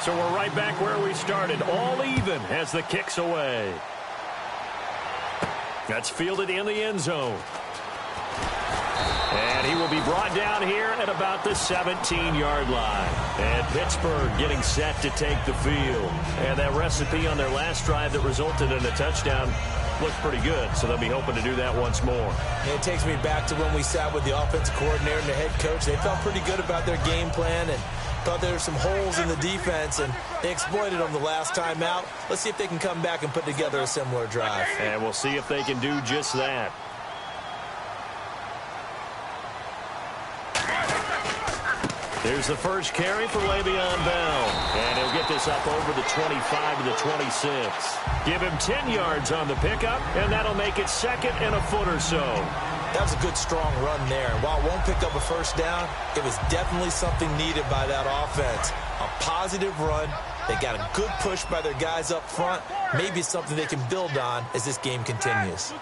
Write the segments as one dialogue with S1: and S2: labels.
S1: So we're right back where we started, all even as the kick's away. That's fielded in the end zone. And he will be brought down here at about the 17-yard line. And Pittsburgh getting set to take the field. And that recipe on their last drive that resulted in a touchdown looks pretty good, so they'll be hoping to do that once more.
S2: It takes me back to when we sat with the offensive coordinator and the head coach. They felt pretty good about their game plan and thought there were some holes in the defense, and they exploited them the last time out. Let's see if they can come back and put together a similar drive.
S1: And we'll see if they can do just that. Here's the first carry for Le'Veon Bell. And he'll get this up over the 25 to the 26. Give him 10 yards on the pickup, and that'll make it second and a foot or so.
S2: That was a good, strong run there. And while it won't pick up a first down, it was definitely something needed by that offense. A positive run. They got a good push by their guys up front. Maybe it's something they can build on as this game continues.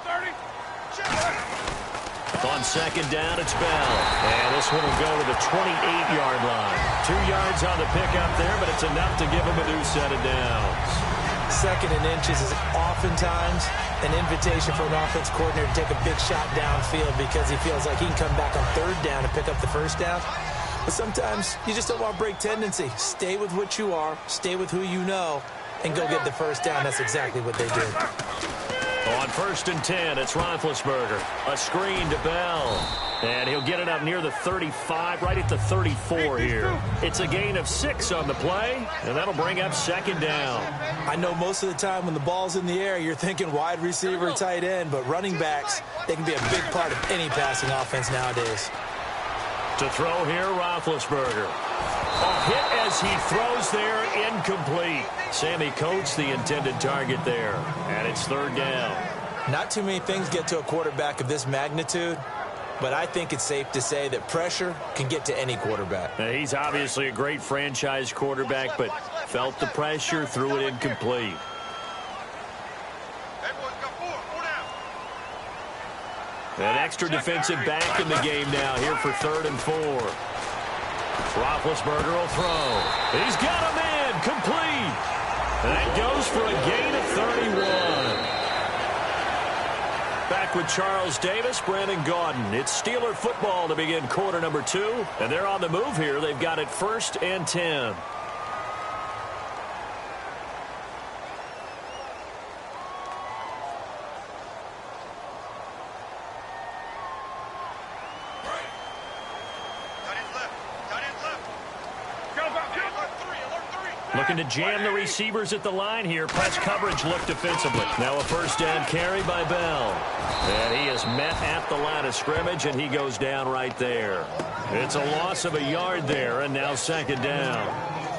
S1: On second down, it's Bell. And this one will go to the 28-yard line. 2 yards on the pickup there, but it's enough to give him a new set of downs.
S2: Second and inches is oftentimes an invitation for an offense coordinator to take a big shot downfield because he feels like he can come back on third down and pick up the first down. But sometimes you just don't want to break tendency. Stay with what you are, stay with who you know, and go get the first down. That's exactly what they did.
S1: On first and 10, it's Roethlisberger. A screen to Bell. And he'll get it up near the 35, right at the 34 here. It's a gain of 6 on the play, and that'll bring up second down.
S2: I know most of the time when the ball's in the air, you're thinking wide receiver, tight end, but running backs, they can be a big part of any passing offense nowadays.
S1: To throw here, Roethlisberger. A hit as he throws there, incomplete. Sammy Coates, the intended target there, and it's third down.
S2: Not too many things get to a quarterback of this magnitude, but I think it's safe to say that pressure can get to any quarterback.
S1: Now, he's obviously a great franchise quarterback, but felt the pressure, threw it incomplete. An extra defensive back in the game now here for 3rd and 4. Roethlisberger will throw. He's got him in. Complete. And that goes for a gain of 31. Back with Charles Davis, Brandon Gaudin. It's Steeler football to begin quarter number 2. And they're on the move here. They've got it 1st and 10. Looking to jam the receivers at the line here. Press coverage look defensively. Now a first down carry by Bell. And he is met at the line of scrimmage, and he goes down right there. It's a loss of a yard there, and now second down.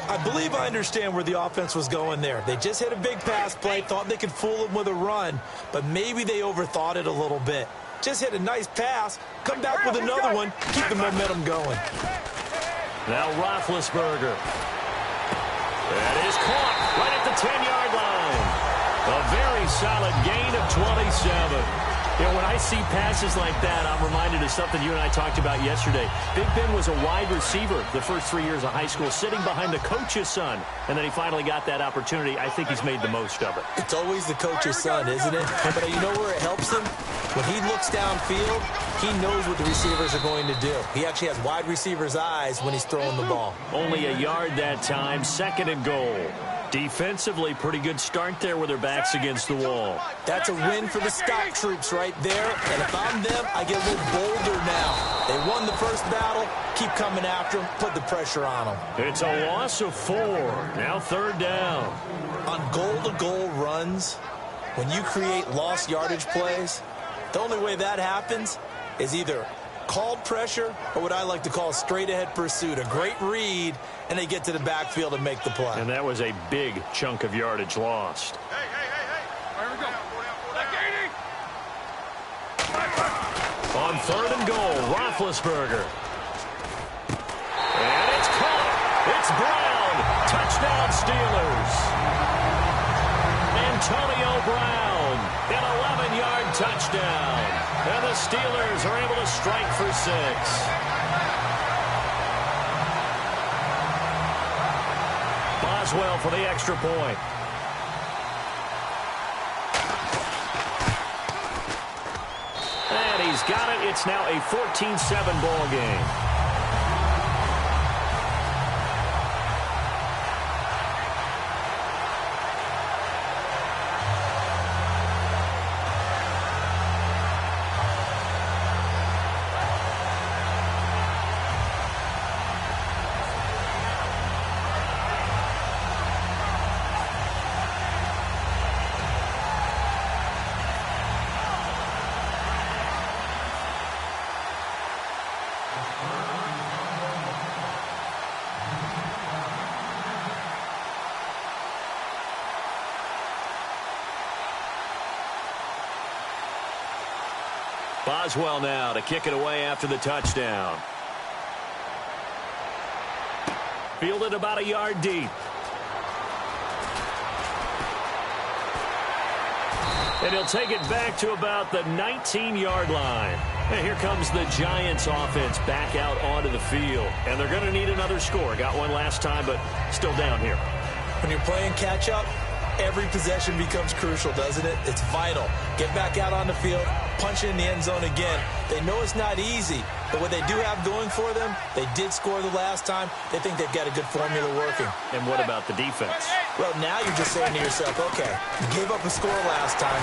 S2: I believe I understand where the offense was going there. They just hit a big pass play, thought they could fool him with a run, but maybe they overthought it a little bit. Just hit a nice pass, come back with another one, keep the momentum going.
S1: Now Roethlisberger. That is caught right at the 10-yard line. A very solid gain of 27. You know, when I see passes like that, I'm reminded of something you and I talked about yesterday. Big Ben was a wide receiver the first 3 years of high school, sitting behind the coach's son. And then he finally got that opportunity. I think he's made the most of it.
S2: It's always the coach's son, isn't it? But you know where it helps him? When he looks downfield, he knows what the receivers are going to do. He actually has wide receivers' eyes when he's throwing the ball.
S1: Only a yard that time, 2nd and goal. Defensively, pretty good start there with their backs against the wall.
S2: That's a win for the Scott troops right there. And if I'm them, I get a little bolder now. They won the first battle. Keep coming after them. Put the pressure on them.
S1: It's a loss of 4. Now 3rd down.
S2: On goal-to-goal runs, when you create lost yardage plays, the only way that happens is either called pressure or what I like to call straight-ahead pursuit. A great read, and they get to the backfield and make the play.
S1: And that was a big chunk of yardage lost.
S3: Hey. Here we go.
S1: On 3rd and goal, Roethlisberger. And it's caught. It's Brown. Touchdown, Steelers. Antonio Brown, an 11-yard touchdown. And the Steelers are able to strike for 6. Boswell for the extra point. And he's got it. It's now a 14-7 ball game. Boswell now to kick it away after the touchdown. Fielded about a yard deep. And he'll take it back to about the 19-yard line. And here comes the Giants offense back out onto the field. And they're going to need another score. Got one last time, but still down here.
S2: When you're playing catch-up, every possession becomes crucial, doesn't it? It's vital. Get back out on the field, punch it in the end zone again. They know it's not easy, but what they do have going for them, they did score the last time. They think they've got a good formula working.
S1: And what about the defense?
S2: Well, now you're just saying to yourself, okay, you gave up a score last time.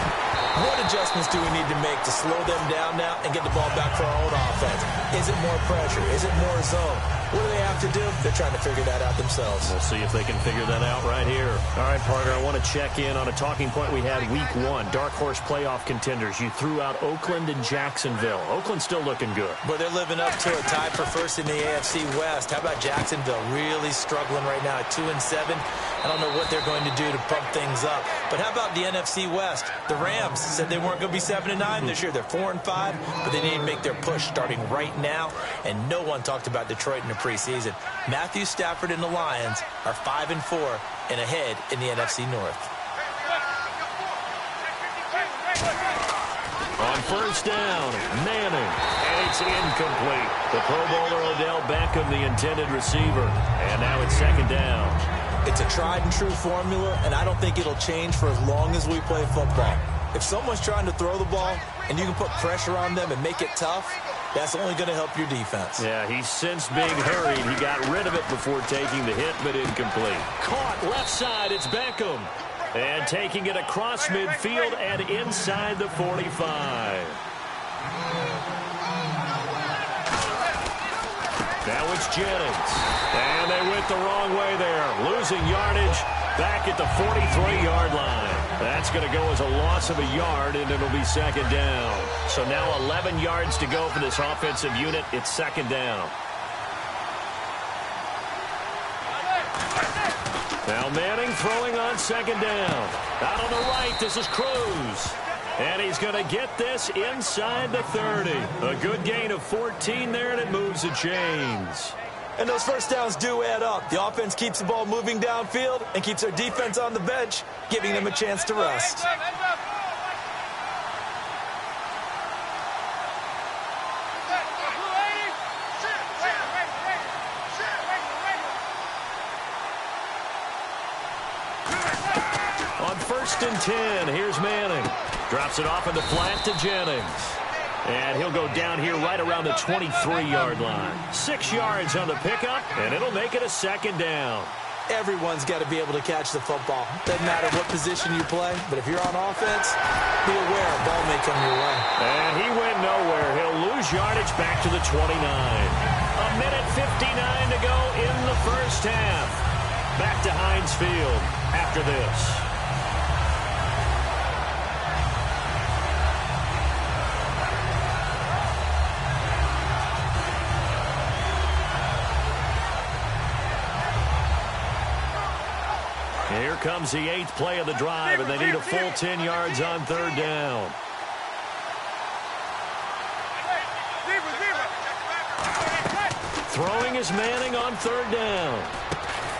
S2: What adjustments do we need to make to slow them down now and get the ball back for our own offense? Is it more pressure? Is it more zone? What do they have to do? They're trying to figure that out themselves.
S1: We'll see if they can figure that out right here. All right, partner, I want to check in on a talking point we had week one. Dark horse playoff contenders. You threw out Oakland and Jacksonville. Oakland's still looking good.
S2: But they're living up to a tie for first in the AFC West. How about Jacksonville? Really struggling right now at 2-7. I don't know what they're going to do to pump things up. But how about the NFC West? The Rams said they weren't going to be 7-9 this year. They're 4-5, but they need to make their push starting right now. And no one talked about Detroit in the preseason. Matthew Stafford and the Lions are 5-4 and ahead in the NFC North.
S1: On first down, Manning, and it's incomplete. The Pro Bowler Odell Beckham, the intended receiver, and now it's second down.
S2: It's a tried-and-true formula, and I don't think it'll change for as long as we play football. If someone's trying to throw the ball and you can put pressure on them and make it tough, that's only going to help your defense.
S1: Yeah, he's since being hurried. He got rid of it before taking the hit, but incomplete. Caught left side, it's Beckham. And taking it across midfield and inside the 45. Now it's Jennings. And they went the wrong way there. Losing yardage back at the 43-yard line. That's going to go as a loss of a yard, and it'll be second down. So now 11 yards to go for this offensive unit. It's second down. Now Manning throwing on second down. Out on the right, this is Cruz. And he's going to get this inside the 30. A good gain of 14 there, and it moves the chains.
S2: And those first downs do add up. The offense keeps the ball moving downfield and keeps their defense on the bench, giving them a chance to rest.
S1: On first and 10, here's Manning. Drops it off in the flat to Jennings. And he'll go down here right around the 23-yard line. 6 yards on the pickup, and it'll make it a second down.
S2: Everyone's got to be able to catch the football. Doesn't matter what position you play, but if you're on offense, be aware a ball may come your way.
S1: And he went nowhere. He'll lose yardage back to the 29. A minute 59 to go in the first half. Back to Heinz Field after this. Here comes the 8th play of the drive, and they need a full 10 yards on third down. Throwing is Manning on third down.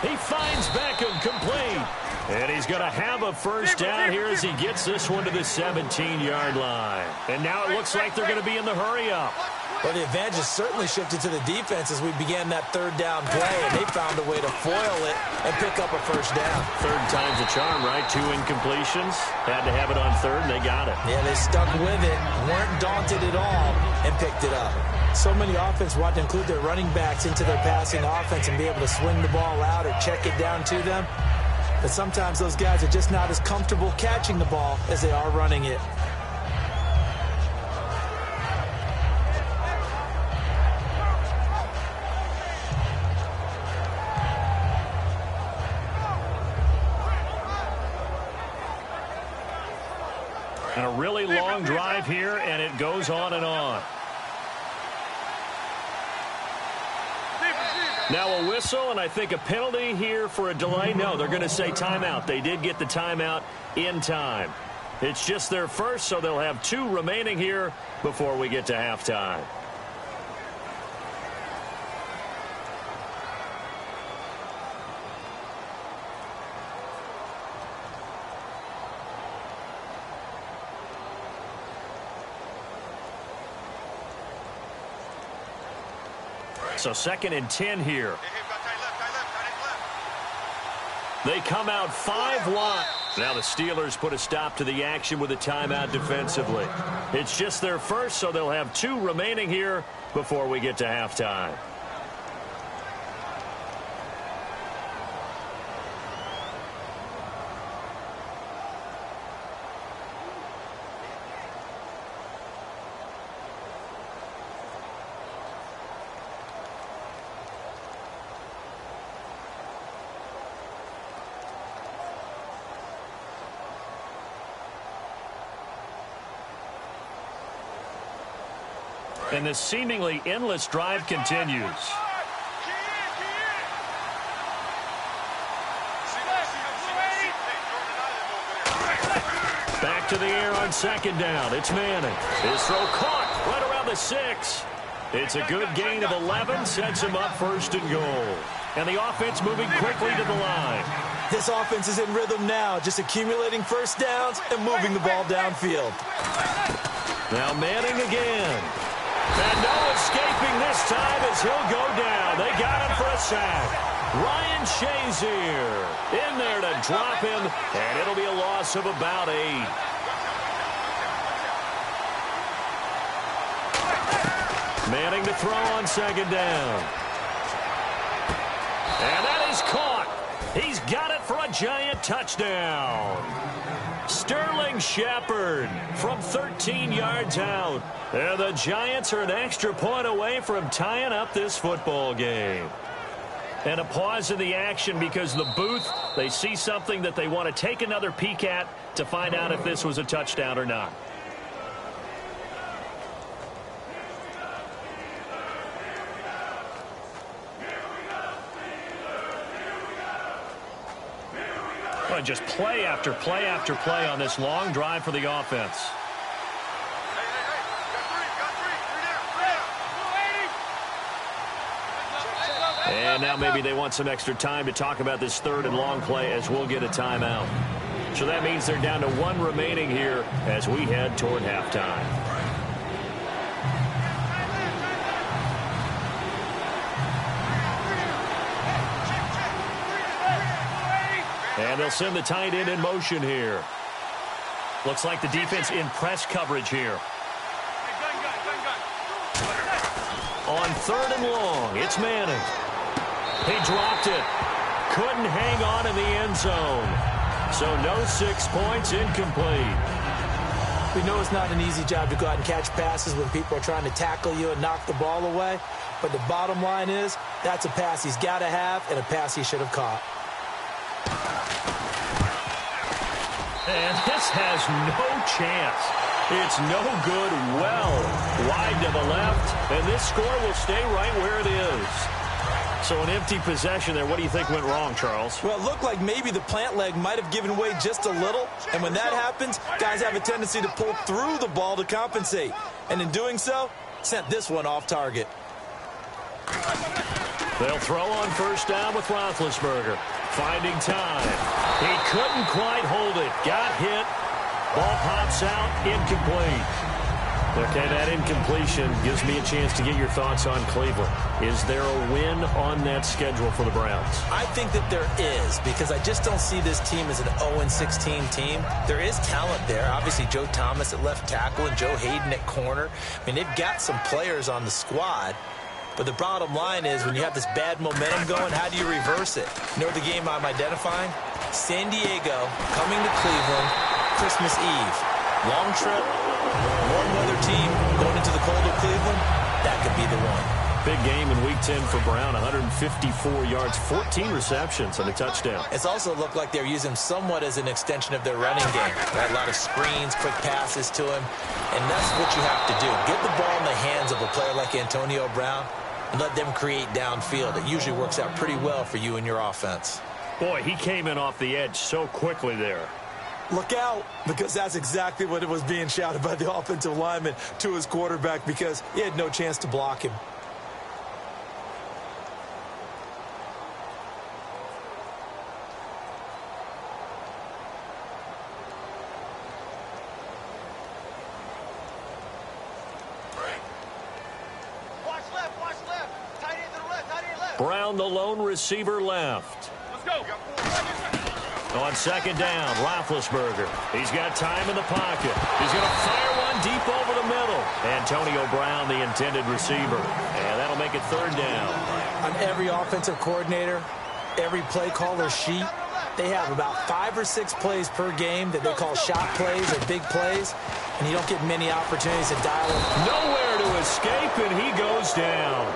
S1: He finds Beckham complete. And he's going to have a first down here as he gets this one to the 17-yard line. And now it looks like they're going to be in the hurry-up.
S2: Well, the advantage has certainly shifted to the defense as we began that third down play, and they found a way to foil it and pick up a first down.
S1: Third time's a charm, right? 2 incompletions. Had to have it on third, and they got it.
S2: Yeah, they stuck with it, weren't daunted at all, and picked it up. So many offenses want to include their running backs into their passing offense and be able to swing the ball out or check it down to them. But sometimes those guys are just not as comfortable catching the ball as they are running it.
S1: And a really long drive here, and it goes on and on. Now a whistle, and I think a penalty here for a delay. No, they're going to say timeout. They did get the timeout in time. It's just their first, so they'll have 2 remaining here before we get to halftime. So 2nd and 10 here. They come out 5 wide. Now the Steelers put a stop to the action with a timeout defensively. It's just their first, so they'll have 2 remaining here before we get to halftime. And this seemingly endless drive continues. Back to the air on 2nd down. It's Manning. His throw caught right around the 6. It's a good gain of 11. Sets him up 1st and goal. And the offense moving quickly to the line.
S2: This offense is in rhythm now, just accumulating first downs and moving the ball downfield.
S1: Now Manning again. And no escaping this time as he'll go down. They got him for a sack. Ryan Shazier in there to drop him, and it'll be a loss of about 8. Manning to throw on 2nd down. And that is caught. He's got it for a giant touchdown. Sterling Shepard from 13 yards out. And the Giants are an extra point away from tying up this football game. And a pause in the action because the booth, they see something that they want to take another peek at to find out if this was a touchdown or not. Well, just play after play after play on this long drive for the offense. And now maybe they want some extra time to talk about this 3rd and long play as we'll get a timeout. So that means they're down to 1 remaining here as we head toward halftime. And they'll send the tight end in motion here. Looks like the defense in press coverage here. On 3rd and long, it's Manning. He dropped it. Couldn't hang on in the end zone. So no 6 points, incomplete.
S2: We know it's not an easy job to go out and catch passes when people are trying to tackle you and knock the ball away. But the bottom line is, that's a pass he's got to have and a pass he should have caught.
S1: And this has no chance. It's no good, well wide to the left, and this score will stay right where it is. So an empty possession there. What do you think went wrong, Charles?
S2: Well, it looked like maybe the plant leg might have given way just a little, and when that happens, guys have a tendency to pull through the ball to compensate. And in doing so, sent this one off target.
S1: They'll throw on 1st down with Roethlisberger. Finding time. He couldn't quite hold it. Got hit. Ball pops out. Incomplete. Okay, that incompletion gives me a chance to get your thoughts on Cleveland. Is there a win on that schedule for the Browns?
S2: I think that there is, because I just don't see this team as an 0-16 team. There is talent there. Obviously, Joe Thomas at left tackle and Joe Hayden at corner. I mean, they've got some players on the squad. But the bottom line is, when you have this bad momentum going, how do you reverse it? You know the game I'm identifying? San Diego coming to Cleveland Christmas Eve. Long trip, warm weather team going into the cold of Cleveland. That could be the one.
S1: Big game in Week 10 for Brown, 154 yards, 14 receptions, and a touchdown.
S2: It's also looked like they're using him somewhat as an extension of their running game. Right? A lot of screens, quick passes to him, and that's what you have to do. Get the ball in the hands of a player like Antonio Brown and let them create downfield. It usually works out pretty well for you and your offense.
S1: Boy, he came in off the edge so quickly there.
S2: Look out, because that's exactly what it was being shouted by the offensive lineman to his quarterback, because he had no chance to block him.
S1: Brown, the lone receiver, left.
S3: Let's go.
S1: On second down, Roethlisberger. He's got time in the pocket. He's going to fire one deep over the middle. Antonio Brown, the intended receiver. And that'll make it third down.
S2: On every offensive coordinator, every play caller sheet, they have about 5 or 6 plays per game that they call shot plays or big plays, and you don't get many opportunities to dial them.
S1: Nowhere to escape, and he goes down.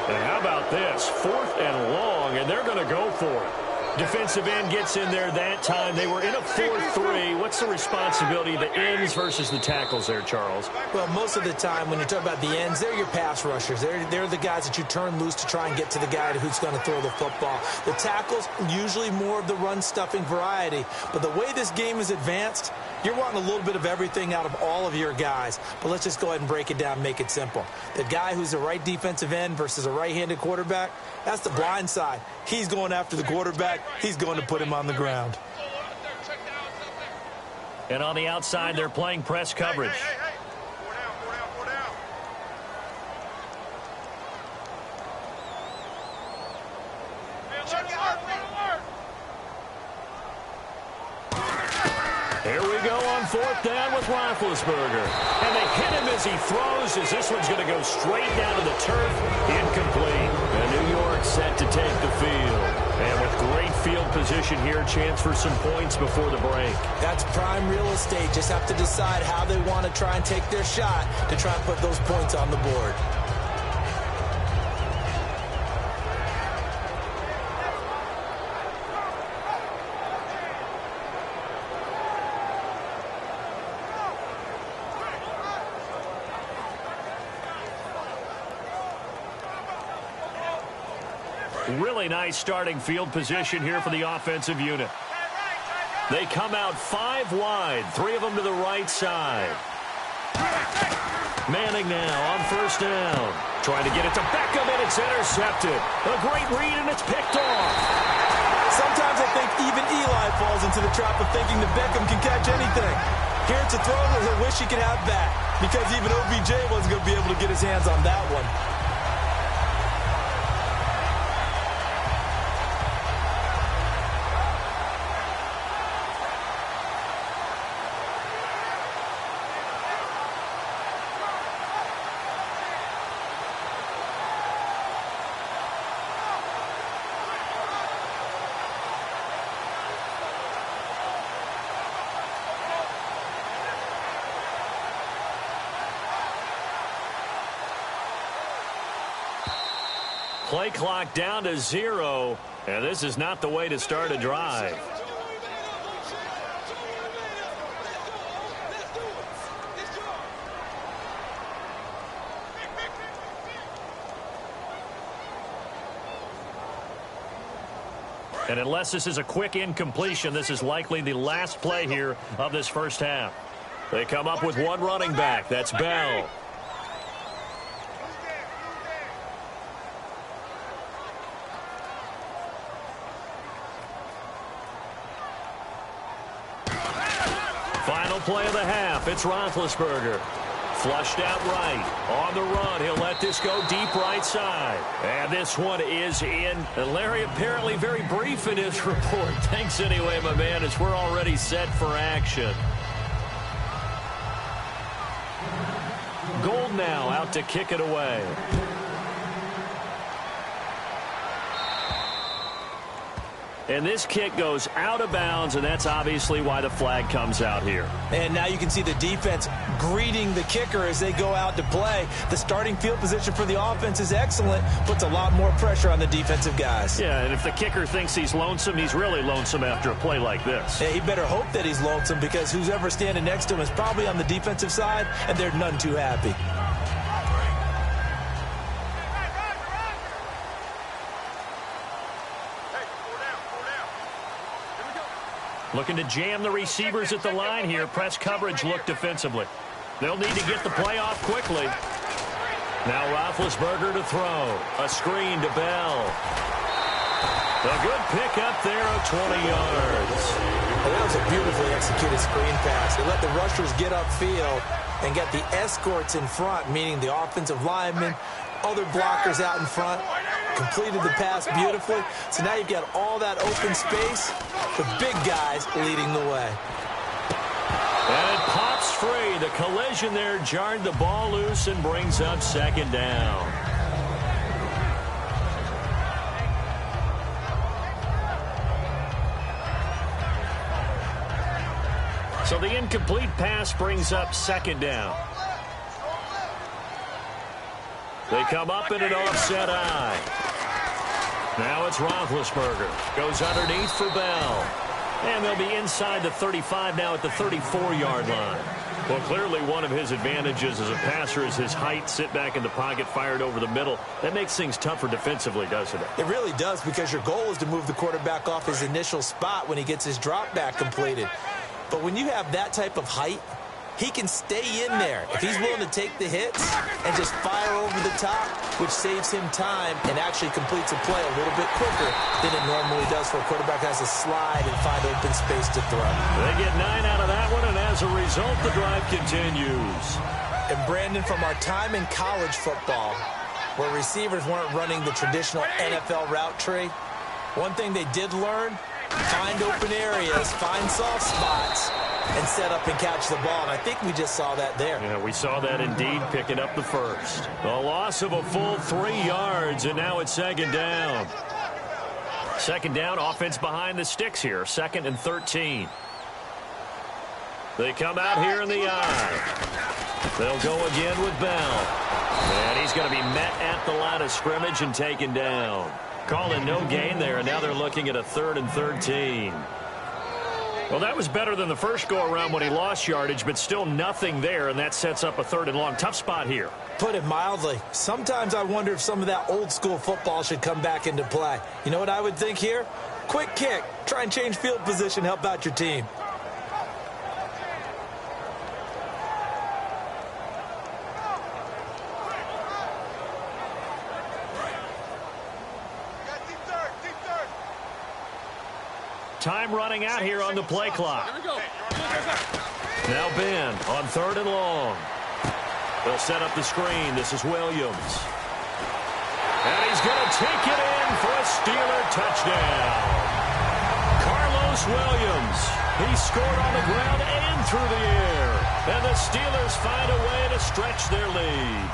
S1: And how about this? 4th and long, and they're going to go for it. Defensive end gets in there that time. They were in a 4-3. What's the responsibility of the ends versus the tackles there, Charles?
S2: Well, most of the time when you talk about the ends, they're your pass rushers. They're the guys that you turn loose to try and get to the guy who's going to throw the football. The tackles, usually more of the run-stuffing variety. But the way this game is advanced, you're wanting a little bit of everything out of all of your guys. But let's just go ahead and break it down and make it simple. The guy who's a right defensive end versus a right-handed quarterback, that's the blind side. He's going after the quarterback. He's going to put him on the ground.
S1: And on the outside, they're playing press coverage.
S3: Hey. Four down.
S1: Here we go on 4th down with Roethlisberger. And they hit him as he throws, as this one's going to go straight down to the turf. Incomplete. And New York set to take the field. And with great field position here, chance for some points before the break.
S2: That's prime real estate. Just have to decide how they want to try and take their shot to try and put those points on the board.
S1: Really nice starting field position here for the offensive unit. They come out 5 wide, 3 of them to the right side. Manning now on 1st down. Trying to get it to Beckham, and it's intercepted. A great read, and it's picked off.
S2: Sometimes I think even Eli falls into the trap of thinking that Beckham can catch anything. Here it's a throw that he'll wish he could have back, because even OBJ wasn't going to be able to get his hands on that one.
S1: Play clock down to 0, and this is not the way to start a drive. And unless this is a quick incompletion, this is likely the last play here of this first half. They come up with one running back. That's Bell. Final play of the half. It's Roethlisberger. Flushed out right. On the run, he'll let this go deep right side. And this one is in. And Larry apparently very brief in his report. Thanks anyway, my man, as we're already set for action. Gold now out to kick it away. And this kick goes out of bounds, and that's obviously why the flag comes out here.
S2: And now you can see the defense greeting the kicker as they go out to play. The starting field position for the offense is excellent, puts a lot more pressure on the defensive guys.
S1: Yeah, and if the kicker thinks he's lonesome, he's really lonesome after a play like this.
S2: Yeah, he better hope that he's lonesome, because who's ever standing next to him is probably on the defensive side, and they're none too happy.
S1: Looking to jam the receivers at the line here. Press coverage look defensively. They'll need to get the play off quickly. Now Roethlisberger to throw. A screen to Bell. A good pick up there of 20 yards.
S2: Well, that was a beautifully executed screen pass. They let the rushers get upfield and get the escorts in front, meaning the offensive linemen, other blockers out in front. Completed the pass beautifully. So now you've got all that open space. The big guys leading the way.
S1: And it pops free. The collision there jarred the ball loose and brings up second down. So the incomplete pass brings up second down. They come up in an offset eye. Now it's Roethlisberger. Goes underneath for Bell. And they'll be inside the 35 now at the 34-yard line. Well, clearly one of his advantages as a passer is his height. Sit back in the pocket, fired over the middle. That makes things tougher defensively, doesn't it?
S2: It really does, because your goal is to move the quarterback off his initial spot when he gets his drop back completed. But when you have that type of height, he can stay in there if he's willing to take the hits and just fire over the top, which saves him time and actually completes a play a little bit quicker than it normally does for a quarterback who has to slide and find open space to throw.
S1: They get 9 out of that one, and as a result, the drive continues.
S2: And Brandon, from our time in college football, where receivers weren't running the traditional NFL route tree, one thing they did learn: find open areas, find soft spots, and set up and catch the ball. And I think we just saw that there.
S1: Yeah, we saw that indeed, picking up the first. A loss of a full 3 yards, and now it's second down. Second down, offense behind the sticks here. 2nd and 13. They come out here in the eye. They'll go again with Bell. And he's going to be met at the line of scrimmage and taken down. Calling no gain there, and now they're looking at a 3rd and 13. Well, that was better than the first go-around when he lost yardage, but still nothing there, and that sets up a 3rd and long. Tough spot here.
S2: Put it mildly. Sometimes I wonder if some of that old-school football should come back into play. You know what I would think here? Quick kick. Try and change field position, help out your team.
S1: Time running out here on the play clock. Now Ben on 3rd and long. They'll set up the screen. This is Williams. And he's going to take it in for a Steeler touchdown. Carlos Williams. He scored on the ground and through the air. And the Steelers find a way to stretch their lead.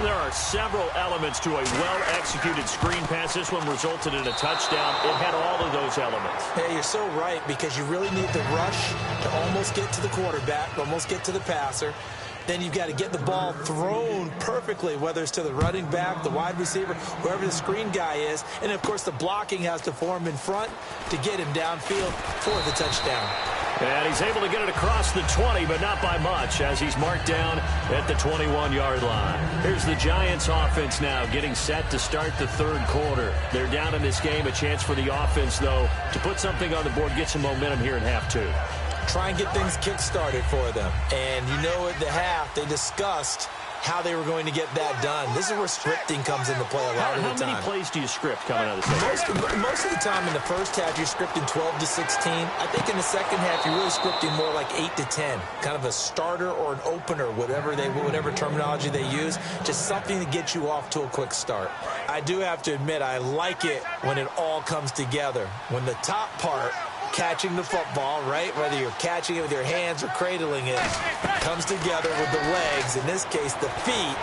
S1: There are several elements to a well-executed screen pass. This one resulted in a touchdown. It had all of those elements.
S2: Hey, you're so right, because you really need the rush to almost get to the quarterback, almost get to the passer. Then you've got to get the ball thrown perfectly, whether it's to the running back, the wide receiver, whoever the screen guy is. And, of course, the blocking has to form in front to get him downfield for the touchdown.
S1: And he's able to get it across the 20, but not by much, as he's marked down at the 21-yard line. Here's the Giants offense now getting set to start the 3rd quarter. They're down in this game. A chance for the offense, though, to put something on the board, get some momentum here in half 2.
S2: Try and get things kick-started for them. And you know at the half they discussed how they were going to get that done. This is where scripting comes into play a lot of the time.
S1: How many plays do you script coming out of the second half?
S2: Most of the time in the first half, you're scripting 12 to 16. I think in the second half, you're really scripting more like 8 to 10. Kind of a starter or an opener, whatever terminology they use. Just something to get you off to a quick start. I do have to admit, I like it when it all comes together. When the top part, catching the football, right? Whether you're catching it with your hands or cradling it, comes together with the legs, in this case the feet,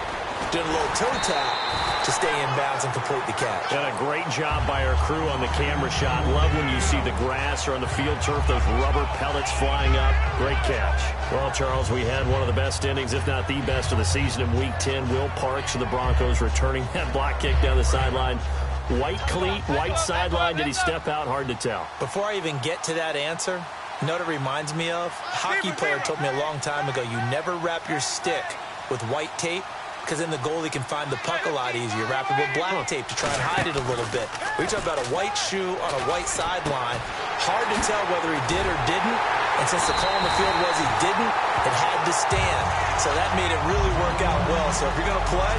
S2: doing a little toe tap to stay in bounds and complete the catch.
S1: And a great job by our crew on the camera shot. Love when you see the grass or on the field turf, those rubber pellets flying up. Great catch. Well, Charles, we had one of the best innings, if not the best of the season in Week 10. Will Parks of the Broncos returning that block kick down the sideline. White cleat, white sideline. Did he step out? Hard to tell.
S2: Before I even get to that answer, you know what it reminds me of? A hockey player told me a long time ago, you never wrap your stick with white tape, because then the goalie can find the puck a lot easier. Wrap it with black tape to try and hide it a little bit. We're talking about a white shoe on a white sideline. Hard to tell whether he did or didn't. And since the call on the field was he didn't, it had to stand. So that made it really work out well. So if you're going to play,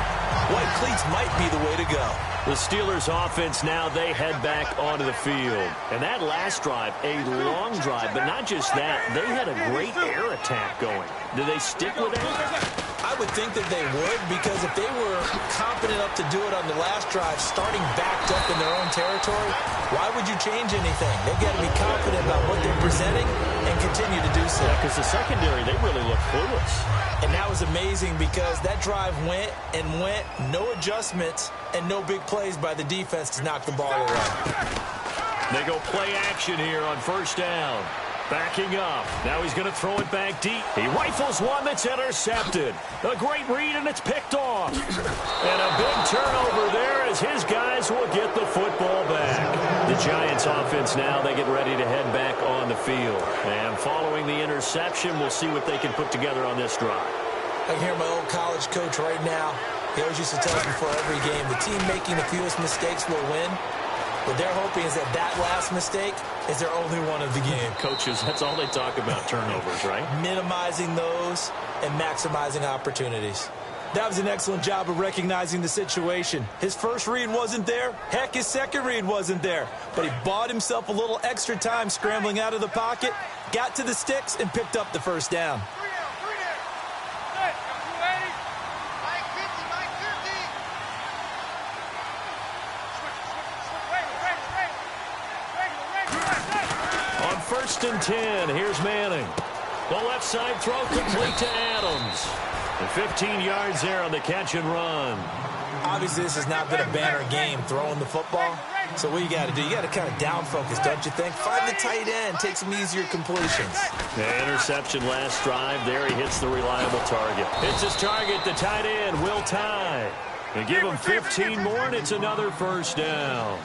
S2: white cleats might be the way to go.
S1: The Steelers offense now, they head back onto the field. And that last drive, a long drive, but not just that. They had a great air attack going. Do they stick with that?
S2: I would think that they would, because if they were confident enough to do it on the last drive, starting backed up in their own territory, why would you change anything? They've got to be confident about what they're presenting and continue to do so.
S1: Because the secondary, they really look clueless.
S2: And that was amazing because that drive went and went, no adjustments and no big plays by the defense to knock the ball away.
S1: They go play action here on first down. Backing up. Now he's going to throw it back deep. He rifles one that's intercepted. A great read, and it's picked off. And a big turnover there as his guys will get the football back. The Giants offense now, they get ready to head back on the field. And following the interception, we'll see what they can put together on this drive.
S2: I can hear my old college coach right now. He always used to tell us before every game, the team making the fewest mistakes will win. What they're hoping is that that last mistake is their only one of the game.
S1: Coaches, that's all they talk about, turnovers, right?
S2: Minimizing those and maximizing opportunities. That was an excellent job of recognizing the situation. His first read wasn't there. Heck, his second read wasn't there. But he bought himself a little extra time scrambling out of the pocket, got to the sticks, and picked up the first down.
S1: First and 10. Here's Manning. The left side throw complete to Adams. And 15 yards there on the catch and run.
S2: Obviously, this has not been a banner game throwing the football. So what you got to do, you got to kind of down focus, don't you think? Find the tight end, take some easier completions.
S1: The interception last drive. There he hits the reliable target. Hits his target, the tight end, Will Tye. And give him 15 more, and it's another first down.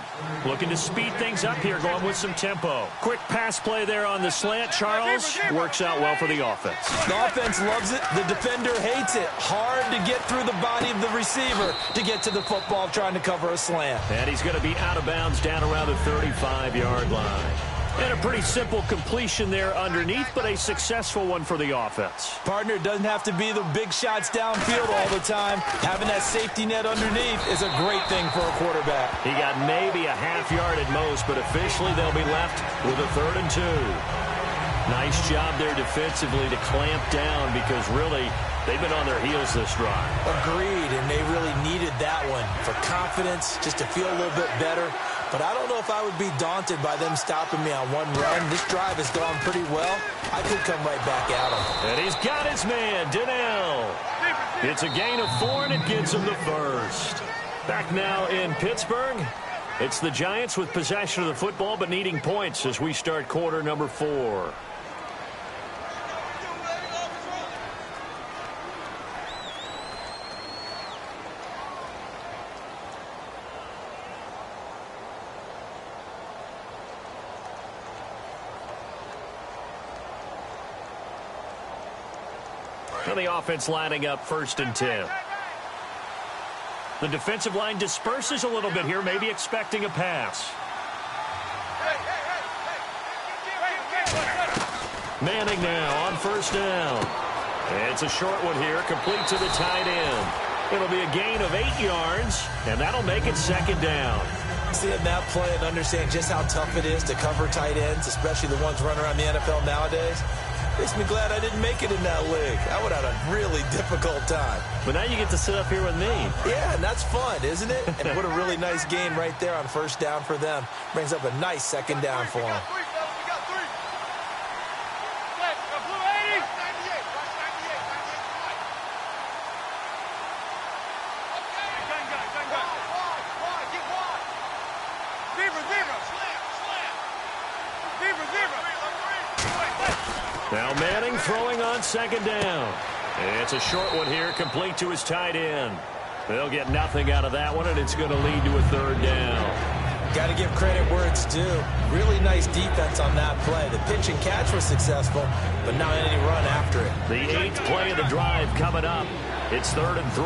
S1: Looking to speed things up here, going with some tempo. Quick pass play there on the slant. Charles works out well for the offense.
S2: The offense loves it. The defender hates it. Hard to get through the body of the receiver to get to the football trying to cover a slant.
S1: And he's going to be out of bounds down around the 35-yard line. And a pretty simple completion there underneath, but a successful one for the offense.
S2: Partner, it doesn't have to be the big shots downfield all the time. Having that safety net underneath is a great thing for a quarterback.
S1: He got maybe a half yard at most, but officially they'll be left with a 3rd and 2. Nice job there defensively to clamp down because really they've been on their heels this drive.
S2: Agreed, and they really needed that one for confidence, just to feel a little bit better. But I don't know if I would be daunted by them stopping me on one run. This drive has gone pretty well. I could come right back at him.
S1: And he's got his man, Donnell. It's a gain of 4, and it gives him the first. Back now in Pittsburgh. It's the Giants with possession of the football, but needing points as we start quarter number 4. And the offense lining up 1st and 10. The defensive line disperses a little bit here, maybe expecting a pass. Manning now on 1st down. It's a short one here, complete to the tight end. It'll be a gain of 8 yards, and that'll make it second down.
S2: Seeing that play and understanding just how tough it is to cover tight ends, especially the ones running around the NFL nowadays, makes me glad I didn't make it in that league. I would have had a really difficult time.
S1: But now you get to sit up here with me.
S2: Yeah, and that's fun, isn't it? And what a really nice game right there on first down for them. Brings up a nice second down for them.
S1: Now Manning throwing on second down. It's a short one here, complete to his tight end. They'll get nothing out of that one, and it's going to lead to a third down.
S2: Got to give credit where it's due. Really nice defense on that play. The pitch and catch was successful, but not any run after it.
S1: The 8th play of the drive coming up. It's 3rd and 3.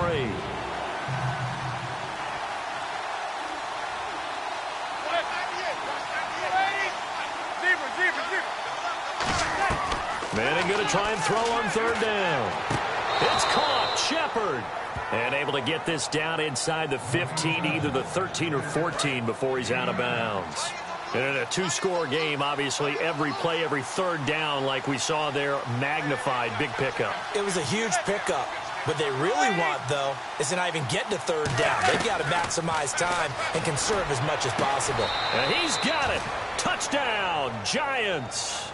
S1: Manning going to try and throw on third down. It's caught. Shepard. And able to get this down inside the 15, either the 13 or 14 before he's out of bounds. And in a 2-score game, obviously, every play, every third down, like we saw there, magnified. Big pickup.
S2: It was a huge pickup. What they really want, though, is to not even get to third down. They've got to maximize time and conserve as much as possible.
S1: And he's got it. Touchdown, Giants.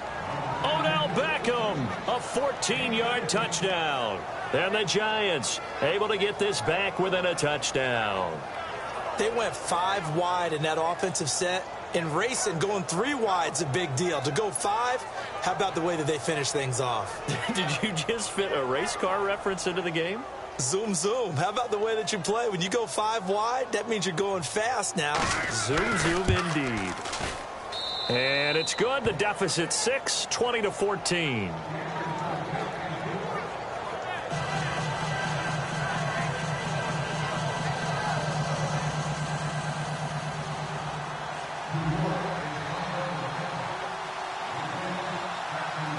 S1: Odell Beckham, a 14-yard touchdown. And the Giants able to get this back within a touchdown.
S2: They went 5 wide in that offensive set. And racing, going 3 wide's a big deal. To go 5, how about the way that they finish things off?
S1: Did you just fit a race car reference into the game?
S2: Zoom, zoom. How about the way that you play? When you go 5 wide, that means you're going fast now.
S1: Zoom, zoom indeed. And it's good. The deficit 6, 20-14.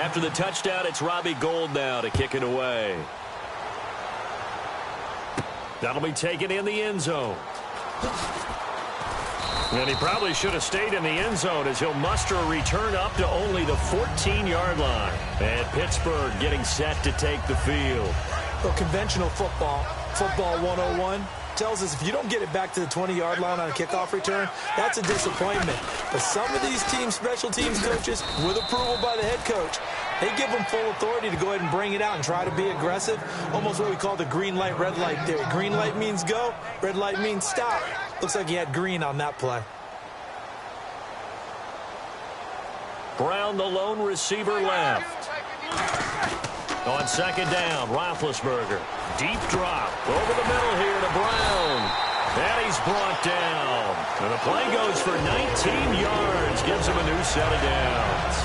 S1: After the touchdown, it's Robbie Gould now to kick it away. That'll be taken in the end zone. And he probably should have stayed in the end zone as he'll muster a return up to only the 14-yard line. And Pittsburgh getting set to take the field.
S2: Well, conventional football 101, tells us if you don't get it back to the 20-yard line on a kickoff return, that's a disappointment. But some of these team special teams coaches, with approval by the head coach, they give them full authority to go ahead and bring it out and try to be aggressive. Almost what we call the green light, red light theory. Green light means go, red light means stop. Looks like he had green on that play.
S1: Brown, the lone receiver, left. On second down, Roethlisberger. Deep drop. Over the middle here to Brown. And he's brought down. And the play goes for 19 yards. Gives him a new set of downs.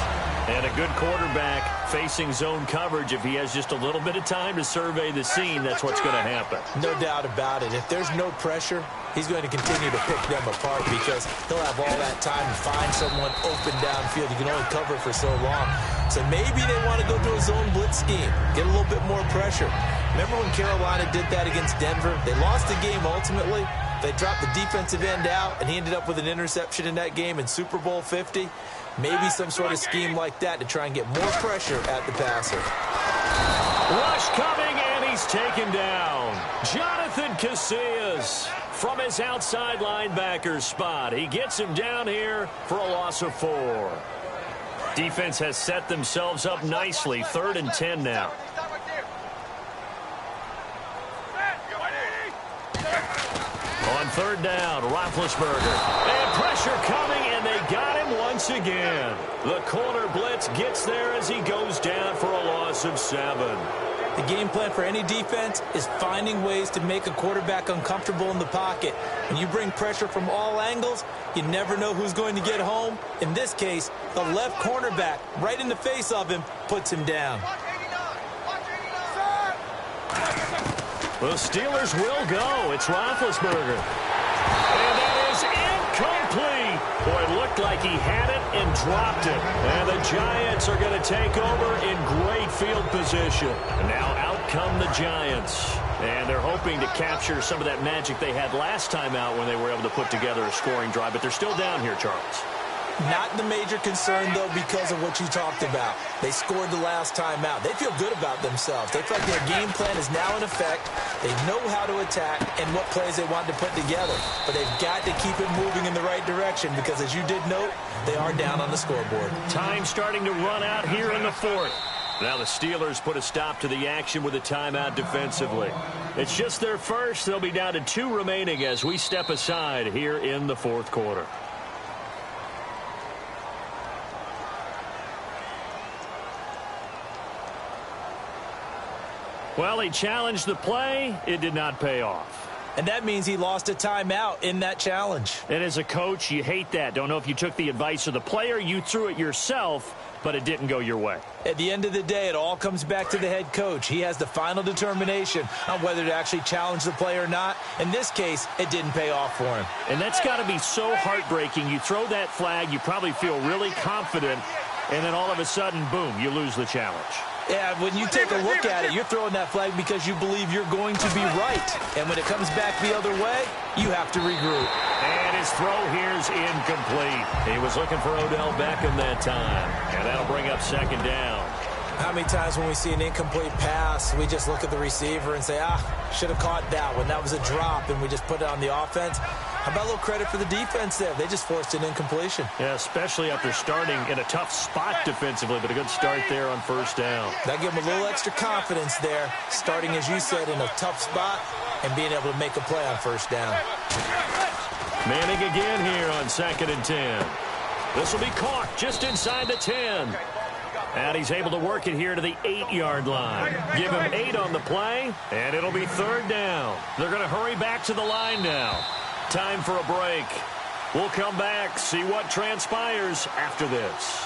S1: And a good quarterback facing zone coverage. If he has just a little bit of time to survey the scene, that's what's going to happen.
S2: No doubt about it. If there's no pressure, he's going to continue to pick them apart because he'll have all that time to find someone open downfield. You can only cover for so long. So maybe they want to go to a zone blitz scheme, get a little bit more pressure. Remember when Carolina did that against Denver? They lost the game ultimately. They dropped the defensive end out, and he ended up with an interception in that game in Super Bowl 50. Maybe some sort of scheme like that to try and get more pressure at the passer.
S1: Rush coming, and he's taken down. Jonathan Casillas from his outside linebacker spot. He gets him down here for a loss of 4. Defense has set themselves up nicely. 3rd and 10 now. On third down, Roethlisberger. And pressure coming, and they got him once again. The corner blitz gets there as he goes down for a loss of 7.
S2: The game plan for any defense is finding ways to make a quarterback uncomfortable in the pocket. When you bring pressure from all angles, you never know who's going to get home. In this case, the left cornerback, right in the face of him, puts him down.
S1: The Steelers will go. It's Roethlisberger. And that is incomplete. Boy, look looked like he had it and dropped it. And the Giants are going to take over in great field position. And now out come the Giants. And they're hoping to capture some of that magic they had last time out when they were able to put together a scoring drive. But they're still down here, Charles.
S2: Not the major concern, though, because of what you talked about. They scored the last time out. They feel good about themselves. They feel like their game plan is now in effect. They know how to attack and what plays they want to put together. But they've got to keep it moving in the right direction because, as you did note, they are down on the scoreboard.
S1: Time starting to run out here in the fourth. Now the Steelers put a stop to the action with a timeout defensively. It's just their first. They'll be down to 2 remaining as we step aside here in the fourth quarter. Well, he challenged the play. It did not pay off.
S2: And that means he lost a timeout in that challenge.
S1: And as a coach, you hate that. Don't know if you took the advice of the player, you threw it yourself, but it didn't go your way.
S2: At the end of the day, it all comes back to the head coach. He has the final determination on whether to actually challenge the play or not. In this case, it didn't pay off for him.
S1: And that's got to be so heartbreaking. You throw that flag, you probably feel really confident, and then all of a sudden, boom, you lose the challenge.
S2: Yeah, when you take a look at it, you're throwing that flag because you believe you're going to be right. And when it comes back the other way, you have to regroup.
S1: And his throw here's incomplete. He was looking for Odell Beckham that time. And that'll bring up second down.
S2: How many times when we see an incomplete pass, we just look at the receiver and say, should have caught that one. That was a drop, and we just put it on the offense. How about a little credit for the defense there? They just forced an incompletion.
S1: Yeah, especially after starting in a tough spot defensively, but a good start there on first down.
S2: That gave them a little extra confidence there, starting, as you said, in a tough spot and being able to make a play on first down.
S1: Manning again here on 2nd and 10. This will be caught just inside the 10. And he's able to work it here to the 8-yard line. Give him 8 on the play, and it'll be 3rd down. They're going to hurry back to the line now. Time for a break. We'll come back, see what transpires after this.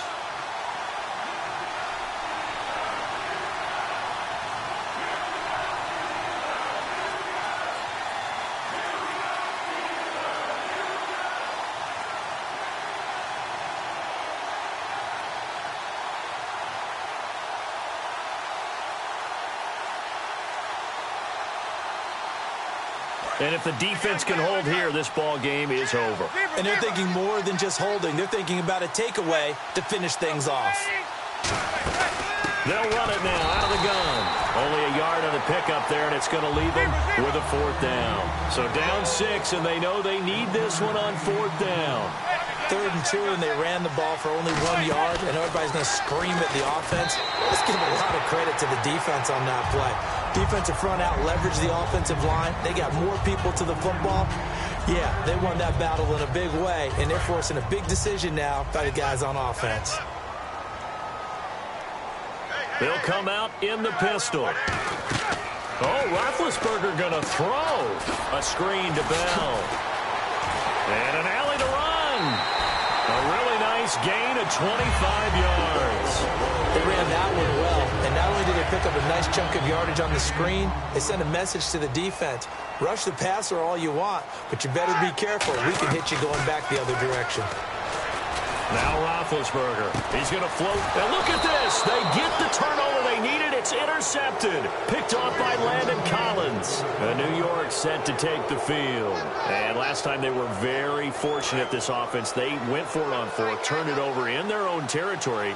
S1: And if the defense can hold here, this ball game is over.
S2: And they're thinking more than just holding. They're thinking about a takeaway to finish things off.
S1: They'll run it now out of the gun. Only a yard on the pickup there, and it's going to leave them with a 4th down. So down 6, and they know they need this one on 4th down.
S2: 3rd and 2, and they ran the ball for only 1 yard, and everybody's going to scream at the offense. Let's give a lot of credit to the defense on that play. Defensive front out leveraged the offensive line. They got more people to the football. Yeah, they won that battle in a big way, and they're forcing a big decision now by the guys on offense.
S1: They'll come out in the pistol. Oh, Roethlisberger going to throw. A screen to Bell. And an alley to run. A really nice gain of 25 yards.
S2: They ran that one well, and not only did they pick up a nice chunk of yardage on the screen, they sent a message to the defense. Rush the passer all you want, but you better be careful. We can hit you going back the other direction.
S1: Now Roethlisberger. He's going to float. And look at this. They get the turnover they needed. It's intercepted. Picked off by Landon Collins. New York set to take the field. And last time they were very fortunate, this offense. They went for it on 4th, turned it over in their own territory,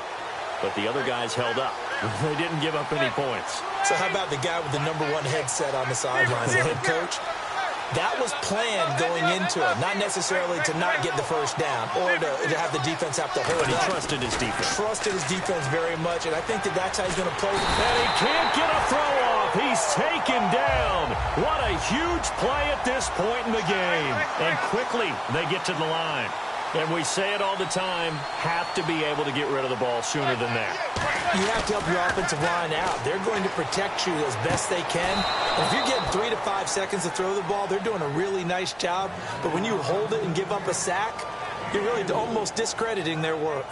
S1: but the other guys held up. They didn't give up any points.
S2: So how about the guy with the #1 headset on the sidelines, the head coach? That was planned going into it, not necessarily to not get the first down or to have the defense have to hold
S1: But he
S2: up.
S1: trusted his defense.
S2: Trusted his defense very much, and I think that's how he's going to play.
S1: And he can't get a throw off. He's taken down. What a huge play at this point in the game. And quickly, they get to the line. And we say it all the time, have to be able to get rid of the ball sooner than that.
S2: You have to help your offensive line out. They're going to protect you as best they can. And if you're getting 3 to 5 seconds to throw the ball, they're doing a really nice job. But when you hold it and give up a sack, you're really almost discrediting their work.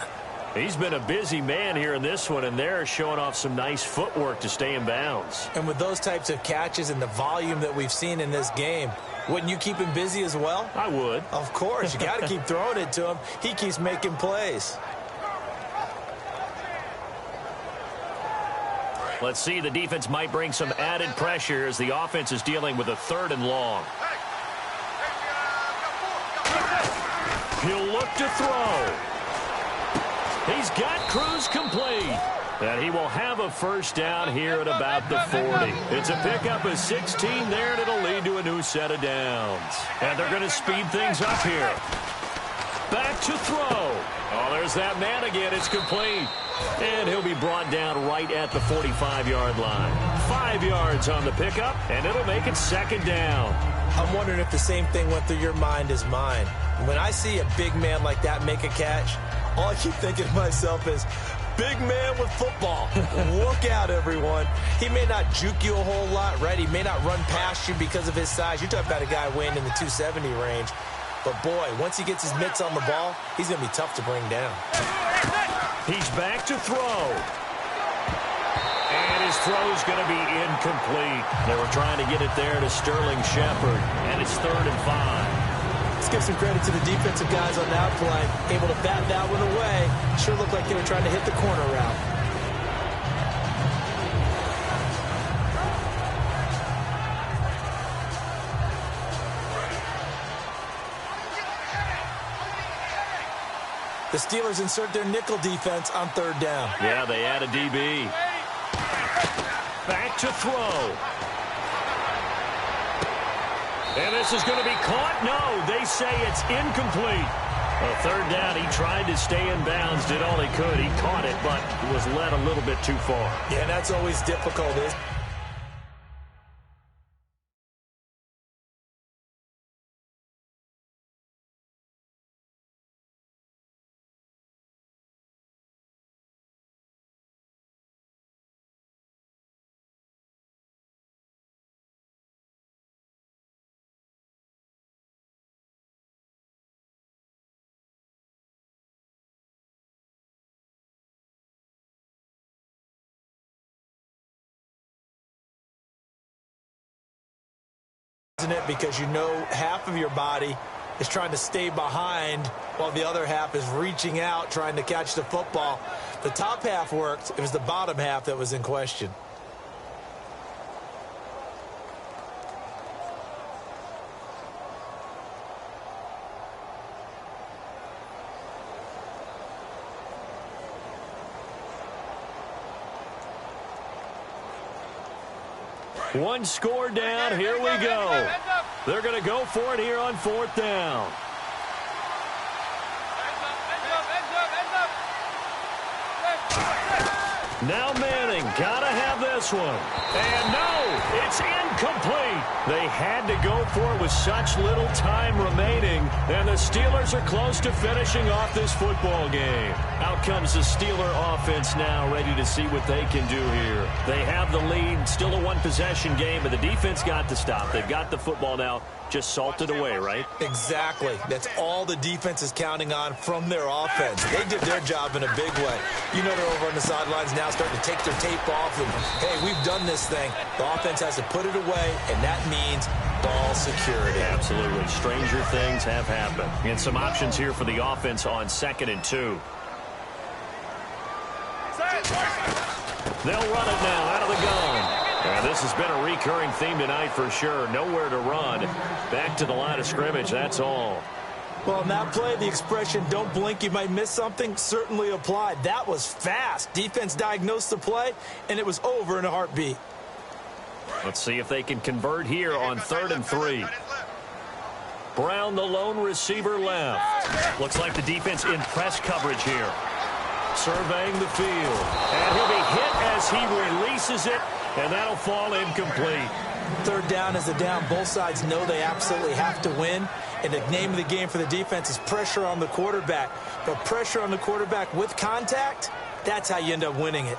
S1: He's been a busy man here in this one, and they're showing off some nice footwork to stay in bounds.
S2: And with those types of catches and the volume that we've seen in this game, Wouldn't you keep him busy as well?
S1: I would.
S2: Of course. You got to keep throwing it to him. He keeps making plays.
S1: Let's see, the defense might bring some added pressure as the offense is dealing with a 3rd and long. He'll look to throw. He's got Cruz complete. And he will have a first down here at about the 40. It's a pickup of 16 there, and it'll lead to a new set of downs. And they're going to speed things up here. Back to throw. Oh, there's that man again. It's complete. And he'll be brought down right at the 45-yard line. 5 yards on the pickup, and it'll make it 2nd down.
S2: I'm wondering if the same thing went through your mind as mine. When I see a big man like that make a catch, all I keep thinking to myself is, big man with football. Look out, everyone. He may not juke you a whole lot, right? He may not run past you because of his size. You're talking about a guy weighing in the 270 range. But, boy, once he gets his mitts on the ball, he's going to be tough to bring down.
S1: He's back to throw. And his throw's going to be incomplete. They were trying to get it there to Sterling Shepard, and it's 3rd and 5.
S2: Let's give some credit to the defensive guys on that play. Able to bat that one away. Sure looked like they were trying to hit the corner route. The Steelers insert their nickel defense on 3rd down.
S1: Yeah, they add a DB. Back to throw. And this is going to be caught. No, they say it's incomplete. A 3rd down. He tried to stay in bounds, did all he could. He caught it, but was led a little bit too far.
S2: Yeah, that's always difficult. Isn't it? Because you know half of your body is trying to stay behind while the other half is reaching out trying to catch the football. The top half worked. It was the bottom half that was in question.
S1: One score down. Here we go. They're going to go for it here on 4th down. Now Manning, gotta have this one. And no, it's incomplete. They had to go for it with such little time remaining, and the Steelers are close to finishing off this football game. Out comes the Steeler offense now, ready to see what they can do here. They have the lead, still a one-possession game, but the defense got to stop. They've got the football now, just salted away, right?
S2: Exactly. That's all the defense is counting on from their offense. They did their job in a big way. You know they're over on the sidelines now starting to take their tape off and, hey, we've done this thing. The offense has to put it away, and that means ball security.
S1: Absolutely. Stranger things have happened. And some options here for the offense on 2nd and 2. They'll run it now out of the gun. And this has been a recurring theme tonight for sure. Nowhere to run. Back to the line of scrimmage, that's all.
S2: Well, on that play, the expression, don't blink, you might miss something, certainly applied. That was fast. Defense diagnosed the play, and it was over in a heartbeat.
S1: Let's see if they can convert here on 3rd and 3. Brown, the lone receiver left. Looks like the defense in press coverage here. Surveying the field. And he'll be hit as he releases it, and that'll fall incomplete.
S2: 3rd down is the down. Both sides know they absolutely have to win. And the name of the game for the defense is pressure on the quarterback. But pressure on the quarterback with contact, that's how you end up winning it.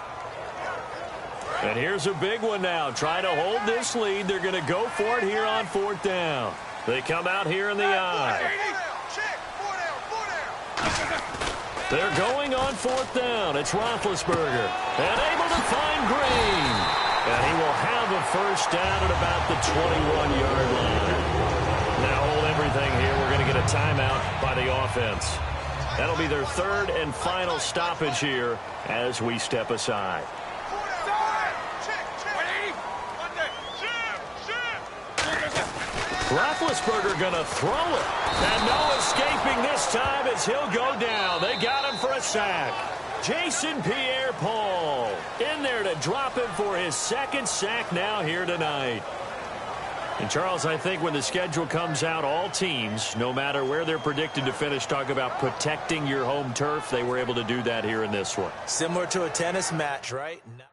S1: And here's a big one now. Trying to hold this lead. They're going to go for it here on 4th down. They come out here in the eye. They're going on 4th down. It's Roethlisberger. And able to find Green. And he will have a first down at about the 21-yard line. a timeout by the offense. That'll be their third and final stoppage here as we step aside. Roethlisberger going to throw it. And no escaping this time as he'll go down. They got him for a sack. Jason Pierre-Paul in there to drop him for his second sack now here tonight. And, Charles, I think when the schedule comes out, all teams, no matter where they're predicted to finish, talk about protecting your home turf. They were able to do that here in this one.
S2: Similar to a tennis match, right? No.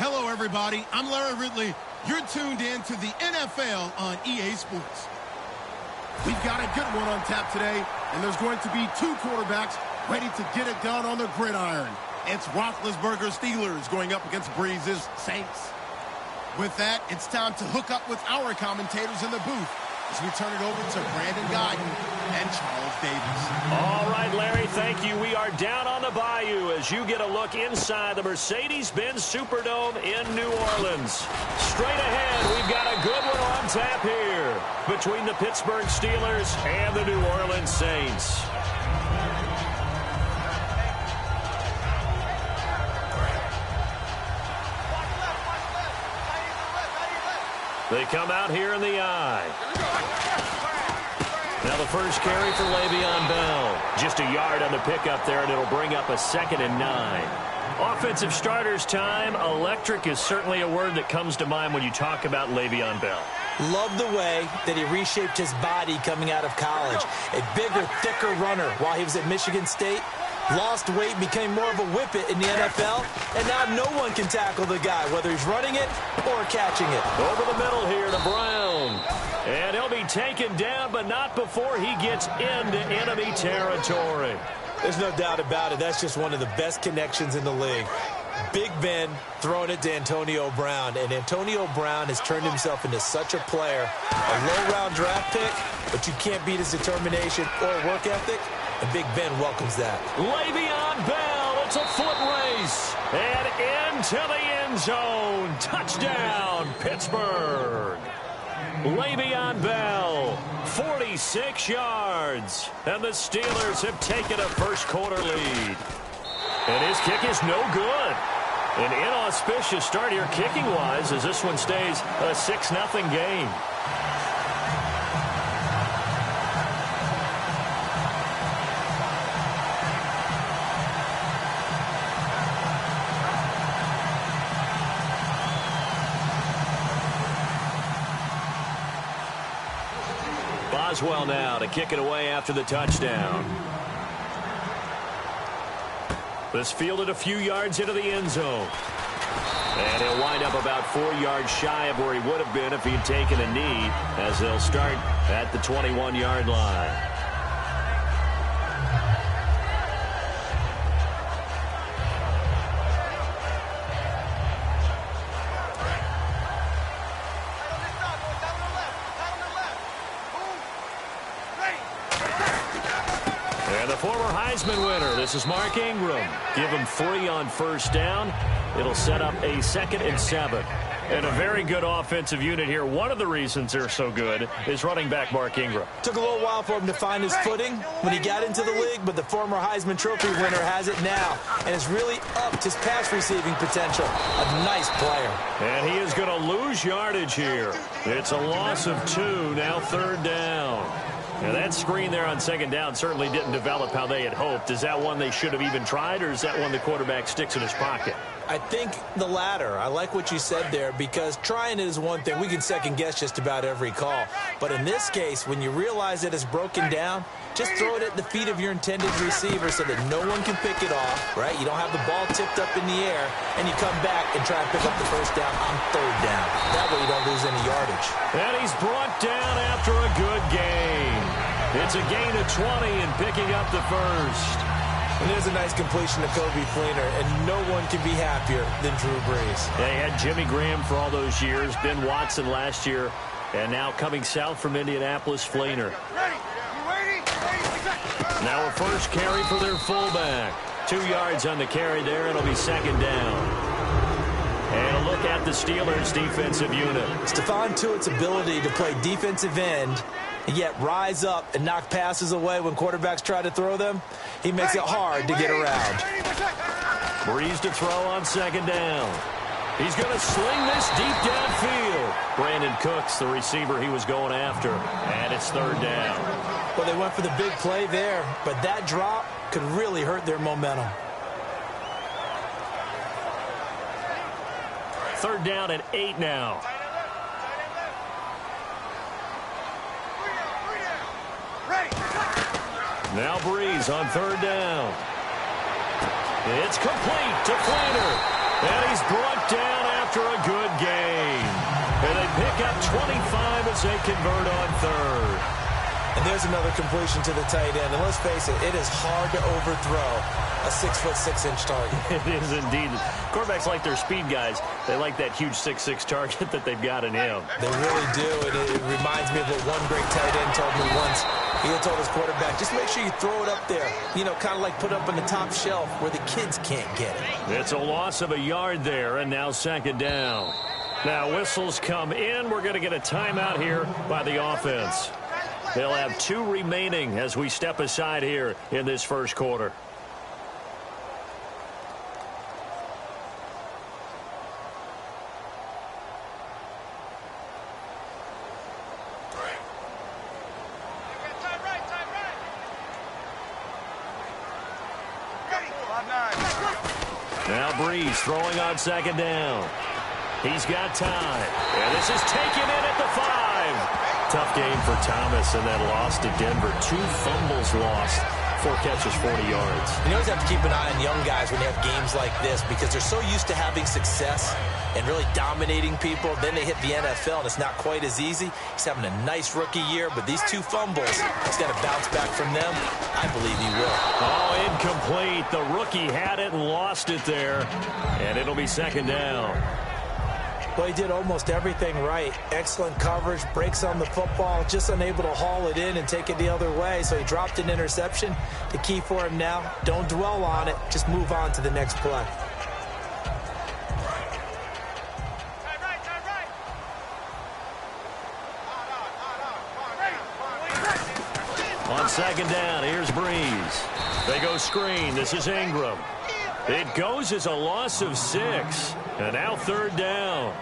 S4: Hello, everybody. I'm Larry Ridley. You're tuned in to the NFL on EA Sports. We've got a good one on tap today. and there's going to be two quarterbacks ready to get it done on the gridiron. It's Roethlisberger's Steelers going up against Breeze's Saints. With that, it's time to hook up with our commentators in the booth as we turn it over to Brandon Godden and Charles Davis.
S1: All right, Larry, thank you. We are down on the bayou as you get a look inside the Mercedes-Benz Superdome in New Orleans. Straight ahead, we've got a good one on tap here between the Pittsburgh Steelers and the New Orleans Saints. They come out here in the eye. Now the first carry for Le'Veon Bell. Just a yard on the pickup there, and it'll bring up a 2nd and 9. Offensive starters time. Electric is certainly a word that comes to mind when you talk about Le'Veon Bell.
S2: Love the way that he reshaped his body coming out of college. A bigger, thicker runner while he was at Michigan State. Lost weight, became more of a whippet in the NFL, and now no one can tackle the guy, whether he's running it or catching it.
S1: Over the middle here to Brown. And he'll be taken down, but not before he gets into enemy territory.
S2: There's no doubt about it. That's just one of the best connections in the league. Big Ben throwing it to Antonio Brown, and Antonio Brown has turned himself into such a player. A low-round draft pick, but you can't beat his determination or work ethic. And Big Ben welcomes that.
S1: Le'Veon Bell, it's a foot race. And into the end zone. Touchdown, Pittsburgh. Le'Veon Bell, 46 yards. And the Steelers have taken a first-quarter lead. And his kick is no good. An inauspicious start here kicking-wise as this one stays a 6-0 game. Boswell now to kick it away after the touchdown. This fielded a few yards into the end zone. And he'll wind up about 4 yards shy of where he would have been if he'd taken a knee, as they'll start at the 21-yard line. Heisman winner. This is Mark Ingram. Give him 3 on first down. It'll set up a 2nd and 7. And a very good offensive unit here. One of the reasons they're so good is running back Mark Ingram.
S2: Took a little while for him to find his footing when he got into the league, but the former Heisman Trophy winner has it now and has really upped his pass receiving potential. A nice player.
S1: And he is going to lose yardage here. It's a loss of 2, now 3rd down. Now that screen there on 2nd down certainly didn't develop how they had hoped. Is that one they should have even tried, or is that one the quarterback sticks in his pocket?
S2: I think the latter. I like what you said there, because trying it is one thing. We can second-guess just about every call. But in this case, when you realize that it's broken down, just throw it at the feet of your intended receiver so that no one can pick it off, right? You don't have the ball tipped up in the air, and you come back and try and pick up the first down on 3rd down. That way you don't lose any yardage.
S1: And he's brought down after a good gain. It's a gain of 20 and picking up the first.
S2: And there's a nice completion to Kobe Fleener, and no one can be happier than Drew Brees.
S1: They had Jimmy Graham for all those years, Ben Watson last year, and now coming south from Indianapolis, Fleener. Now a first carry for their fullback. 2 yards on the carry there, and it'll be 2nd down. And a look at the Steelers' defensive unit.
S2: Stephon Tuitt's ability to play defensive end and yet rise up and knock passes away when quarterbacks try to throw them, he makes it hard to get around.
S1: Breeze to throw on 2nd down. He's going to sling this deep downfield. Brandon Cooks, the receiver he was going after, and it's 3rd down.
S2: Well, they went for the big play there, but that drop could really hurt their momentum.
S1: 3rd down and 8 now. Now Breeze on 3rd down. It's complete to Fleener. And he's brought down after a good gain. And they pick up 25 as they convert on 3rd.
S2: And there's another completion to the tight end. And let's face it, it is hard to overthrow a 6'6" target.
S1: It is indeed. Quarterbacks like their speed guys. They like that huge 6'6" target that they've got in him.
S2: They really do. And it reminds me of what one great tight end told me once. He had told his quarterback, just make sure you throw it up there. You know, kind of like put up on the top shelf where the kids can't get it.
S1: It's a loss of a yard there, and now second down. Now whistles come in. We're going to get a timeout here by the offense. They'll have 2 remaining as we step aside here in this first quarter. Now Breeze throwing on second down. He's got time. And this is taken in at the 5. Tough game for Thomas in that loss to Denver. 2 fumbles lost. 4 catches, 40 yards.
S2: You always have to keep an eye on young guys when you have games like this because they're so used to having success and really dominating people. Then they hit the NFL, and it's not quite as easy. He's having a nice rookie year, but these 2 fumbles, he's got to bounce back from them. I believe he will.
S1: Oh, incomplete. The rookie had it and lost it there, and it'll be second down.
S2: Well, he did almost everything right. Excellent coverage, breaks on the football, just unable to haul it in and take it the other way. So he dropped an interception. The key for him now, don't dwell on it. Just move on to the next play.
S1: On second down, here's Breeze. They go screen. This is Ingram. It goes as a loss of 6. And now third down.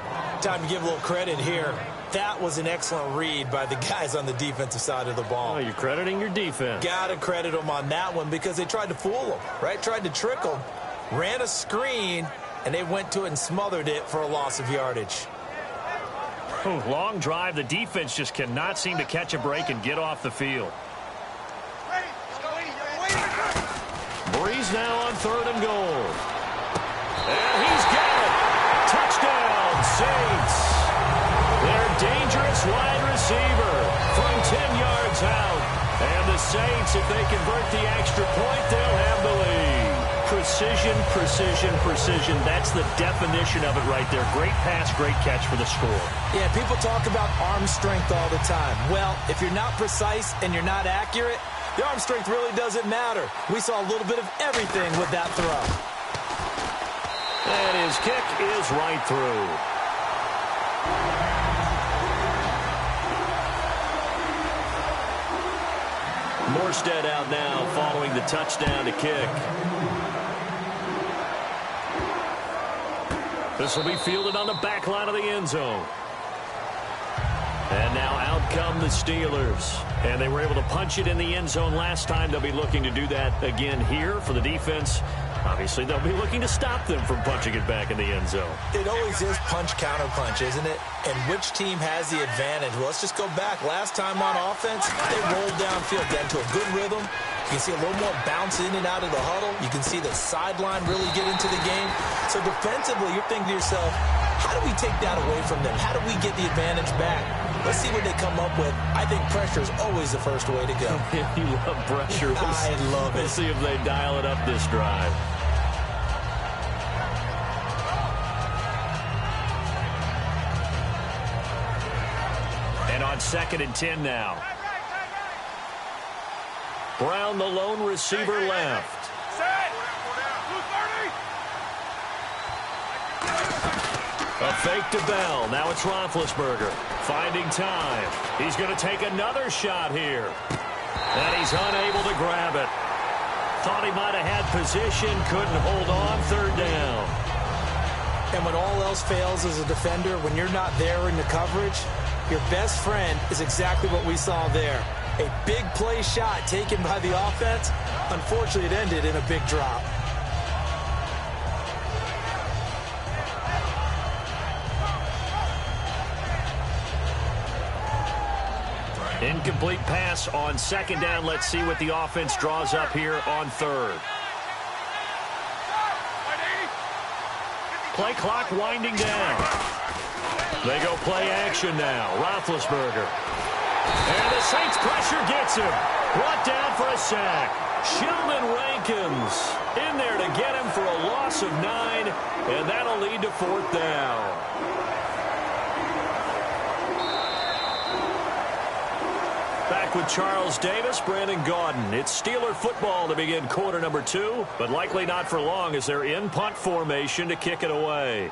S2: Time to give a little credit here. That was an excellent read by the guys on the defensive side of the ball.
S1: Oh, you're crediting your defense.
S2: Got to credit them on that one because they tried to fool them, right? Tried to trick them. Ran a screen, and they went to it and smothered it for a loss of yardage.
S1: Oh, long drive. The defense just cannot seem to catch a break and get off the field. Breeze now on 3rd and goal. And he's got it. Touchdown, Saints. Their dangerous wide receiver from 10 yards out. And the Saints, if they convert the extra point, they'll have the lead. Precision, precision, precision. That's the definition of it right there. Great pass, great catch for the score.
S2: Yeah, people talk about arm strength all the time. Well, if you're not precise and you're not accurate, the arm strength really doesn't matter. We saw a little bit of everything with that throw.
S1: And his kick is right through. Morstead out now following the touchdown to kick. This will be fielded on the back line of the end zone. And now out come the Steelers. And they were able to punch it in the end zone last time. They'll be looking to do that again here for the defense. Obviously, they'll be looking to stop them from punching it back in the end zone.
S2: It always is punch-counter-punch, isn't it? And which team has the advantage? Well, let's just go back. Last time on offense, they rolled downfield, got into a good rhythm. You can see a little more bounce in and out of the huddle. You can see the sideline really get into the game. So defensively, you're thinking to yourself, how do we take that away from them? How do we get the advantage back? Let's see what they come up with. I think pressure is always the first way to go.
S1: You love pressure.
S2: I love it.
S1: We'll see if they dial it up this drive. And on 2nd and 10 now. Brown, the lone receiver, left. A fake to Bell. Now it's Roethlisberger. Finding time. He's going to take another shot here. And he's unable to grab it. Thought he might have had position. Couldn't hold on. 3rd down.
S2: And when all else fails as a defender, when you're not there in the coverage, your best friend is exactly what we saw there. A big play shot taken by the offense. Unfortunately, it ended in a big drop.
S1: Incomplete pass on 2nd down. Let's see what the offense draws up here on 3rd. Play clock winding down. They go play action now. Roethlisberger. And the Saints pressure gets him. Brought down for a sack. Sheldon Rankins in there to get him for a loss of 9, and that'll lead to 4th down. Back with Charles Davis, Brandon Gaudin. It's Steeler football to begin quarter number 2, but likely not for long as they're in punt formation to kick it away.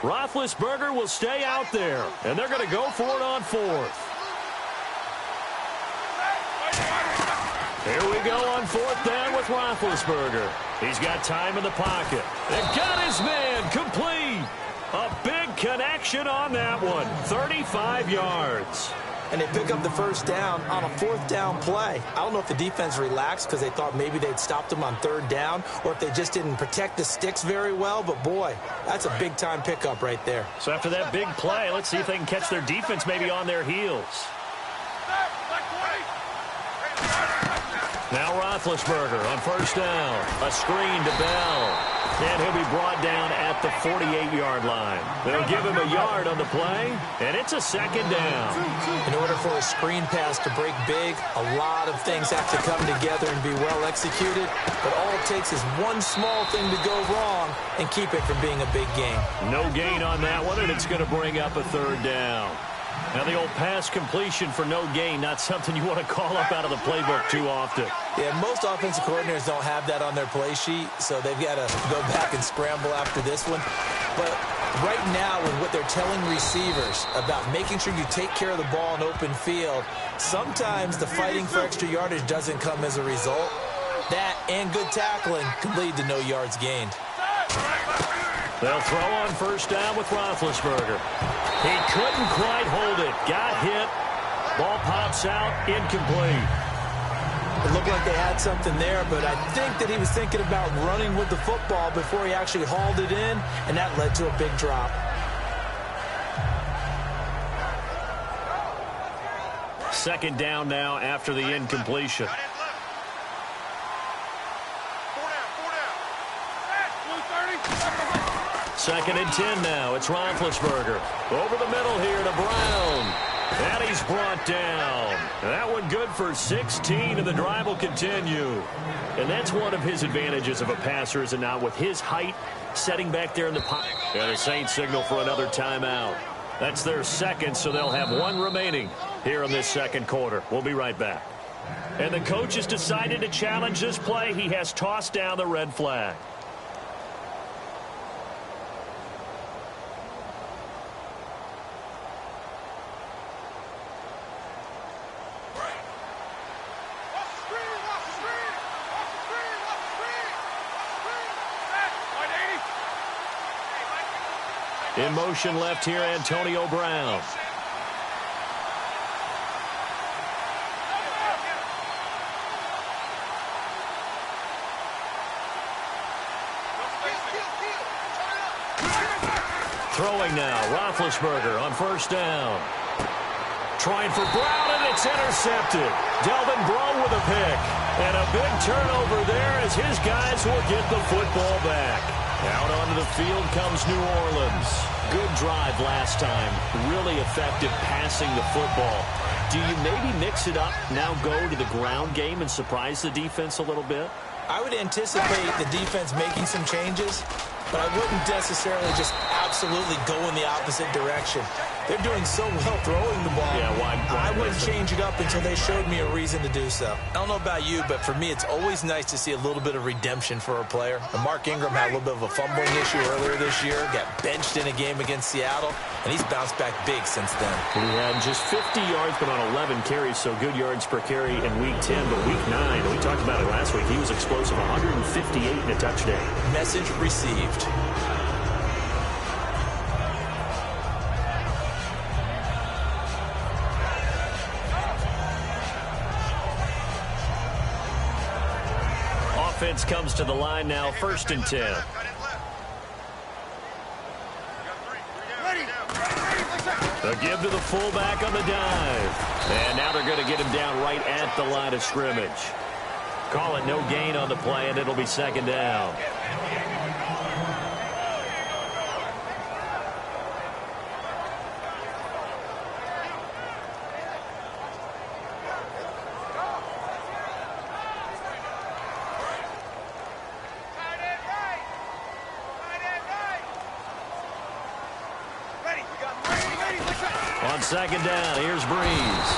S1: Roethlisberger will stay out there, and they're going to go for it on 4th. Here we go on 4th down with Roethlisberger. He's got time in the pocket. And got his man complete. A big connection on that one. 35 yards.
S2: And they pick up the 1st down on a 4th down play. I don't know if the defense relaxed because they thought maybe they'd stopped them on 3rd down or if they just didn't protect the sticks very well. But, boy, that's a big-time pickup right there.
S1: So after that big play, let's see if they can catch their defense maybe on their heels. Now Roethlisberger on 1st down. A screen to Bell. And he'll be brought down at the 48-yard line. They'll give him a yard on the play, and it's a 2nd down.
S2: In order for a screen pass to break big, a lot of things have to come together and be well executed. But all it takes is one small thing to go wrong and keep it from being a big gain.
S1: No gain on that one, and it's going to bring up a 3rd down. Now, the old pass completion for no gain, not something you want to call up out of the playbook too often.
S2: Yeah, most offensive coordinators don't have that on their play sheet, so they've got to go back and scramble after this one. But right now, with what they're telling receivers about making sure you take care of the ball in open field, sometimes the fighting for extra yardage doesn't come as a result. That and good tackling can lead to no yards gained.
S1: They'll throw on 1st down with Roethlisberger. He couldn't quite hold it. Got hit. Ball pops out. Incomplete.
S2: It looked like they had something there, but I think that he was thinking about running with the football before he actually hauled it in, and that led to a big drop.
S1: Second down now after the incompletion. 2nd and 10 now. It's Roethlisberger. Over the middle here to Brown. And he's brought down. That one good for 16, and the drive will continue. And that's one of his advantages of a passer, is it not? With his height, setting back there in the pocket. And the Saints signal for another timeout. That's their 2nd, so they'll have 1 remaining here in this 2nd quarter. We'll be right back. And the coach has decided to challenge this play. He has tossed down the red flag. In motion left here, Antonio Brown. Throwing now, Roethlisberger on 1st down. Trying for Brown, and it's intercepted. Delvin Breaux with a pick. And a big turnover there as his guys will get the football back. Out onto the field comes New Orleans. Good drive last time. Really effective passing the football. Do you maybe mix it up, now go to the ground game and surprise the defense a little bit?
S2: I would anticipate the defense making some changes, but I wouldn't necessarily just absolutely go in the opposite direction. They're doing so well throwing the ball.
S1: Yeah, why
S2: I wouldn't change it up until they showed me a reason to do so. I don't know about you, but for me, it's always nice to see a little bit of redemption for a player. And Mark Ingram had a little bit of a fumbling issue earlier this year, got benched in a game against Seattle, and he's bounced back big since then.
S1: He had just 50 yards, but on 11 carries, so good yards per carry in Week 10. But Week 9, we talked about it last week, he was explosive, 158 and a touchdown.
S2: Message received.
S1: offense comes to the line now, 1st and 10. A give to the fullback on the dive. And now they're going to get him down right at the line of scrimmage. Call it no gain on the play, and it'll be 2nd down. On 2nd down, here's Breeze.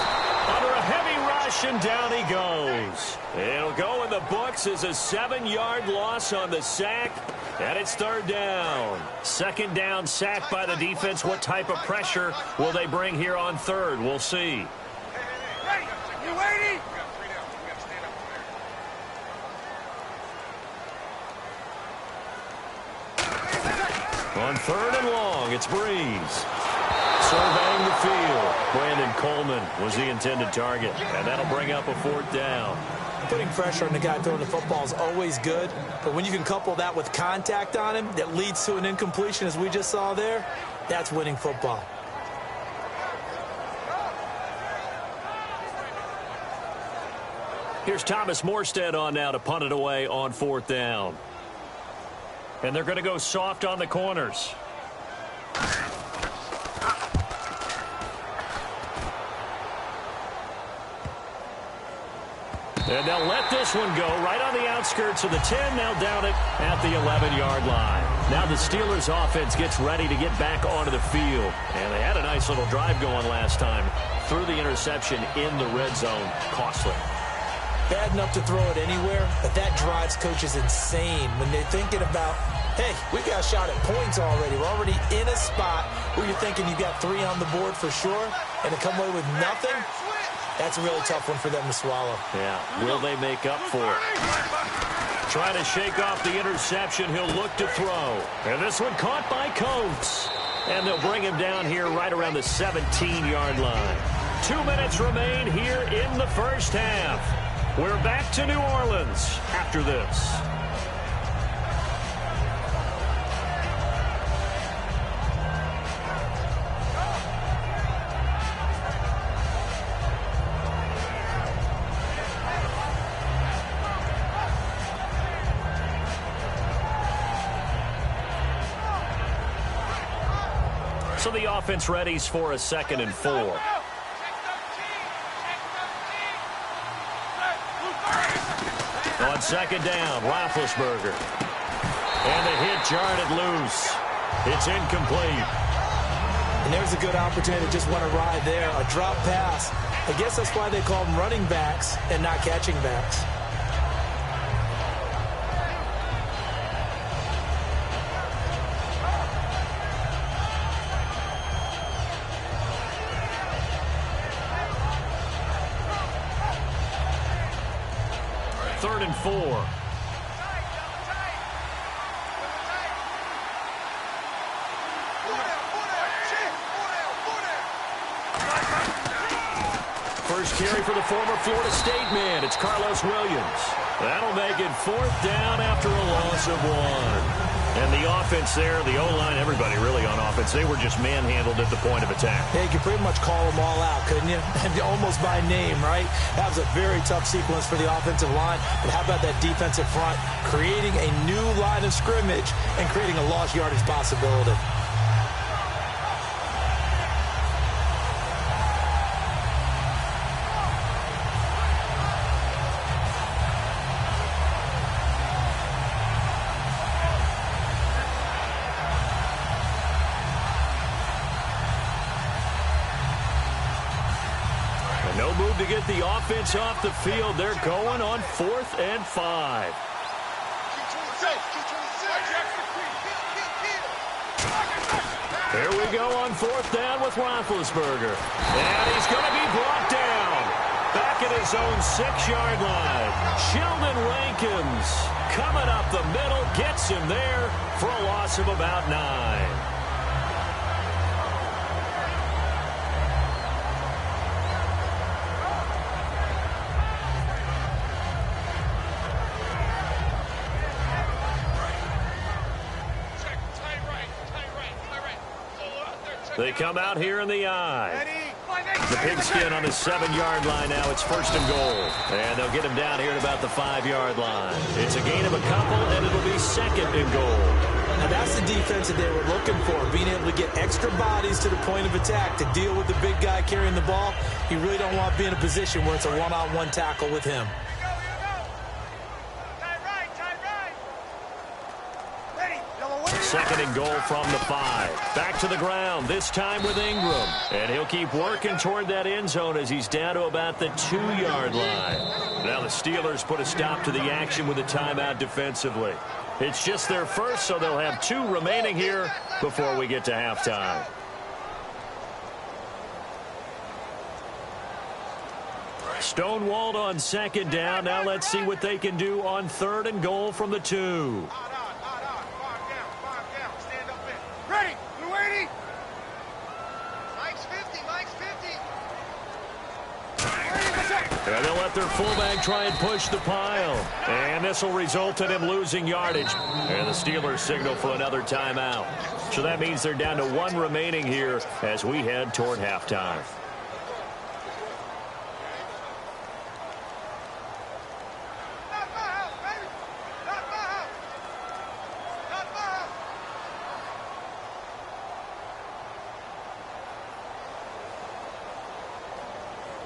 S1: Under a heavy rush, and down he goes. It'll go in the books as a 7-yard loss on the sack, and it's 3rd down. 2nd down, sack by the defense. What type of pressure will they bring here on 3rd? We'll see.
S3: You waiting?
S1: On 3rd and long, it's Breeze. Surveying the field. Brandon Coleman was the intended target, and that'll bring up a 4th down.
S2: Putting pressure on the guy throwing the football is always good, but when you can couple that with contact on him that leads to an incompletion, as we just saw there, that's winning football.
S1: Here's Thomas Morstead on now to punt it away on 4th down. And they're going to go soft on the corners. And they'll let this one go right on the outskirts of the 10. Now down it at the 11-yard line. Now the Steelers offense gets ready to get back onto the field. And they had a nice little drive going last time. Threw the interception in the red zone. Costly.
S2: Bad enough to throw it anywhere, but that drives coaches insane when they're thinking about, hey, we got a shot at points already. We're already in a spot where you're thinking you got 3 on the board for sure, and to come away with nothing, that's a really tough one for them to swallow.
S1: Yeah, will they make up for it? Trying to shake off the interception. He'll look to throw. And this one caught by Coates. And they'll bring him down here right around the 17-yard line. 2 minutes remain here in the first half. We're back to New Orleans after this. So the offense readies for a 2nd and 4. On 2nd down, Roethlisberger. And the hit jarred loose. It's incomplete.
S2: And there's a good opportunity to just want to ride there. A drop pass. I guess that's why they call them running backs and not catching backs.
S1: Third and 4. First carry for the former Florida State man. It's Carlos Williams. That'll make it 4th down after a loss of 1. And the offense there, the O-line, everybody really on offense, they were just manhandled at the point of attack.
S2: Yeah, you could pretty much call them all out, couldn't you? Almost by name, right? That was a very tough sequence for the offensive line. But how about that defensive front creating a new line of scrimmage and creating a lost yardage possibility?
S1: No move to get the offense off the field. They're going on 4th and 5. There we go on 4th down with Roethlisberger. And he's going to be brought down. Back at his own 6-yard line. Sheldon Rankins coming up the middle. Gets him there for a loss of about 9. They come out here in the eye. The pigskin on the 7-yard line now. It's 1st and goal. And they'll get him down here at about the 5-yard line. It's a gain of a couple, and it'll be 2nd and goal.
S2: Now that's the defense that they were looking for, being able to get extra bodies to the point of attack to deal with the big guy carrying the ball. You really don't want to be in a position where it's a one-on-one tackle with him.
S1: Second and goal from the 5. Back to the ground, this time with Ingram. And he'll keep working toward that end zone as he's down to about the 2-yard line. Now the Steelers put a stop to the action with a timeout defensively. It's just their first, so they'll have 2 remaining here before we get to halftime. Stonewalled on 2nd down. Now let's see what they can do on 3rd and goal from the 2.
S3: Ready? You waiting? Mike's 50.
S1: And they'll let their fullback try and push the pile. And this will result in him losing yardage. And the Steelers signal for another timeout. So that means they're down to 1 remaining here as we head toward halftime.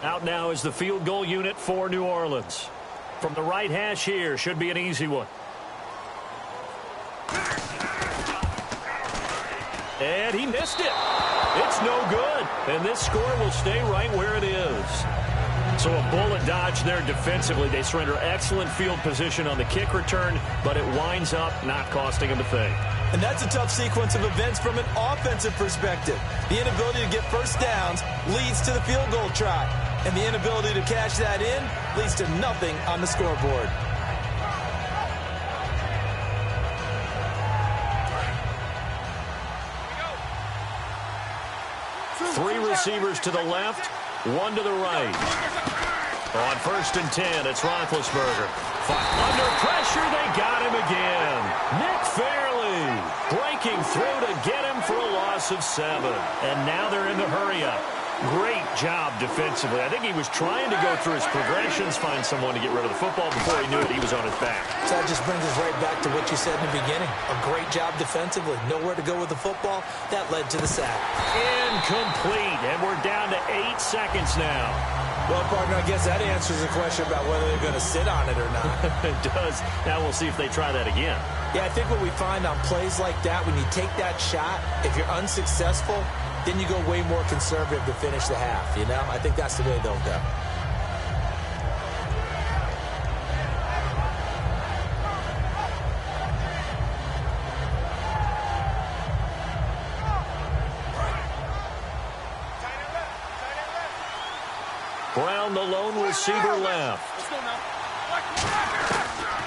S1: Out now is the field goal unit for New Orleans. From the right hash here, should be an easy one. And he missed it. It's no good. And this score will stay right where it is. So a bullet dodge there defensively. They surrender excellent field position on the kick return, but it winds up not costing them a thing.
S2: And that's a tough sequence of events from an offensive perspective. The inability to get first downs leads to the field goal try. And the inability to cash that in leads to nothing on the scoreboard.
S1: Three receivers to the left, 1 to the right. On 1st and 10, it's Roethlisberger. Under pressure, they got him again. Nick Fairley breaking through to get him for a loss of 7. And now they're in the hurry-up. Great job defensively. I think he was trying to go through his progressions, find someone to get rid of the football. Before he knew it, he was on his back.
S2: So that just brings us right back to what you said in the beginning. A great job defensively. Nowhere to go with the football. That led to the sack.
S1: Incomplete. And we're down to 8 seconds now.
S2: Well, partner, I guess that answers the question about whether they're going to sit on it or not.
S1: It does. Now we'll see if they try that again.
S2: Yeah, I think what we find on plays like that, when you take that shot, if you're unsuccessful, then you go way more conservative to finish the half, you know? I think that's the way they'll go.
S1: Brown, the lone receiver left.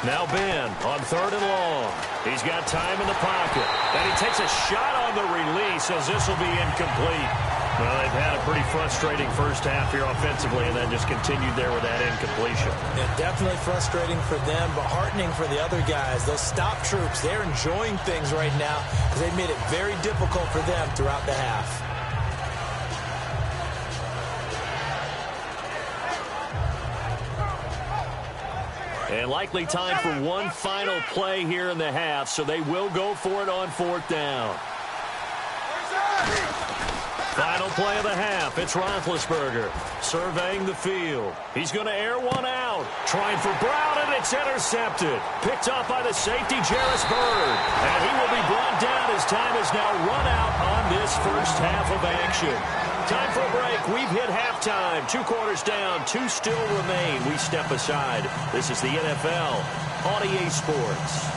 S1: Now Ben on 3rd and long. He's got time in the pocket. And he takes a shot on the release as this will be incomplete. Well, they've had a pretty frustrating first half here offensively and then just continued there with that incompletion.
S2: Yeah, definitely frustrating for them, but heartening for the other guys. Those stop troops, they're enjoying things right now because they've made it very difficult for them throughout the half.
S1: And likely time for one final play here in the half, so they will go for it on 4th down. Final play of the half. It's Roethlisberger surveying the field. He's going to air one out. Trying for Brown, and it's intercepted. Picked up by the safety, Jarris Byrd. And he will be brought down as time is now run out on this first half of action. Time for a break. We've hit halftime. 2 quarters down. 2 still remain. We step aside. This is the NFL on EA Sports.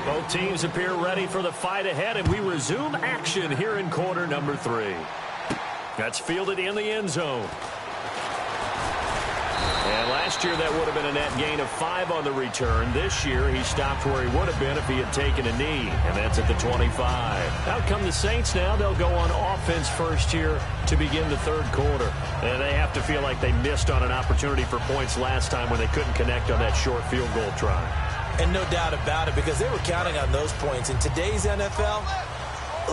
S1: Both teams appear ready for the fight ahead, and we resume action here in quarter number 3. That's fielded in the end zone. And And last year, that would have been a net gain of 5 on the return. This year, he stopped where he would have been if he had taken a knee, and that's at the 25. Out come the Saints now. They'll go on offense first here to begin the third quarter. And they have to feel like they missed on an opportunity for points last time when they couldn't connect on that short field goal try.
S2: And no doubt about it, because they were counting on those points. In today's NFL,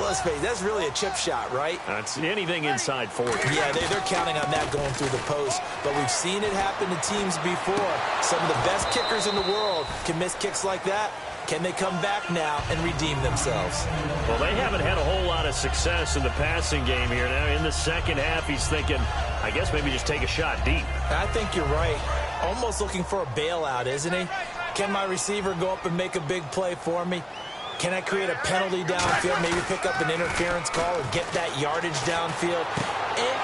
S2: let's face it, that's really a chip shot, right?
S1: That's anything inside 40.
S2: Yeah, they're counting on that going through the post. But we've seen it happen to teams before. Some of the best kickers in the world can miss kicks like that. Can they come back now and redeem themselves?
S1: Well, they haven't had a whole lot of success in the passing game here. Now, in the second half, he's thinking, I guess maybe just take a shot deep.
S2: I think you're right. Almost looking for a bailout, isn't he? Can my receiver go up and make a big play for me? Can I create a penalty downfield, maybe pick up an interference call or get that yardage downfield?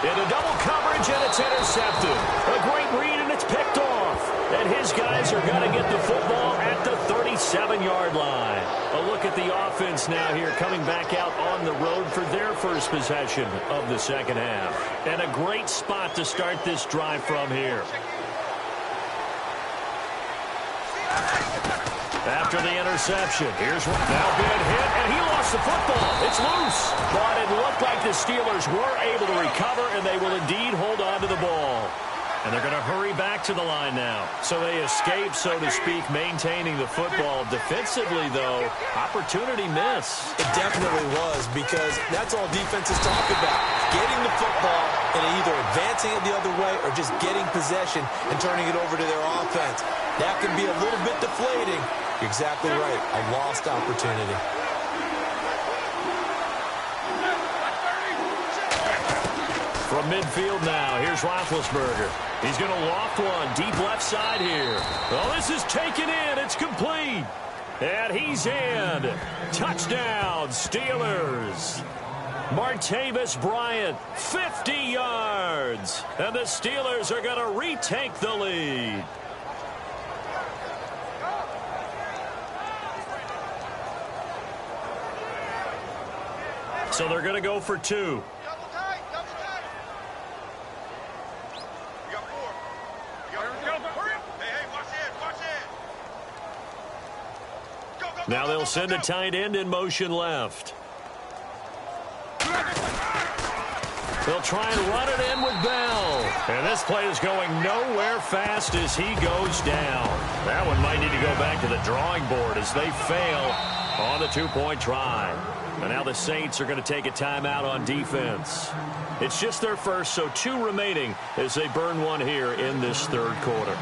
S1: Into double coverage, and it's intercepted. A great read, and it's picked off. And his guys are going to get the football at the 37-yard line. A look at the offense now here, coming back out on the road for their first possession of the second half. And a great spot to start this drive from here. After the interception, here's one now being hit, and he lost the football. It's loose. But it looked like the Steelers were able to recover, and they will indeed hold on to the ball. And they're going to hurry back to the line now. So they escape, so to speak, maintaining the football. Defensively, though, opportunity miss.
S2: It definitely was, because that's all defenses talk about. Getting the football and either advancing it the other way or just getting possession and turning it over to their offense. That can be a little bit deflating. You're exactly right. A lost opportunity.
S1: From midfield now, here's Roethlisberger. He's going to loft one deep left side here. Oh, this is taken in. It's complete. And he's in. Touchdown, Steelers. Martavis Bryant, 50 yards. And the Steelers are going to retake the lead. So they're going to go for 2.
S3: Double tight, double tight. You got 4. You got 4. Hurry up. Hey, watch it, watch it. Go, go,
S1: Now
S3: go,
S1: they'll
S3: go,
S1: send
S3: go,
S1: a
S3: go.
S1: tight end in motion left. They'll try and run it in with Bell. And this play is going nowhere fast as he goes down. That one might need to go back to the drawing board as they fail on the 2-point try. And now the Saints are going to take a timeout on defense. It's just their first, so 2 remaining as they burn one here in this third quarter.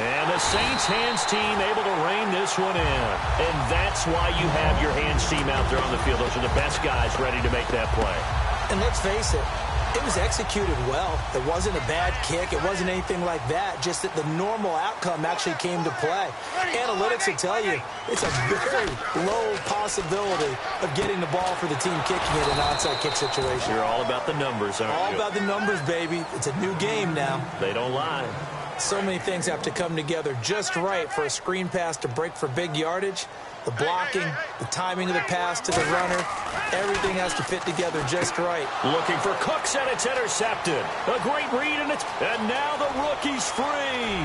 S1: And the Saints hands team able to rein this one in. And that's why you have your hands team out there on the field. Those are the best guys ready to make that play.
S2: And let's face it, it was executed well. It wasn't a bad kick. It wasn't anything like that. Just that the normal outcome actually came to play. Analytics will tell you it's a very low possibility of getting the ball for the team kicking it in an onside kick situation.
S1: You're all about the numbers, aren't you?
S2: All about the numbers, baby. It's a new game now.
S1: They don't lie.
S2: So many things have to come together just right for a screen pass to break for big yardage. The blocking, the timing of the pass to the runner, everything has to fit together just right.
S1: Looking for Cooks, and it's intercepted. A great read, and now the rookie's free.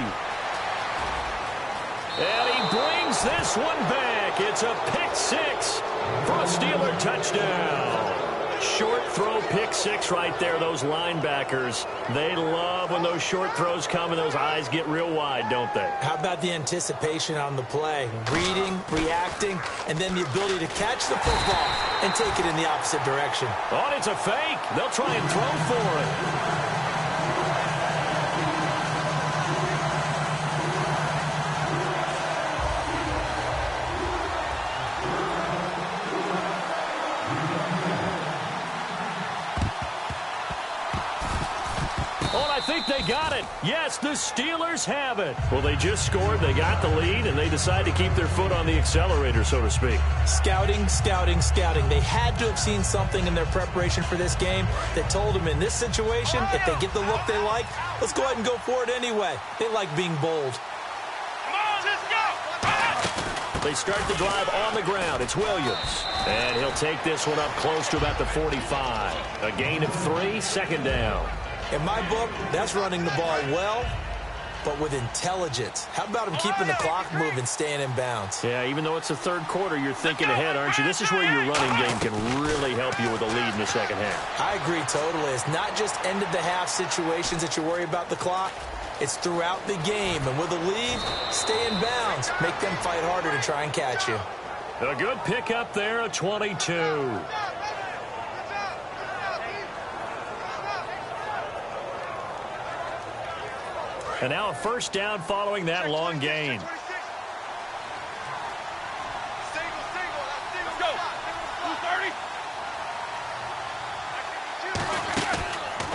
S1: And he brings this one back. It's a pick 6 for a Steeler touchdown. Short throw, pick 6 right there. Those linebackers, they love when those short throws come and those eyes get real wide, don't they?
S2: How about the anticipation on the play? Reading, reacting, and then the ability to catch the football and take it in the opposite direction.
S1: Oh, and it's a fake. They'll try and throw for it. I think they got it. Yes, the Steelers have it. Well, they just scored, they got the lead, and they decide to keep their foot on the accelerator, so to speak.
S2: Scouting, scouting, scouting. They had to have seen something in their preparation for this game that told them in this situation, if they get the look they like, let's go ahead and go for it anyway. They like being bold.
S3: Come on, let's go.
S1: They start the drive on the ground. It's Williams. And he'll take this one up close to about the 45. A gain of 3, second down.
S2: In my book, that's running the ball well, but with intelligence. How about him keeping the clock moving, staying in bounds?
S1: Yeah, even though it's the third quarter, you're thinking ahead, aren't you? This is where your running game can really help you with a lead in the second half.
S2: I agree totally. It's not just end-of-the-half situations that you worry about the clock. It's throughout the game. And with a lead, stay in bounds. Make them fight harder to try and catch you.
S1: A good pickup there, a 22. And now a first down following that long gain.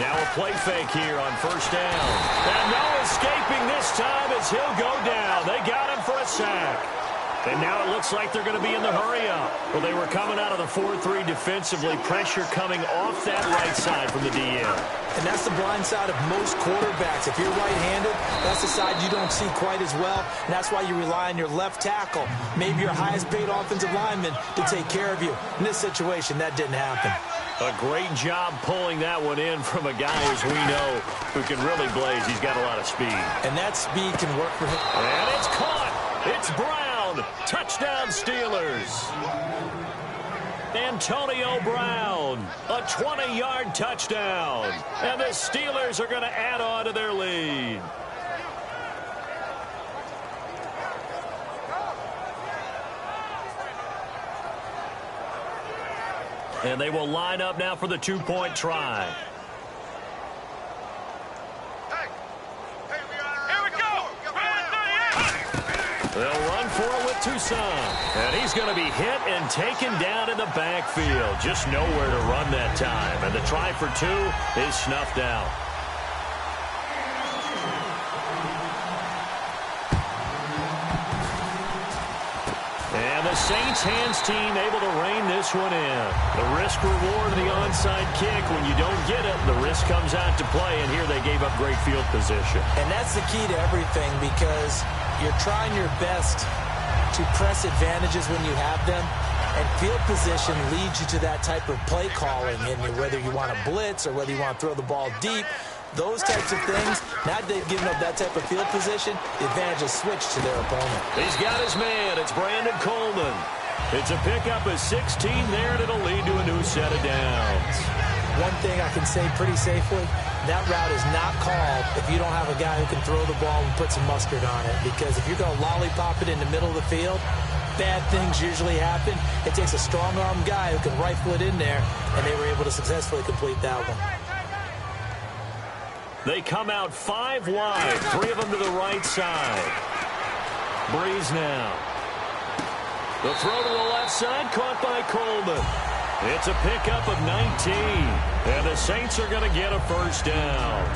S1: Now a play fake here on first down. And no escaping this time as he'll go down. They got him for a sack. And now it looks like they're going to be in the hurry-up. Well, they were coming out of the 4-3 defensively. Pressure coming off that right side from the DN.
S2: And that's the blind side of most quarterbacks. If you're right-handed, that's the side you don't see quite as well. And that's why you rely on your left tackle, maybe your highest-paid offensive lineman, to take care of you. In this situation, that didn't happen.
S1: A great job pulling that one in from a guy, as we know, who can really blaze. He's got a lot of speed.
S2: And that speed can work for him.
S1: And it's caught. It's Brown. Touchdown, Steelers. Antonio Brown, a 20-yard touchdown. And the Steelers are going to add on to their lead. And they will line up now for the two-point try. They'll run for it with Toussaint. And he's going to be hit and taken down in the backfield. Just nowhere to run that time. And the try for 2 is snuffed out. And the Saints hands team able to rein this one in. The risk reward of the onside kick. When you don't get it, the risk comes out to play. And here they gave up great field position.
S2: And that's the key to everything, because you're trying your best to press advantages when you have them, and field position leads you to that type of play calling. And whether you want to blitz or whether you want to throw the ball deep, those types of things, now that they've given up that type of field position, the advantage is switched to their opponent.
S1: He's got his man. It's Brandon Coleman. It's a pickup of 16 there, and it'll lead to a new set of downs.
S2: One thing I can say pretty safely, that route is not called if you don't have a guy who can throw the ball and put some mustard on it. Because if you're going to lollipop it in the middle of the field, bad things usually happen. It takes a strong-arm guy who can rifle it in there, and they were able to successfully complete that one.
S1: They come out 5 wide, 3 of them to the right side. Breeze now. The throw to the left side, caught by Coleman. It's a pickup of 19, and the Saints are going to get a first down.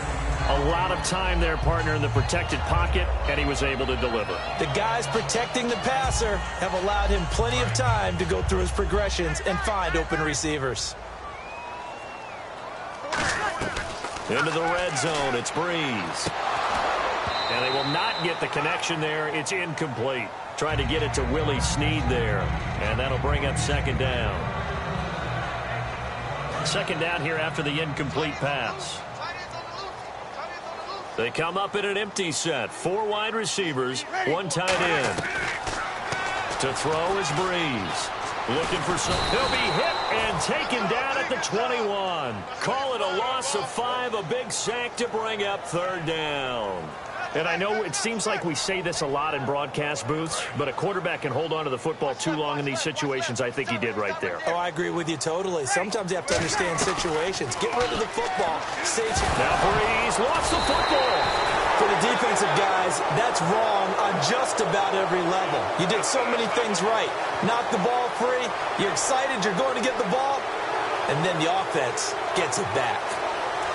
S1: A lot of time there, partner, in the protected pocket, and he was able to deliver.
S2: The guys protecting the passer have allowed him plenty of time to go through his progressions and find open receivers.
S1: Into the red zone, it's Breeze. And they will not get the connection there. It's incomplete. Trying to get it to Willie Snead there, and that'll bring up second down. Second down here after the incomplete pass. They come up in an empty set. 4 wide receivers, 1 tight end. To throw is Breeze. Looking for some. He'll be hit and taken down at the 21. Call it a loss of 5, a big sack to bring up third down. And I know it seems like we say this a lot in broadcast booths, but a quarterback can hold on to the football too long in these situations. I think he did right there.
S2: Oh, I agree with you totally. Sometimes you have to understand situations. Get rid of the football.
S1: Now Breeze lost the football.
S2: For the defensive guys, that's wrong on just about every level. You did so many things right. Knock the ball free. You're excited you're going to get the ball. And then the offense gets it back.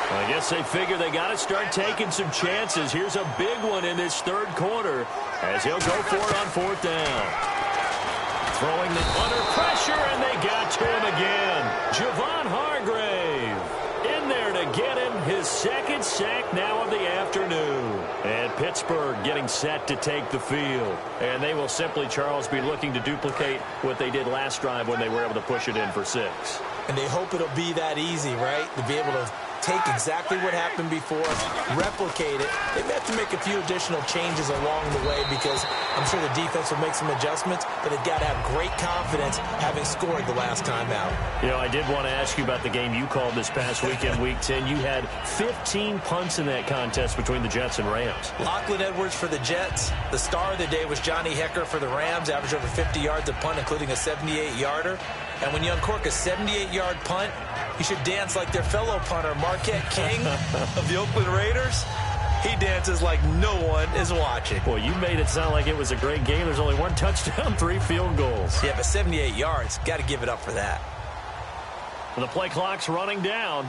S1: I guess they figure they got to start taking some chances. Here's a big one in this third quarter as he'll go for it on 4th down. Throwing it under pressure, and they got to him again. Javon Hargrave in there to get him his the second sack now of the afternoon. And Pittsburgh getting set to take the field. And they will simply, Charles, be looking to duplicate what they did last drive when they were able to push it in for 6.
S2: And they hope it'll be that easy, right? To be able to take exactly what happened before, replicate it. They may have to make a few additional changes along the way because I'm sure the defense will make some adjustments, but they've got to have great confidence having scored the last time out.
S1: You know, I did want to ask you about the game you called this past weekend, Week 10. You had 15 punts in that contest between the Jets and Rams.
S2: Lachlan Edwards for the Jets. The star of the day was Johnny Hekker for the Rams, averaged over 50 yards a punt, including a 78-yarder. And when you uncork a 78-yard punt, you should dance like their fellow punter, Marquette King of the Oakland Raiders. He dances like no one is watching.
S1: Boy, you made it sound like it was a great game. There's only 1 touchdown, 3 field goals.
S2: Yeah, but 78 yards, got to give it up for that.
S1: The play clock's running down.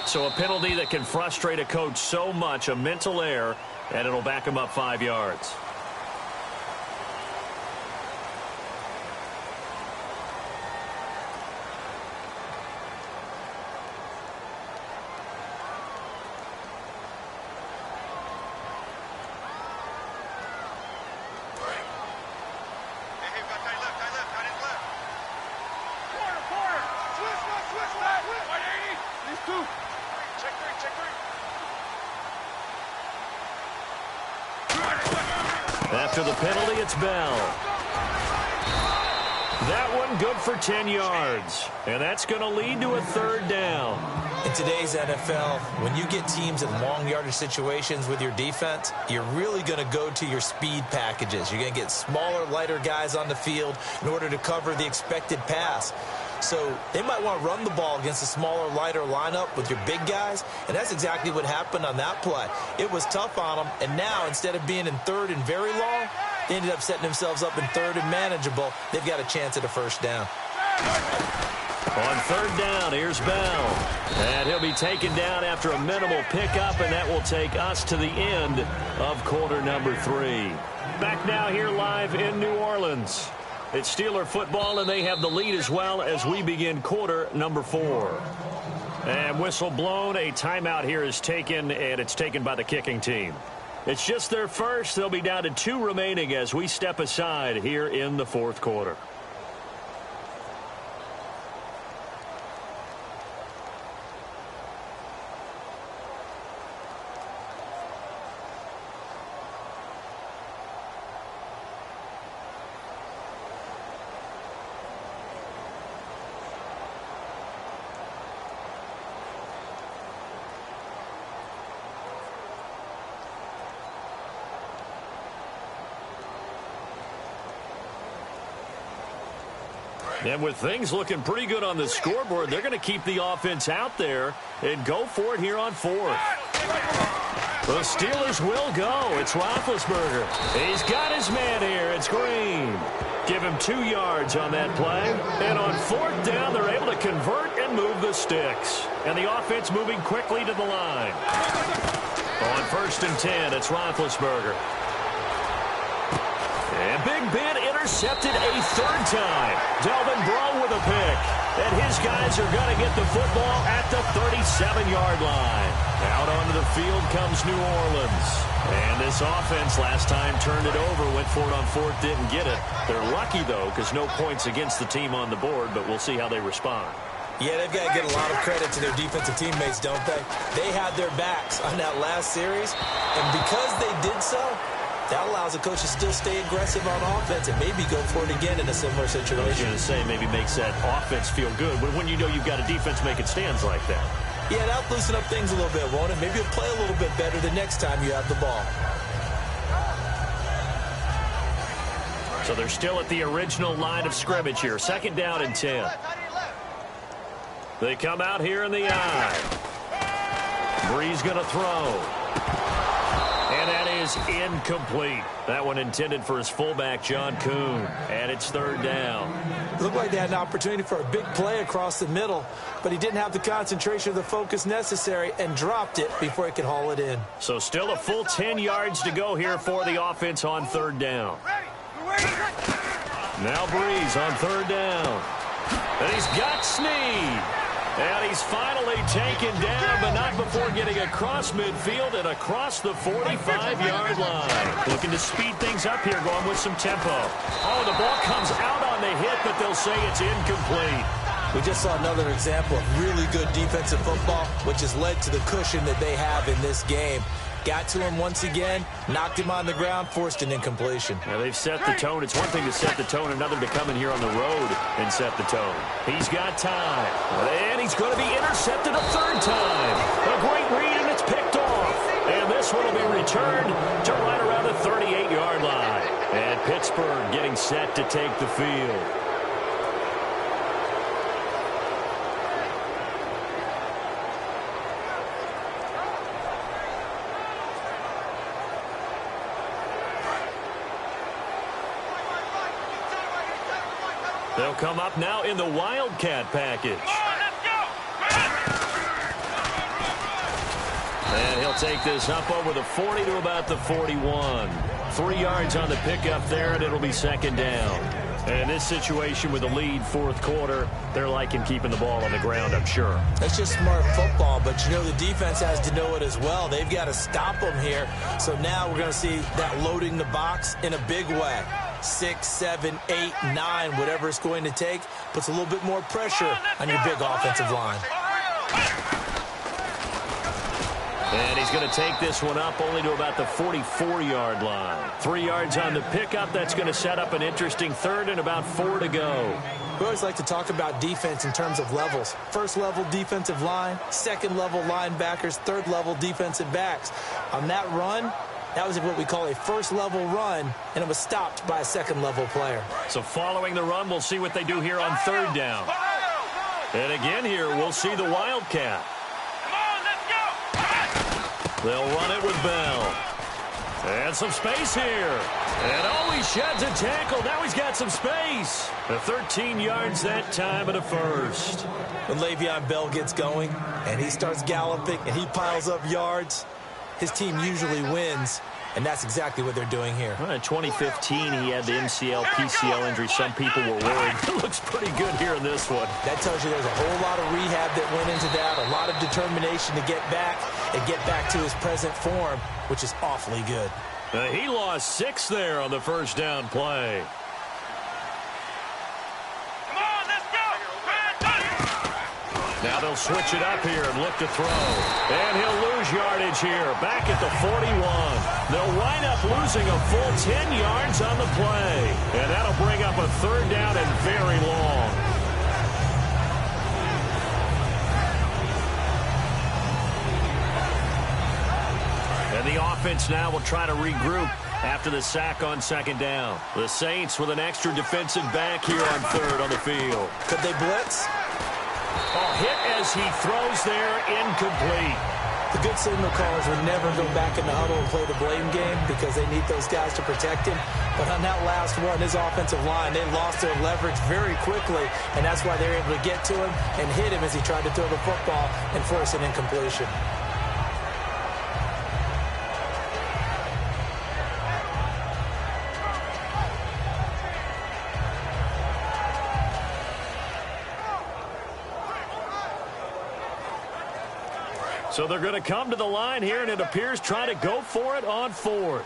S1: So a penalty that can frustrate a coach so much, a mental error, and it'll back him up 5 yards. After the penalty, it's Bell. That one good for 10 yards. And that's going to lead to a 3rd down.
S2: In today's NFL, when you get teams in long yardage situations with your defense, you're really going to go to your speed packages. You're going to get smaller, lighter guys on the field in order to cover the expected pass. So they might want to run the ball against a smaller, lighter lineup with your big guys, and that's exactly what happened on that play. It was tough on them, and now instead of being in 3rd and very long, they ended up setting themselves up in 3rd and manageable. They've got a chance at a 1st down.
S1: On 3rd down, here's Bell. And he'll be taken down after a minimal pickup, and that will take us to the end of quarter number 3. Back now here live in New Orleans. It's Steeler football, and they have the lead as well as we begin quarter number 4. And whistle blown. A timeout here is taken, and it's taken by the kicking team. It's just their first. They'll be down to 2 remaining as we step aside here in the 4th quarter. And with things looking pretty good on the scoreboard, they're going to keep the offense out there and go for it here on 4th. The Steelers will go. It's Roethlisberger. He's got his man here. It's Green. Give him 2 yards on that play. And on 4th down, they're able to convert and move the sticks. And the offense moving quickly to the line. On 1st and 10, it's Roethlisberger. And Big Ben intercepted a 3rd time. Delvin Breaux with a pick. And his guys are going to get the football at the 37-yard line. Out onto the field comes New Orleans. And this offense last time turned it over, went for it on 4th, didn't get it. They're lucky, though, because no points against the team on the board, but we'll see how they respond.
S2: Yeah, they've got to get a lot of credit to their defensive teammates, don't they? They had their backs on that last series, and because they did so, that allows the coach to still stay aggressive on offense and maybe go for it again in a similar situation.
S1: I was going to say, maybe makes that offense feel good, but when you know you've got a defense making stands like that.
S2: Yeah, that'll loosen up things a little bit, won't it? Maybe you'll play a little bit better the next time you have the ball.
S1: So they're still at the original line of scrimmage here. 2nd down and 10. They come out here in the eye. Brees going to throw. And that is incomplete. That one intended for his fullback, John Kuhn. And it's 3rd down.
S2: It looked like they had an opportunity for a big play across the middle, but he didn't have the concentration or the focus necessary and dropped it before he could haul it in.
S1: So still a full 10 yards to go here for the offense on 3rd down. Now Brees on 3rd down. And he's got Snead. And he's finally taken down, but not before getting across midfield and across the 45-yard line. Looking to speed things up here, going with some tempo. Oh, the ball comes out on the hit, but they'll say it's incomplete.
S2: We just saw another example of really good defensive football, which has led to the cushion that they have in this game. Got to him once again, knocked him on the ground, forced an incompletion.
S1: Now they've set the tone. It's one thing to set the tone, another to come in here on the road and set the tone. He's got time. And he's going to be intercepted a third time. A great read, and it's picked off. And this one will be returned to right around the 38-yard line. And Pittsburgh getting set to take the field. They'll come up now in the Wildcat package. And he'll take this up over the 40 to about the 41. 3 yards on the pickup there, and it'll be second down. And in this situation with the lead fourth quarter, they're liking keeping the ball on the ground, I'm sure.
S2: That's just smart football, but you know the defense has to know it as well. They've got to stop them here. So now we're going to see that loading the box in a big way. 6, 7, 8, 9, whatever it's going to take, puts a little bit more pressure on your big offensive line.
S1: And he's going to take this one up only to about the 44-yard line. 3 yards on the pickup. That's going to set up an interesting third and about 4 to go.
S2: We always like to talk about defense in terms of levels. First level defensive line, second level linebackers, third level defensive backs. On that run, that was what we call a first-level run, and it was stopped by a second-level player.
S1: So following the run, we'll see what they do here on third down. And again here, we'll see the Wildcat. They'll run it with Bell. And some space here. And oh, he sheds a tackle. Now he's got some space. 13 yards that time and a first.
S2: When Le'Veon Bell gets going and he starts galloping and he piles up yards, his team usually wins, and that's exactly what they're doing here.
S1: Well, in 2015, he had the MCL, PCL injury. Some people were worried. It looks pretty good here in this one.
S2: That tells you there's a whole lot of rehab that went into that, a lot of determination to get back and get back to his present form, which is awfully good.
S1: He lost 6 there on the first down play. Now they'll switch it up here and look to throw. And he'll lose yardage here. Back at the 41. They'll wind up losing a full 10 yards on the play. And that'll bring up a third down and very long. And the offense now will try to regroup after the sack on second down. The Saints with an extra defensive back here on third on the field.
S2: Could they blitz?
S1: Oh, hit as he throws there, incomplete.
S2: The good signal callers would never go back in the huddle and play the blame game because they need those guys to protect him. But on that last one, his offensive line, they lost their leverage very quickly, and that's why they were able to get to him and hit him as he tried to throw the football and force an incompletion.
S1: So they're going to come to the line here, and it appears trying to go for it on fourth.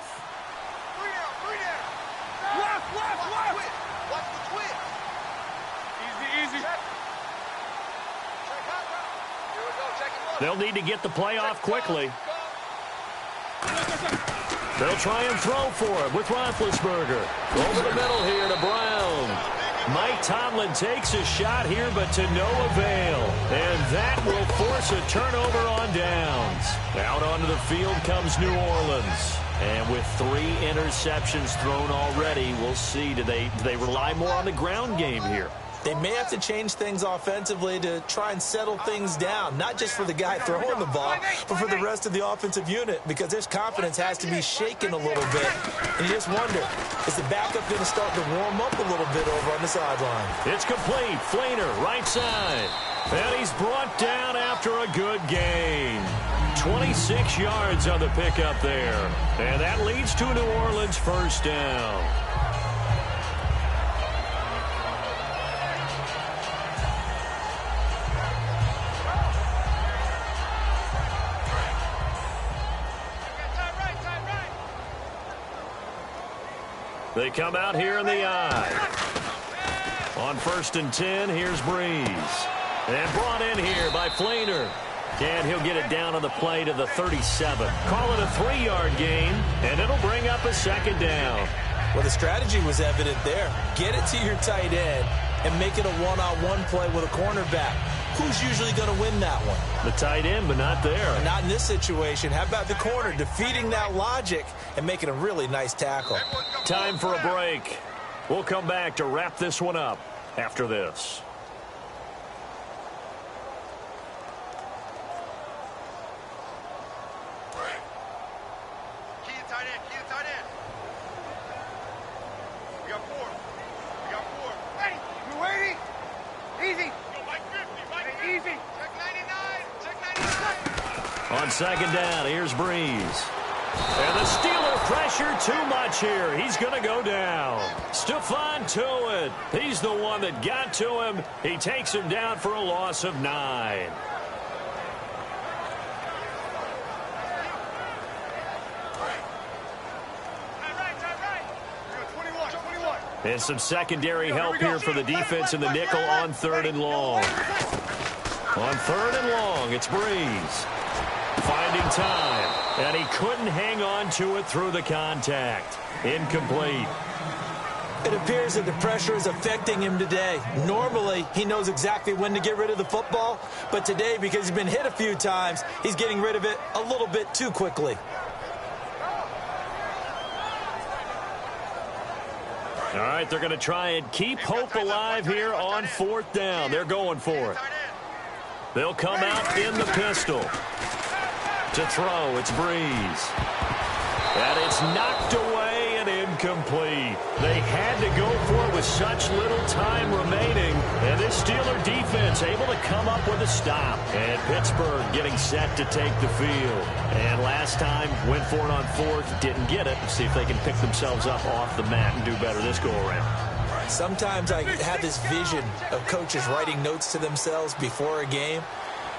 S3: Left. Watch the twist. Easy. Here we go. Check it out.
S1: They'll need to get the play off quickly. They'll try and throw for it with Roethlisberger. Over the middle here to Brown. Mike Tomlin takes a shot here, but to no avail. And that will force a turnover on downs. Out onto the field comes New Orleans. And with 3 interceptions thrown already, we'll see. Do they rely more on the ground game here?
S2: They may have to change things offensively to try and settle things down, not just for the guy throwing the ball, but for the rest of the offensive unit, because their confidence has to be shaken a little bit. And you just wonder, is the backup going to start to warm up a little bit over on the sideline?
S1: It's complete. Flainer, right side. And he's brought down after a good gain. 26 yards on the pickup there. And that leads to a New Orleans first down. They come out here in the eye. On 1st and 10, here's Breeze. And brought in here by Flainer. And he'll get it down on the play to the 37. Call it a 3-yard gain, and it'll bring up a 2nd down.
S2: Well, the strategy was evident there. Get it to your tight end and make it a one-on-one play with a cornerback. Who's usually going to win that one?
S1: The tight end, but not there.
S2: Not in this situation. How about the corner defeating that logic and making a really nice tackle?
S1: Time for a break. We'll come back to wrap this one up after this. On 2nd down, here's Breeze. And the Steeler pressure too much here. He's going to go down. Stephon Tuitt. He's the one that got to him. He takes him down for a loss of 9. And some secondary help here for the defense in the nickel on 3rd and long. On 3rd and long, it's Breeze. Finding time, and he couldn't hang on to it through the contact. Incomplete.
S2: It appears that the pressure is affecting him today. Normally, he knows exactly when to get rid of the football, but today, because he's been hit a few times, he's getting rid of it a little bit too quickly.
S1: All right, they're going to try and keep hope alive here on 4th down. They're going for it. They'll come out in the pistol. To throw, it's Breeze. And it's knocked away and incomplete. They had to go for it with such little time remaining. And this Steeler defense able to come up with a stop. And Pittsburgh getting set to take the field. And last time, went for it on 4th, didn't get it. See if they can pick themselves up off the mat and do better this go-around.
S2: Sometimes I have this vision of coaches writing notes to themselves before a game.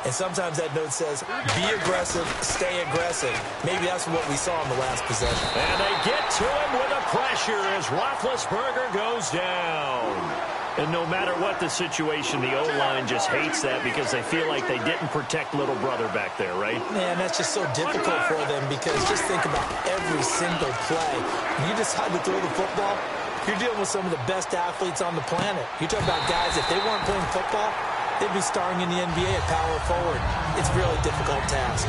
S2: And sometimes that note says, be aggressive, stay aggressive. Maybe that's what we saw in the last possession.
S1: And they get to him with a pressure as Roethlisberger goes down. And no matter what the situation, the O-line just hates that because they feel like they didn't protect little brother back there, right?
S2: Man, that's just so difficult for them because just think about every single play. When you decide to throw the football, you're dealing with some of the best athletes on the planet. You talk about guys, if they weren't playing football, they'd be starring in the NBA at power forward. It's a really difficult task.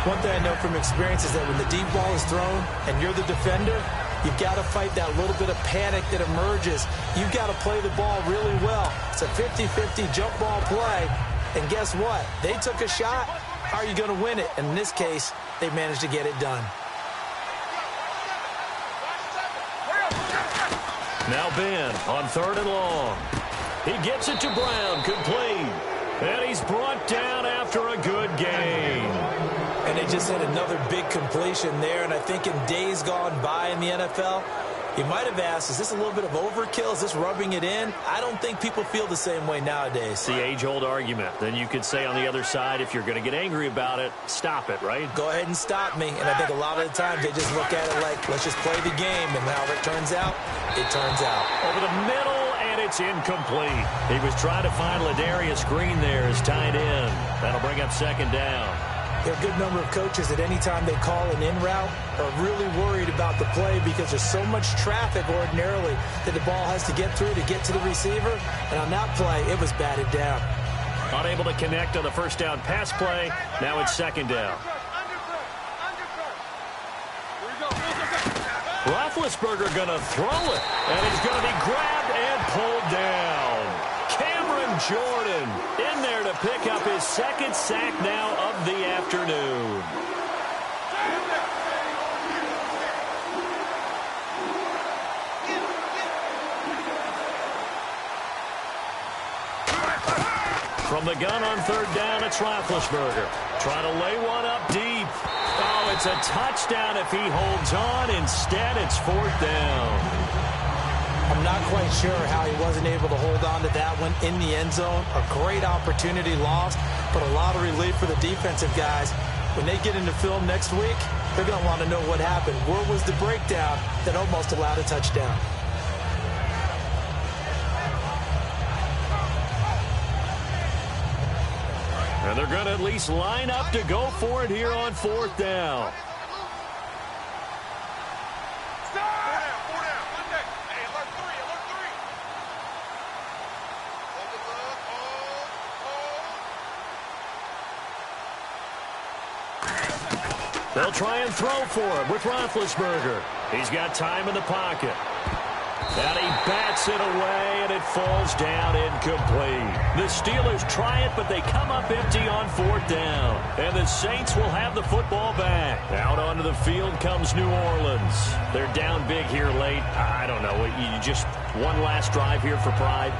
S2: One thing I know from experience is that when the deep ball is thrown and you're the defender, you've got to fight that little bit of panic that emerges. You've got to play the ball really well. It's a 50-50 jump ball play. And guess what? They took a shot. How are you going to win it? And in this case, they managed to get it done.
S1: Now Ben on 3rd and long. He gets it to Brown, complete. And he's brought down after a good gain.
S2: And they just had another big completion there. And I think in days gone by in the NFL, you might have asked, is this a little bit of overkill? Is this rubbing it in? I don't think people feel the same way nowadays.
S1: It's the age-old argument. Then you could say on the other side, if you're going to get angry about it, stop it, right?
S2: Go ahead and stop me. And I think a lot of the times they just look at it like, let's just play the game. And however it turns out, it turns out.
S1: Over the middle, and it's incomplete. He was trying to find Ladarius Green there as tight end. That'll bring up 2nd down.
S2: There are a good number of coaches that any time they call an in route are really worried about the play because there's so much traffic ordinarily that the ball has to get through to get to the receiver. And on that play, it was batted down.
S1: Unable to connect on the 1st down pass play. Now it's 2nd down. Roethlisberger going to throw it, and he's going to be grabbed and pulled down. Cameron Jordan in there to pick up his 2nd sack now of the afternoon. From the gun on 3rd down, it's Roethlisberger. Trying to lay one up deep. Oh, it's a touchdown if he holds on. Instead, it's 4th down.
S2: I'm not quite sure how he wasn't able to hold on to that one in the end zone. A great opportunity lost, but a lot of relief for the defensive guys. When they get into film next week, they're going to want to know what happened. Where was the breakdown that almost allowed a touchdown?
S1: And they're going to at least line up to go for it here on 4th down. They'll try and throw for him with Roethlisberger. He's got time in the pocket. And he bats it away, and it falls down incomplete. The Steelers try it, but they come up empty on 4th down. And the Saints will have the football back. Out onto the field comes New Orleans. They're down big here late. I don't know. You just one last drive here for pride?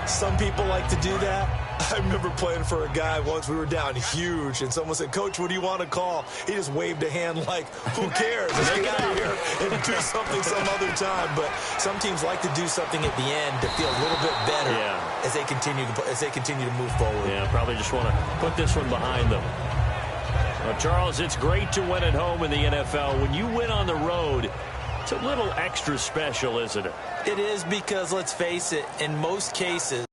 S2: Some people like to do that. I remember playing for a guy once. We were down huge, and someone said, "Coach, what do you want to call?" He just waved a hand like, who cares? Let's get out of here and do something some other time. But some teams like to do something at the end to feel a little bit better as they continue to move forward.
S1: Yeah, probably just want to put this one behind them. Well, Charles, it's great to win at home in the NFL. When you win on the road, it's a little extra special, isn't it?
S2: It is, because, let's face it, in most cases,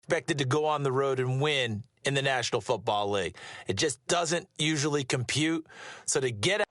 S2: expected to go on the road and win in the National Football League. It just doesn't usually compute. So to get out.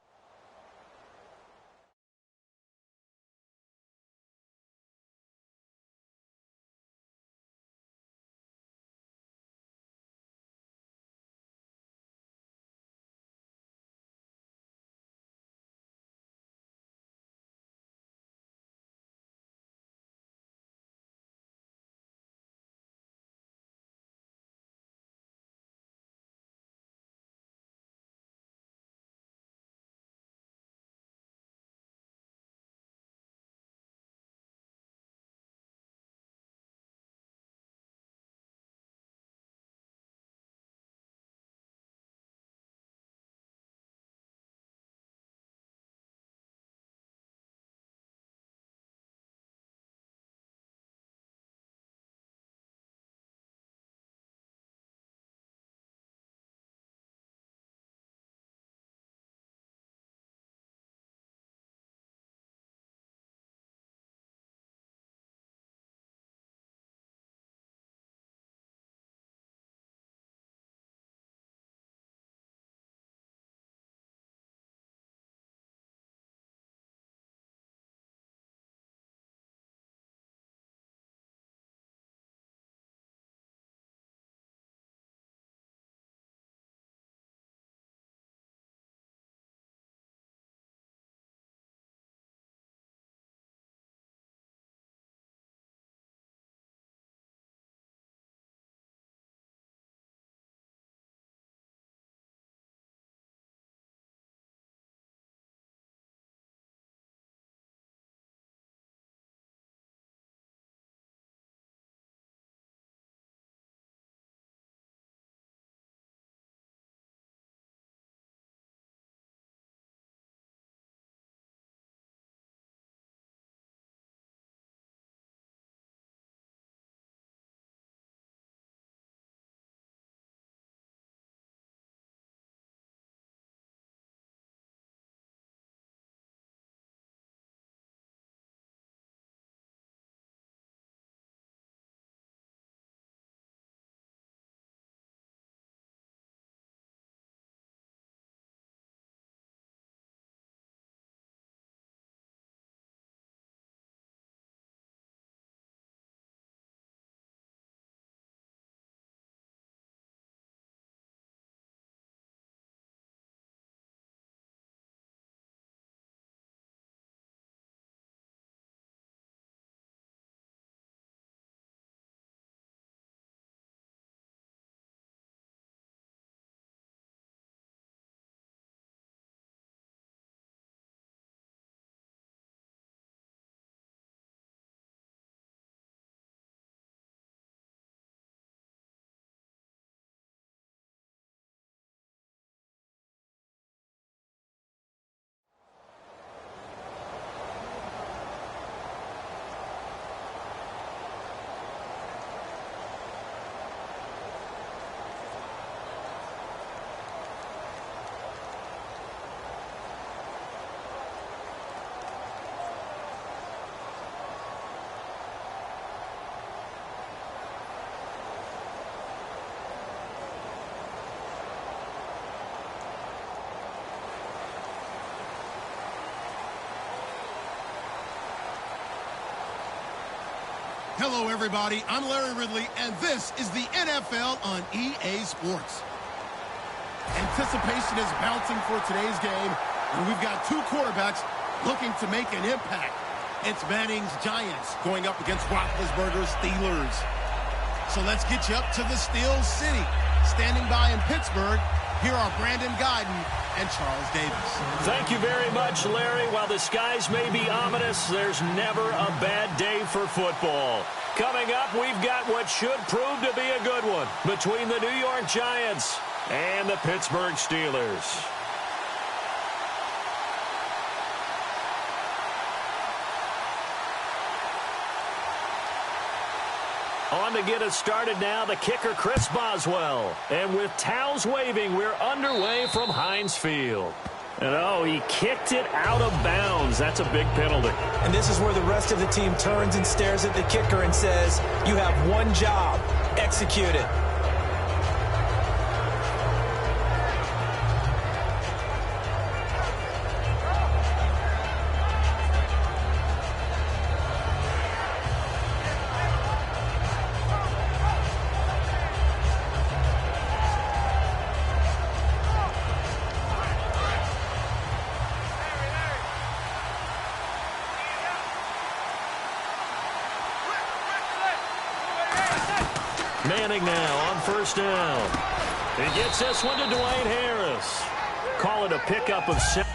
S4: Hello, everybody. I'm Larry Ridley, and this is the NFL on EA Sports. Anticipation is bouncing for today's game, and we've got two quarterbacks looking to make an impact. It's Manning's Giants going up against Roethlisberger's Steelers. So let's get you up to the Steel City. Standing by in Pittsburgh, here are Brandon Guyton and Charles Davis.
S1: Thank you very much, Larry. While the skies may be ominous, there's never a bad day for football. Coming up, we've got what should prove to be a good one between the New York Giants and the Pittsburgh Steelers. On to get us started now, the kicker, Chris Boswell. And with towels waving, we're underway from Heinz Field. And, oh, he kicked it out of bounds. That's a big penalty.
S2: And this is where the rest of the team turns and stares at the kicker and says, you have one job, Execute it.
S1: Manning now on first down. He gets this one to Dwayne Harris. Call it a pickup of 7.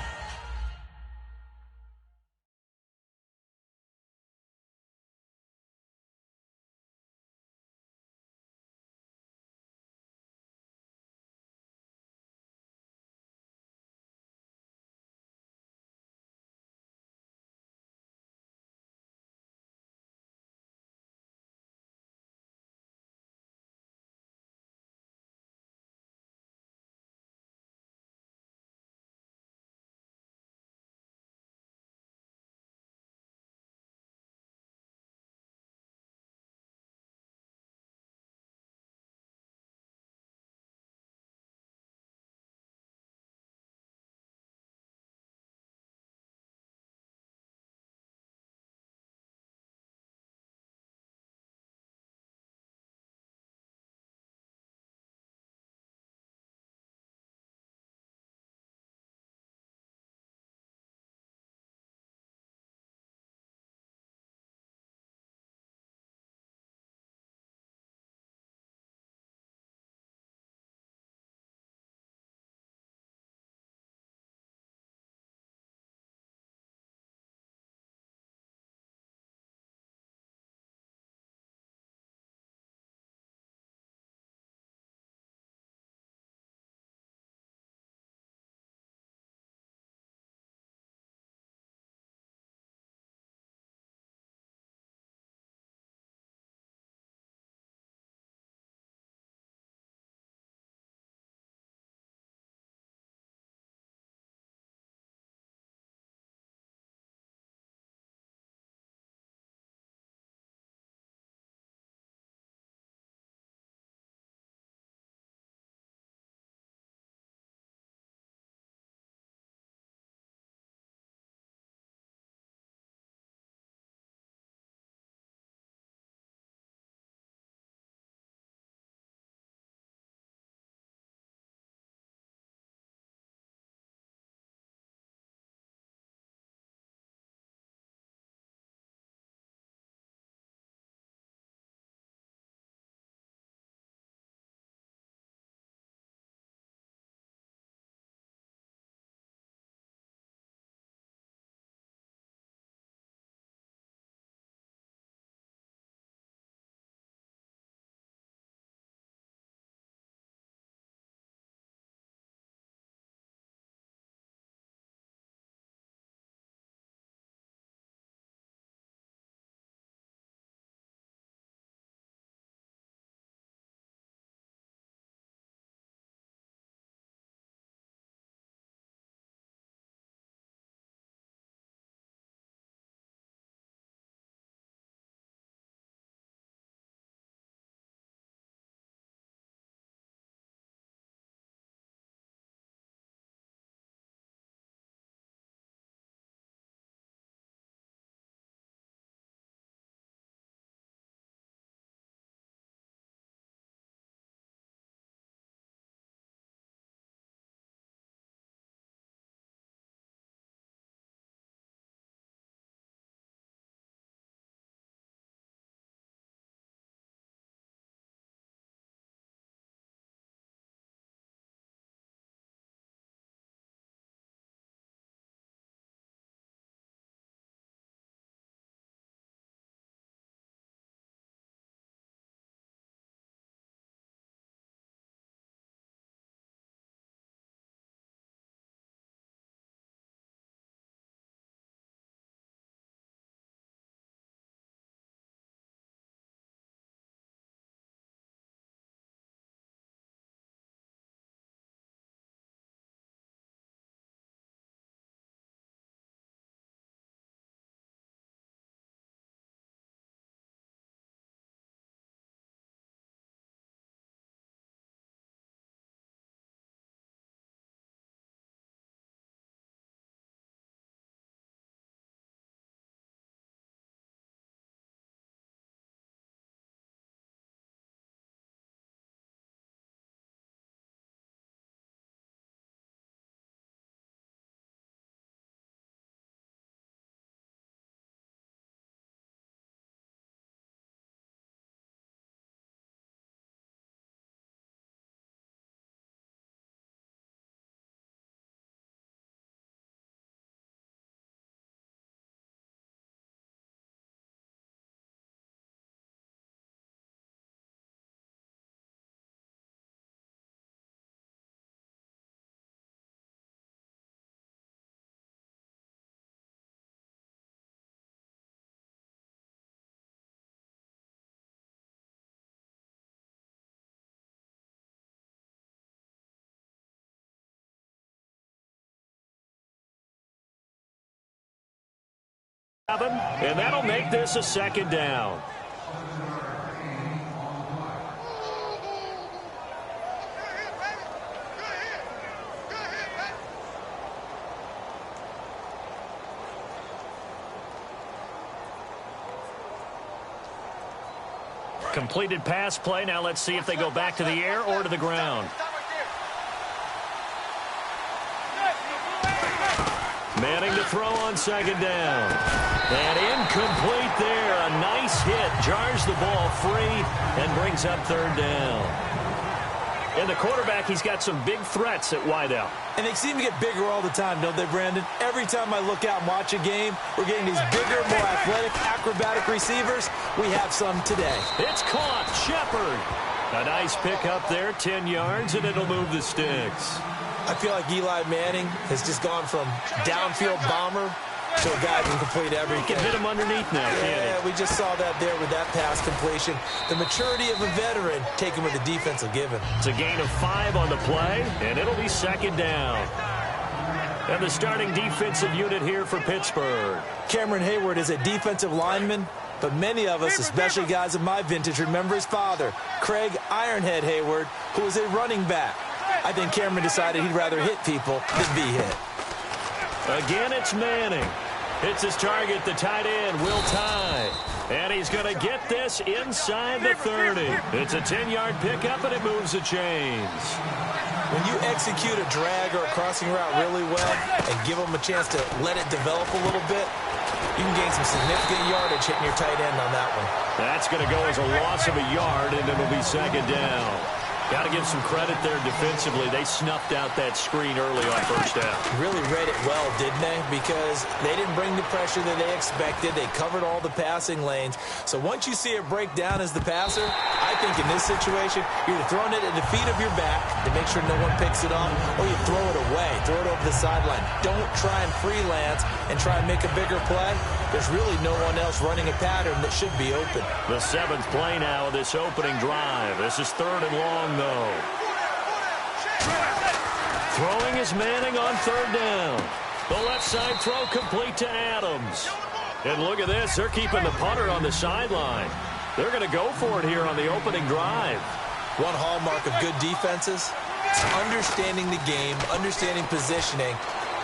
S1: And that'll make this a second down. Completed pass play. Now let's see if they go back to the air or to the ground. Manning to throw on second down. And incomplete there. A nice hit. Jars the ball free and brings up third down. And the quarterback, he's got some big threats at wideout.
S2: And they seem to get bigger all the time, don't they, Brandon? Every time I look out and watch a game, we're getting these bigger, more athletic, acrobatic receivers. We have some today.
S1: It's caught. Shepard. A nice pick up there, 10 yards, and it'll move the sticks.
S2: I feel like Eli Manning has just gone from downfield bomber to a guy who can complete everything.
S1: He can hit him underneath now,
S2: yeah, we just saw that there with that pass completion. The maturity of a veteran taken with the defensive given.
S1: It's a gain of 5 on the play, and it'll be second down. And the starting defensive unit here for Pittsburgh.
S2: Cameron Hayward is a defensive lineman, but many of us, especially guys of my vintage, remember his father, Craig Ironhead Hayward, who was a running back. I think Cameron decided he'd rather hit people than be hit.
S1: Again, it's Manning. Hits his target, the tight end, Will Tye. And he's going to get this inside the 30. It's a 10-yard pickup, and it moves the chains.
S2: When you execute a drag or a crossing route really well and give them a chance to let it develop a little bit, you can gain some significant yardage hitting your tight end on that one.
S1: That's going to go as a loss of a yard, and it'll be second down. Got to give some credit there defensively. They snuffed out that screen early on first down.
S2: Really read it well, didn't they? Because they didn't bring the pressure that they expected. They covered all the passing lanes. So once you see it break down as the passer, I think in this situation, you're either throwing it at the feet of your back to make sure no one picks it off, or you throw it away, throw it over the sideline. Don't try and freelance and try and make a bigger play. There's really no one else running a pattern that should be open.
S1: The 7th play now of this opening drive. This is third and long, though. Throwing is Manning on third down. The left side throw complete to Adams. And look at this. They're keeping the punter on the sideline. They're going to go for it here on the opening drive.
S2: One hallmark of good defenses is understanding the game, understanding positioning,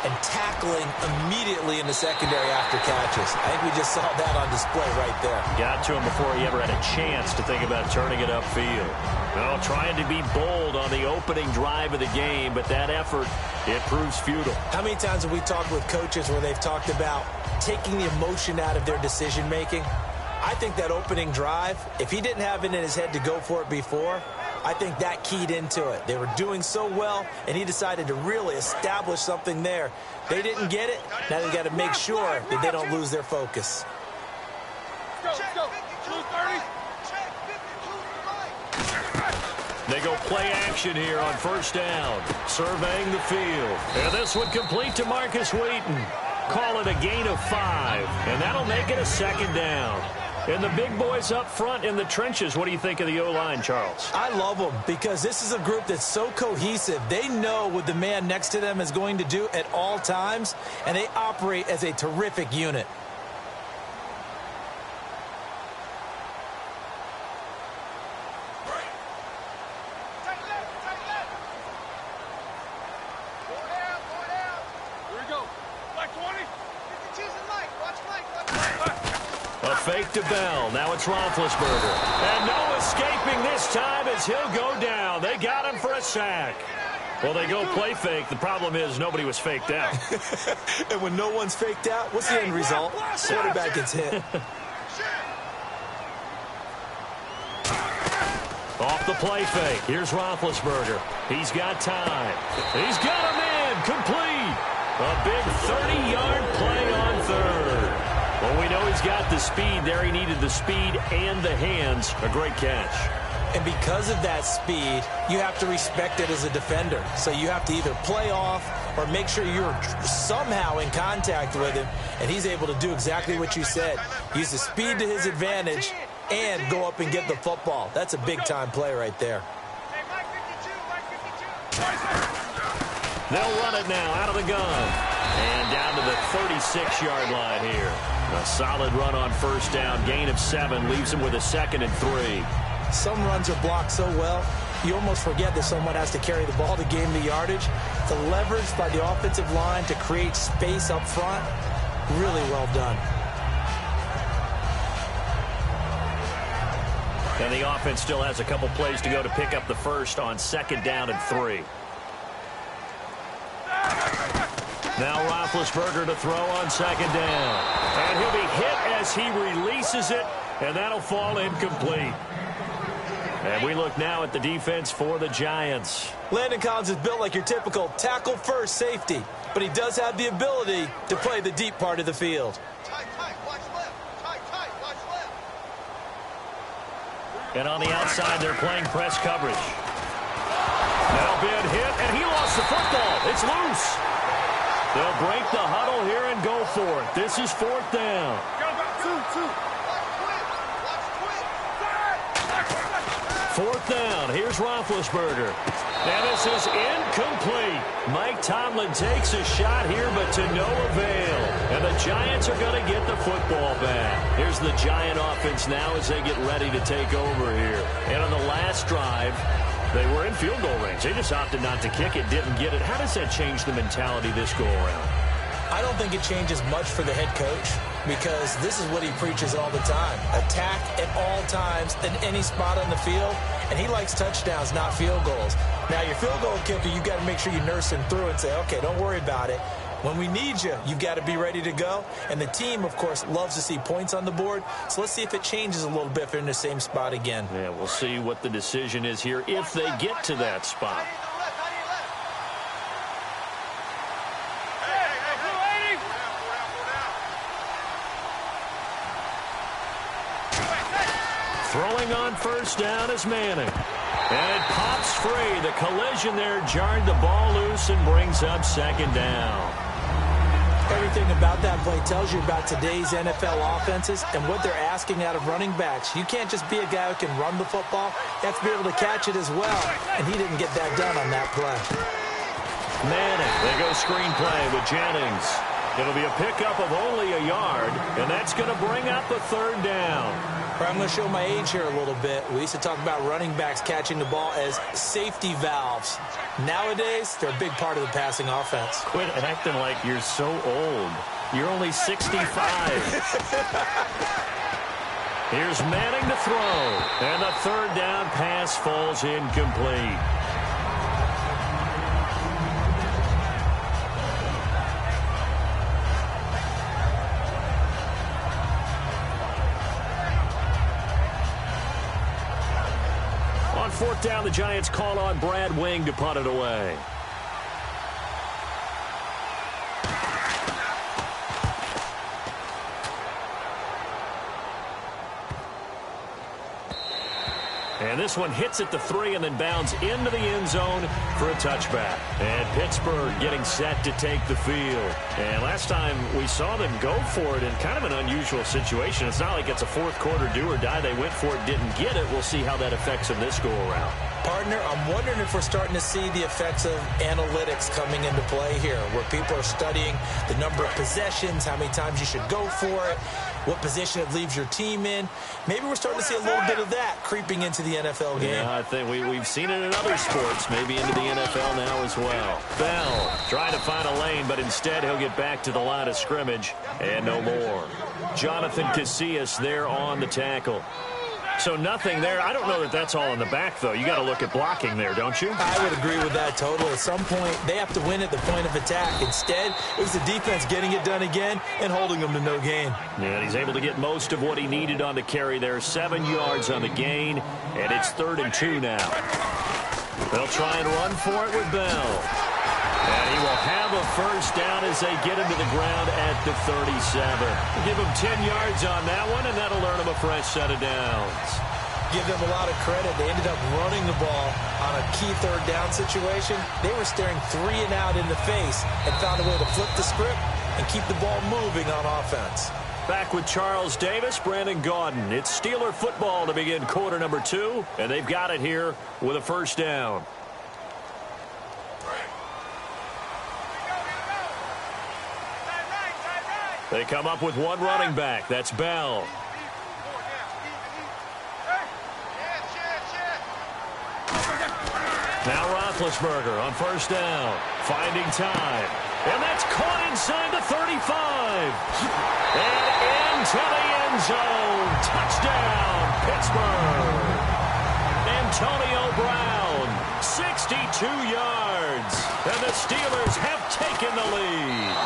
S2: and tackling immediately in the secondary after catches. I think we just saw that on display right there.
S1: Got to him before he ever had a chance to think about turning it upfield. Well, trying to be bold on the opening drive of the game, but that effort, it proves futile.
S2: How many times have we talked with coaches where they've talked about taking the emotion out of their decision-making? I think that opening drive, if he didn't have it in his head to go for it before, I think that keyed into it. They were doing so well, and he decided to really establish something there. They didn't get it. Now they got to make sure that they don't lose their focus.
S1: They go play action here on first down, surveying the field. And this one complete to Marcus Wheaton. Call it a gain of 5, and that'll make it a second down. And the big boys up front in the trenches, what do you think of the O-line, Charles?
S2: I love them because this is a group that's so cohesive. They know what the man next to them is going to do at all times, and they operate as a terrific unit.
S1: Fake to Bell. Now it's Roethlisberger. And no escaping this time as he'll go down. They got him for a sack. Well, they go play fake. The problem is nobody was faked out.
S2: And when no one's faked out, what's the end result? Quarterback gets hit.
S1: Off the play fake. Here's Roethlisberger. He's got time. He's got a man complete. A big 30-yard play on third. Well, we know he's got the speed there. He needed the speed and the hands. A great catch.
S2: And because of that speed, you have to respect it as a defender. So you have to either play off or make sure you're somehow in contact with him. And he's able to do exactly what you said. Use the speed to his advantage and go up and get the football. That's a big-time play right there.
S1: They'll run it now out of the gun. And down to the 36-yard line here. A solid run on first down. Gain of 7 leaves him with a 2nd and 3.
S2: Some runs are blocked so well, you almost forget that someone has to carry the ball to gain the yardage. The leverage by the offensive line to create space up front, really well done.
S1: And the offense still has a couple plays to go to pick up the first on 2nd down and 3. Now Roethlisberger to throw on 2nd down. And he'll be hit as he releases it, and that'll fall incomplete. And we look now at the defense for the Giants.
S2: Landon Collins is built like your typical tackle-first safety, but he does have the ability to play the deep part of the field.
S1: And on the outside, they're playing press coverage. Now been hit, and he lost the football. It's loose. They'll break the huddle here and go for it. This is 4th down. 4th down. Here's Roethlisberger. And this is incomplete. Mike Tomlin takes a shot here, but to no avail. And the Giants are going to get the football back. Here's the Giant offense now as they get ready to take over here. And on the last drive, they were in field goal range. They just opted not to kick it, didn't get it. How does that change the mentality this go-around?
S2: I don't think it changes much for the head coach because this is what he preaches all the time. Attack at all times in any spot on the field, and he likes touchdowns, not field goals. Now, your field goal kicker, you've got to make sure you nurse him through and say, okay, don't worry about it. When we need you, you've got to be ready to go. And the team, of course, loves to see points on the board. So let's see if it changes a little bit if they're in the same spot again.
S1: Yeah, we'll see what the decision is here if they get to that spot. Throwing on first down is Manning. And it pops free. The collision there jarred the ball loose and brings up 2nd down.
S2: Everything about that play tells you about today's NFL offenses and what they're asking out of running backs. You can't just be a guy who can run the football. You have to be able to catch it as well. And he didn't get that done on that play.
S1: Manning, they go screenplay with Jennings. It'll be a pickup of only a yard, and that's going to bring up the 3rd down.
S2: I'm going to show my age here a little bit. We used to talk about running backs catching the ball as safety valves. Nowadays, they're a big part of the passing offense.
S1: Quit acting like you're so old. You're only 65. Here's Manning to throw. And the 3rd down pass falls incomplete. On 4th down, the Giants call on Brad Wing to punt it away. And this one hits at the 3 and then bounds into the end zone for a touchback. And Pittsburgh getting set to take the field. And last time we saw them go for it in kind of an unusual situation. It's not like it's a 4th quarter do or die. They went for it, didn't get it. We'll see how that affects them this go-around.
S2: Partner, I'm wondering if we're starting to see the effects of analytics coming into play here, where people are studying the number of possessions, how many times you should go for it, what position it leaves your team in. Maybe we're starting to see a little bit of that creeping into the NFL game.
S1: Yeah, I think we've seen it in other sports, maybe into the NFL now as well. Bell trying to find a lane, but instead he'll get back to the line of scrimmage and no more. Jonathan Casillas there on the tackle. So nothing there. I don't know that that's all in the back, though. You got to look at blocking there, don't you?
S2: I would agree with that totally. At some point, they have to win at the point of attack. Instead, it was the defense getting it done again and holding them to no gain.
S1: Yeah, he's able to get most of what he needed on the carry there. 7 yards on the gain, and it's 3rd and 2 now. They'll try and run for it with Bell. And he will have a first down as they get him to the ground at the 37. Give him 10 yards on that one, and that'll earn him a fresh set of downs.
S2: Give them a lot of credit. They ended up running the ball on a key 3rd down situation. They were staring 3 and out in the face and found a way to flip the script and keep the ball moving on offense.
S1: Back with Charles Davis, Brandon Gaudin. It's Steeler football to begin quarter number 2, and they've got it here with a first down. They come up with one running back. That's Bell. Now Roethlisberger on first down, finding time. And that's caught inside the 35. And into the end zone. Touchdown, Pittsburgh. Antonio Brown, 62 yards. And the Steelers have taken the lead.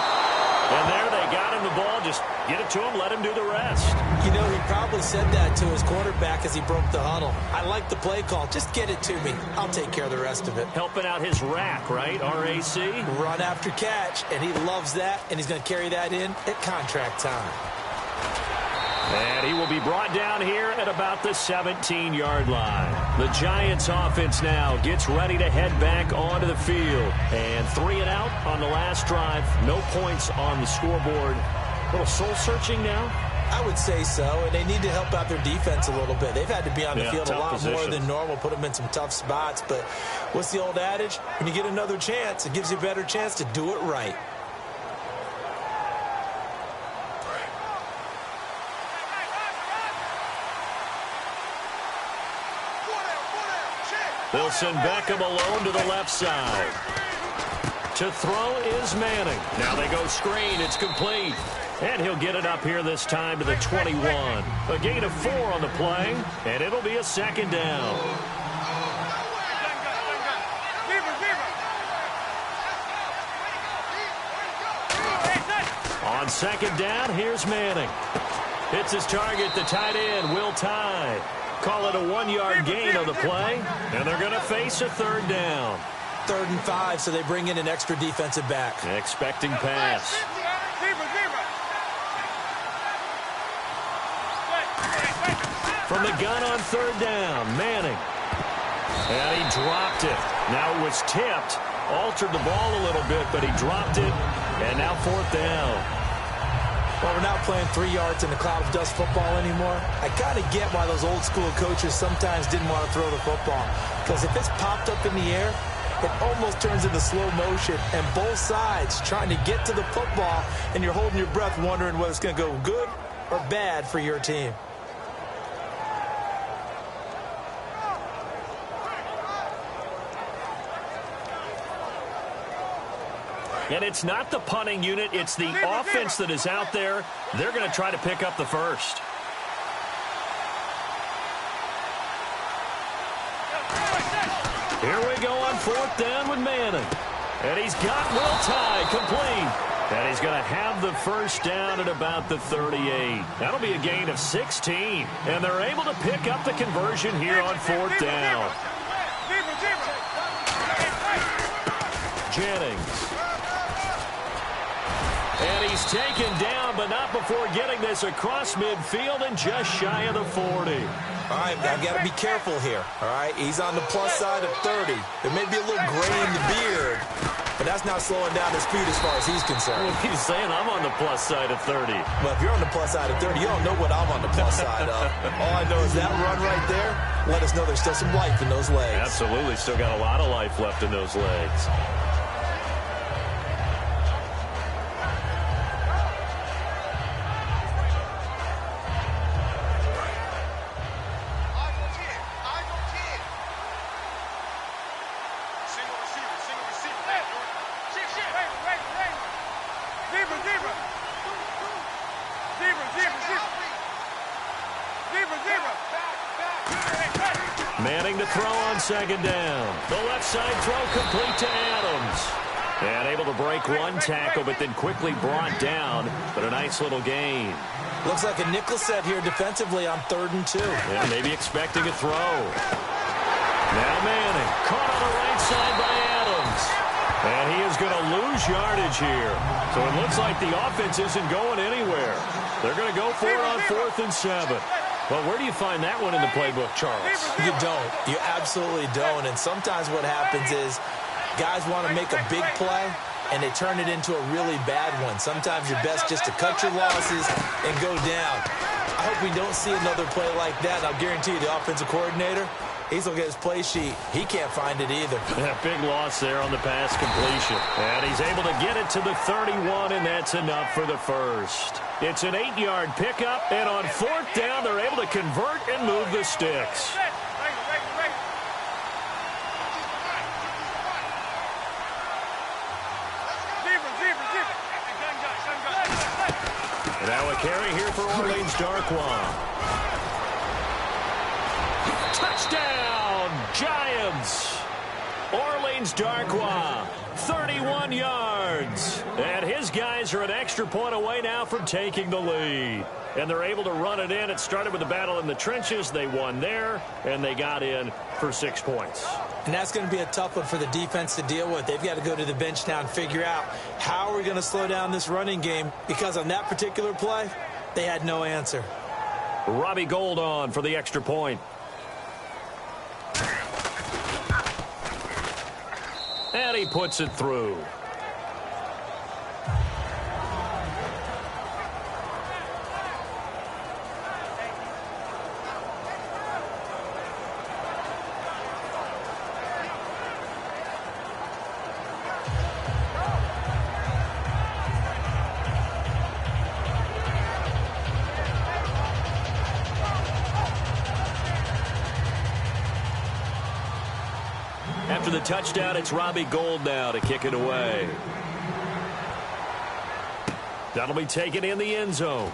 S1: And there they got him the ball. Just get it to him, let him do the rest.
S2: You know, he probably said that to his quarterback as he broke the huddle. I like the play call. Just get it to me. I'll take care of the rest of it.
S1: Helping out his rack, right? R-A-C?
S2: Run after catch, and he loves that, and he's going to carry that in at contract time.
S1: And he will be brought down here at about the 17-yard line. The Giants offense now gets ready to head back onto the field. And 3 and out on the last drive. No points on the scoreboard. A little soul-searching now?
S2: I would say so, and they need to help out their defense a little bit. They've had to be on the field a lot more than normal, put them in some tough spots. But what's the old adage? When you get another chance, it gives you a better chance to do it right.
S1: They'll send Beckham alone to the left side. To throw is Manning. Now they go screen. It's complete. And he'll get it up here this time to the 21. A gain of 4 on the play, and it'll be a second down. On second down, here's Manning. Hits his target, the tight end, Will Tye. Call it a 1-yard gain on the play, and they're going to face a third down.
S2: 3rd and 5, so they bring in an extra defensive back.
S1: Expecting pass. From the gun on 3rd down, Manning. And he dropped it. Now it was tipped. Altered the ball a little bit, but he dropped it. And now 4th down.
S2: Well, we're not playing 3 yards in a cloud of dust football anymore. I kind of get why those old school coaches sometimes didn't want to throw the football. Because if it's popped up in the air, it almost turns into slow motion. And both sides trying to get to the football, and you're holding your breath wondering whether it's going to go good or bad for your team.
S1: And it's not the punting unit, it's the offense that is out there. They're going to try to pick up the first. Here we go on 4th down with Manning. And he's got Will Tye complete. And he's going to have the first down at about the 38. That'll be a gain of 16. And they're able to pick up the conversion here on 4th down. Jennings. And he's taken down, but not before getting this across midfield and just shy of the 40.
S2: All right, I've got to be careful here. All right, he's on the plus side of 30. There may be a little gray in the beard, but that's not slowing down his speed as far as he's concerned.
S1: Well, he's saying I'm on the plus side of 30.
S2: Well, if you're on the plus side of 30, you don't know what I'm on the plus side of. All I know is that run right there, let us know there's still some life in those legs.
S1: Absolutely, still got a lot of life left in those legs. Manning to throw on second down. The left side throw complete to Adams. And able to break one tackle, but then quickly brought down. But a nice little gain.
S2: Looks like a nickel set here defensively on 3rd and 2.
S1: Yeah, maybe expecting a throw. Now Manning, caught on the right side by Adams. And he is going to lose yardage here. So it looks like the offense isn't going anywhere. They're going to go for it on 4th and 7. Well, where do you find that one in the playbook, Charles?
S2: You don't. You absolutely don't. And sometimes what happens is guys want to make a big play, and they turn it into a really bad one. Sometimes you're best just to cut your losses and go down. I hope we don't see another play like that. I'll guarantee you the offensive coordinator, He's looking at his play sheet. He can't find it either.
S1: Big loss there on the pass completion. And he's able to get it to the 31, and that's enough for the first. It's an 8-yard pickup, and on fourth down, they're able to convert and move the sticks. Now a carry here for Orleans Darkwa. Touchdown, Giants! Orleans Darkwa, 31 yards. And his guys are an extra point away now from taking the lead. And they're able to run it in. It started with a battle in the trenches. They won there, and they got in for 6 points.
S2: And that's going to be a tough one for the defense to deal with. They've got to go to the bench now and figure out how are we going to slow down this running game, because on that particular play, they had no answer.
S1: Robbie Gould on for the extra point. And he puts it through. After the touchdown, it's Robbie Gould now to kick it away. That'll be taken in the end zone.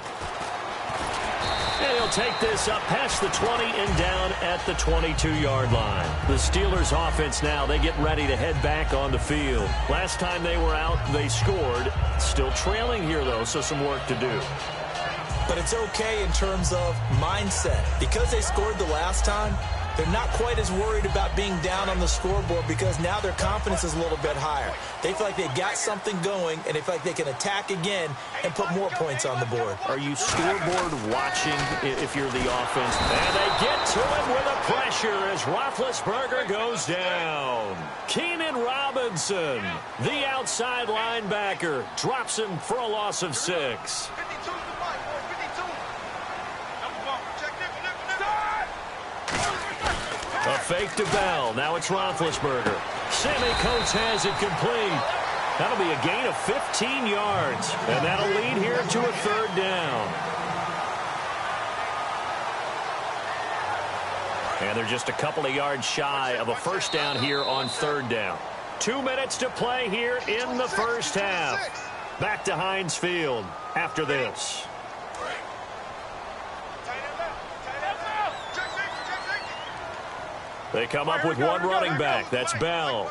S1: And he'll take this up past the 20 and down at the 22-yard line. The Steelers offense now, they get ready to head back on the field. Last time they were out, they scored. Still trailing here, though, so some work to do.
S2: But it's okay in terms of mindset. Because they scored the last time, they're not quite as worried about being down on the scoreboard, because now their confidence is a little bit higher. They feel like they've got something going, and they feel like they can attack again and put more points on the board.
S1: Are you scoreboard watching if you're the offense? And they get to him with a pressure as Roethlisberger goes down. Keenan Robinson, the outside linebacker, drops him for a loss of 6. A fake to Bell. Now it's Roethlisberger. Sammy Coates has it complete. That'll be a gain of 15 yards. And that'll lead here to a third down. And they're just a couple of yards shy of a first down here on third down. 2 minutes to play here in the first half. Back to Heinz Field after this. They come up with one running back. That's Bell.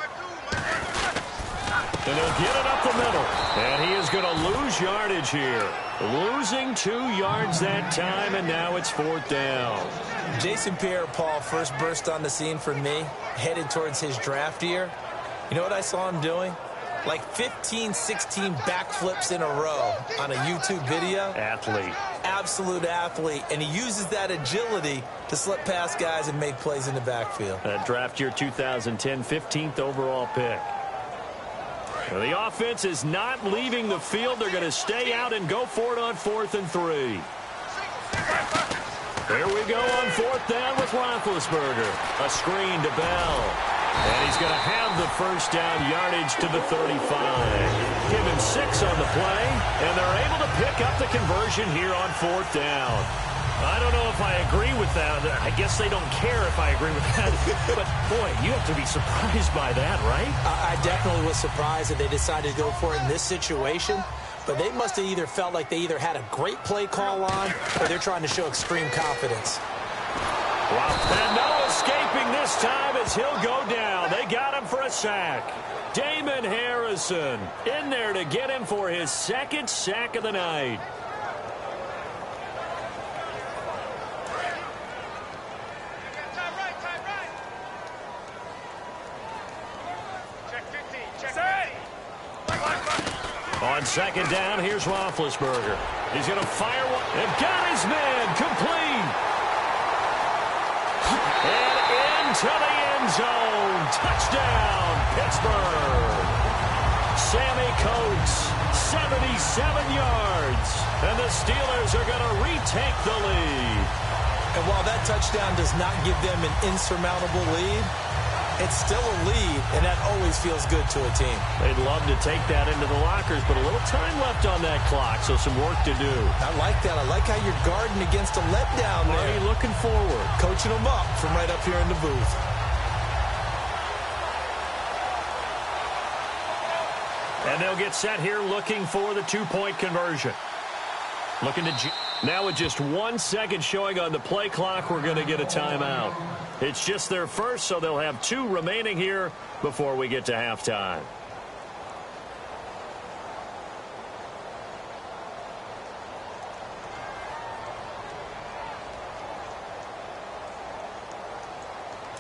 S1: And he'll get it up the middle. And he is going to lose yardage here. Losing 2 yards that time, and now it's fourth down.
S2: Jason Pierre-Paul first burst on the scene for me, headed towards his draft year. You know what I saw him doing? Like 15, 16 backflips in a row on a YouTube video.
S1: Athlete.
S2: Absolute athlete. And he uses that agility to slip past guys and make plays in the backfield.
S1: Draft year 2010, 15th overall pick. Well, the offense is not leaving the field. They're going to stay out and go for it on 4th and 3. Here we go on 4th down with Roethlisberger. A screen to Bell. And he's going to have the first down yardage to the 35. Give him 6 on the play, and they're able to pick up the conversion here on 4th down. I don't know if I agree with that. I guess they don't care if I agree with that. But, boy, you have to be surprised by that, right?
S2: I definitely was surprised that they decided to go for it in this situation. But they must have either felt like they either had a great play call on, or they're trying to show extreme confidence.
S1: Wow. And no escaping this time as he'll go down. They got him for a sack. Damon Harrison in there to get him for his 2nd sack of the night. On 2nd down, here's Roethlisberger. He's going to fire one. And got his man complete. And into the end zone. Touchdown, Pittsburgh. Sammy Coates, 77 yards. And the Steelers are going to retake the lead.
S2: And while that touchdown does not give them an insurmountable lead, it's still a lead, and that always feels good to a team.
S1: They'd love to take that into the lockers, but a little time left on that clock, so some work to do.
S2: I like that. I like how you're guarding against a letdown there.
S1: Already looking forward.
S2: Coaching them up from right up here in the booth.
S1: And they'll get set here looking for the two-point conversion. Looking to... Now with just 1 second showing on the play clock, we're going to get a timeout. It's just their first, so they'll have 2 remaining here before we get to halftime.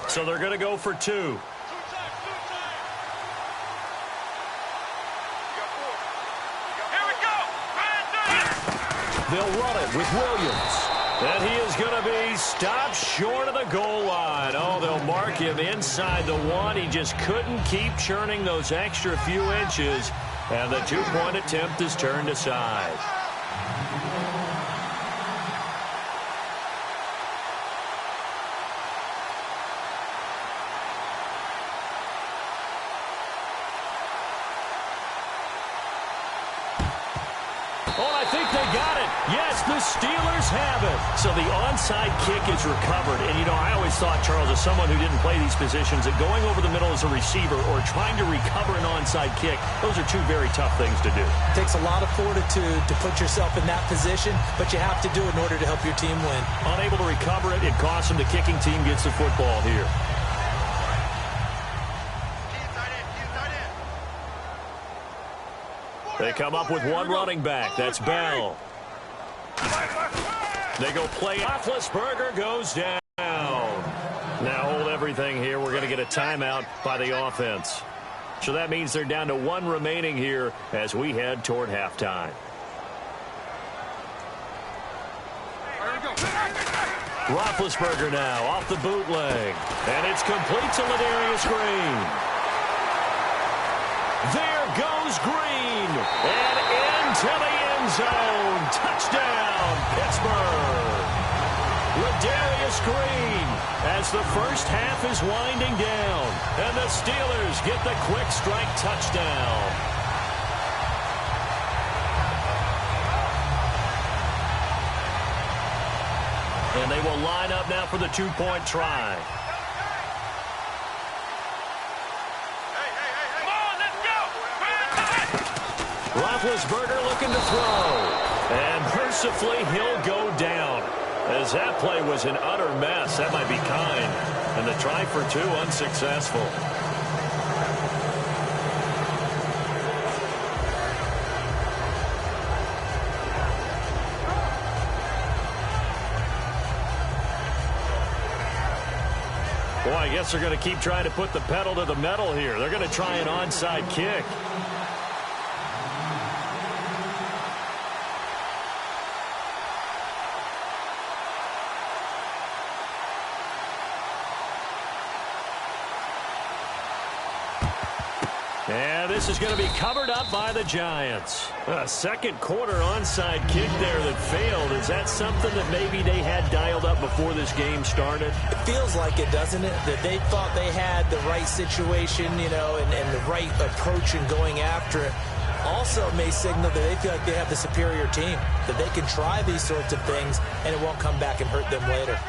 S1: So they're going to go for 2. They'll run it with Williams. And he is going to be stopped short of the goal line. Oh, they'll mark him inside the 1. He just couldn't keep churning those extra few inches. And the 2-point attempt is turned aside. Oh, I think they got it. Yes, the Steelers have it. So the onside kick is recovered. And, you know, I always thought, Charles, as someone who didn't play these positions, that going over the middle as a receiver or trying to recover an onside kick, those are 2 very tough things to do.
S2: It takes a lot of fortitude to put yourself in that position, but you have to do it in order to help your team win.
S1: Unable to recover it, it costs them. The kicking team gets the football here. They come up with 1 running back. That's Bell. They go play. Roethlisberger goes down. Now hold everything here. We're going to get a timeout by the offense. So that means they're down to 1 remaining here as we head toward halftime. Roethlisberger now off the bootleg. And it's complete to Ladarius Green. There goes Green, and into the end zone. Touchdown, Pittsburgh. Ladarius Green as the first half is winding down, and the Steelers get the quick strike touchdown. And they will line up now for the 2-point try. Roethlisberger looking to throw. And mercifully, he'll go down. As that play was an utter mess. That might be kind. And the try for 2 unsuccessful. Boy, I guess they're going to keep trying to put the pedal to the metal here. They're going to try an onside kick. And this is going to be covered up by the Giants. A second quarter onside kick there that failed. Is that something that maybe they had dialed up before this game started?
S2: It feels like it, doesn't it? That they thought they had the right situation, you know, and the right approach in going after it. Also may signal that they feel like they have the superior team, that they can try these sorts of things and it won't come back and hurt them later.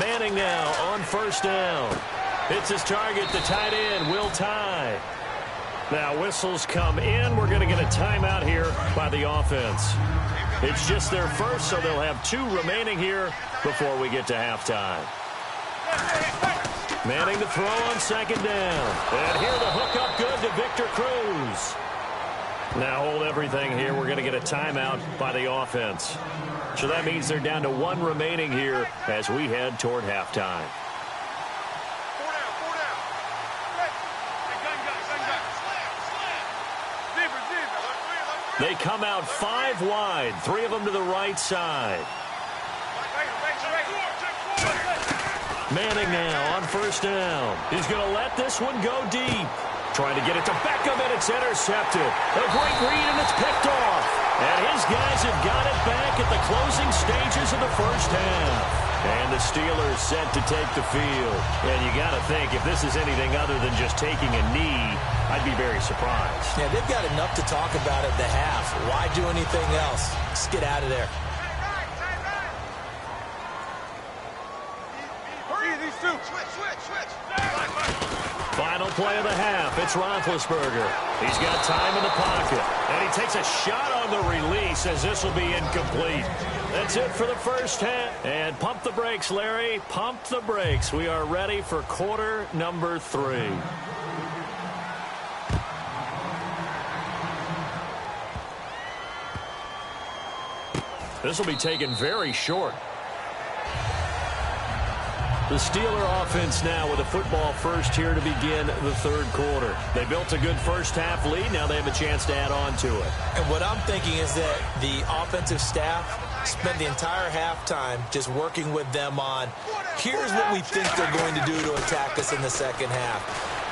S1: Manning now on first down. Hits his target, the tight end, Will Tye. Now whistles come in. We're going to get a timeout here by the offense. It's just their first, so they'll have 2 remaining here before we get to halftime. Manning to throw on second down. And here the hookup good to Victor Cruz. Now hold everything here. We're going to get a timeout by the offense. So that means they're down to 1 remaining here as we head toward halftime. They come out 5 wide, 3 of them to the right side. Manning now on first down. He's going to let this one go deep. Trying to get it to Beckham, and it's intercepted. A great read, and it's picked off. And his guys have got it back at the closing stages of the first half. And the Steelers set to take the field. And you got to think, if this is anything other than just taking a knee, I'd be very surprised.
S2: Yeah, they've got enough to talk about at the half. Why do anything else? Just get out of there.
S3: These two. Switch.
S1: Final play of the half. It's Roethlisberger. He's got time in the pocket. And he takes a shot on the release as this will be incomplete. That's it for the first half. And pump the brakes, Larry. Pump the brakes. We are ready for quarter number 3. This will be taken very short. The Steeler offense now with a football first here to begin the third quarter. They built a good first half lead. Now they have a chance to add on to it.
S2: And what I'm thinking is that the offensive staff spent the entire halftime just working with them on, here's what we think they're going to do to attack us in the second half.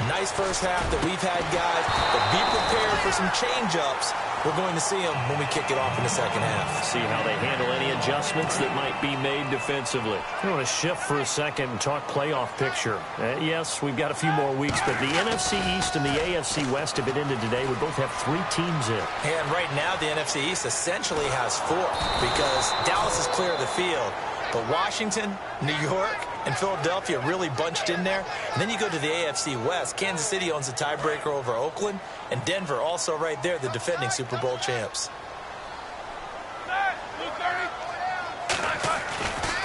S2: Nice first half that we've had, guys, but be prepared for some change-ups. We're going to see them when we kick it off in the second half.
S1: See how they handle any adjustments that might be made defensively. I want to shift for a second and talk playoff picture. Yes, we've got a few more weeks, but the NFC East and the AFC West, if it ended today, would both have 3 teams in.
S2: And right now, the NFC East essentially has 4 because Dallas is clear of the field. But Washington, New York, and Philadelphia really bunched in there. And then you go to the AFC West. Kansas City owns a tiebreaker over Oakland. And Denver also right there, the defending Super Bowl champs.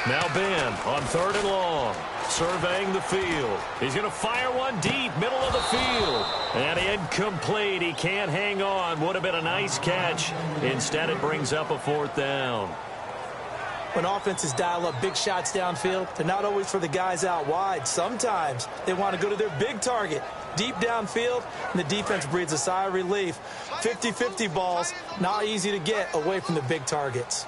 S1: Now Ben on 3rd and long, surveying the field. He's going to fire one deep, middle of the field. And incomplete. He can't hang on. Would have been a nice catch. Instead, it brings up a 4th down.
S2: When offenses dial up big shots downfield, they're not always for the guys out wide. Sometimes they want to go to their big target, deep downfield, and the defense breathes a sigh of relief. 50-50 balls, not easy to get away from the big targets.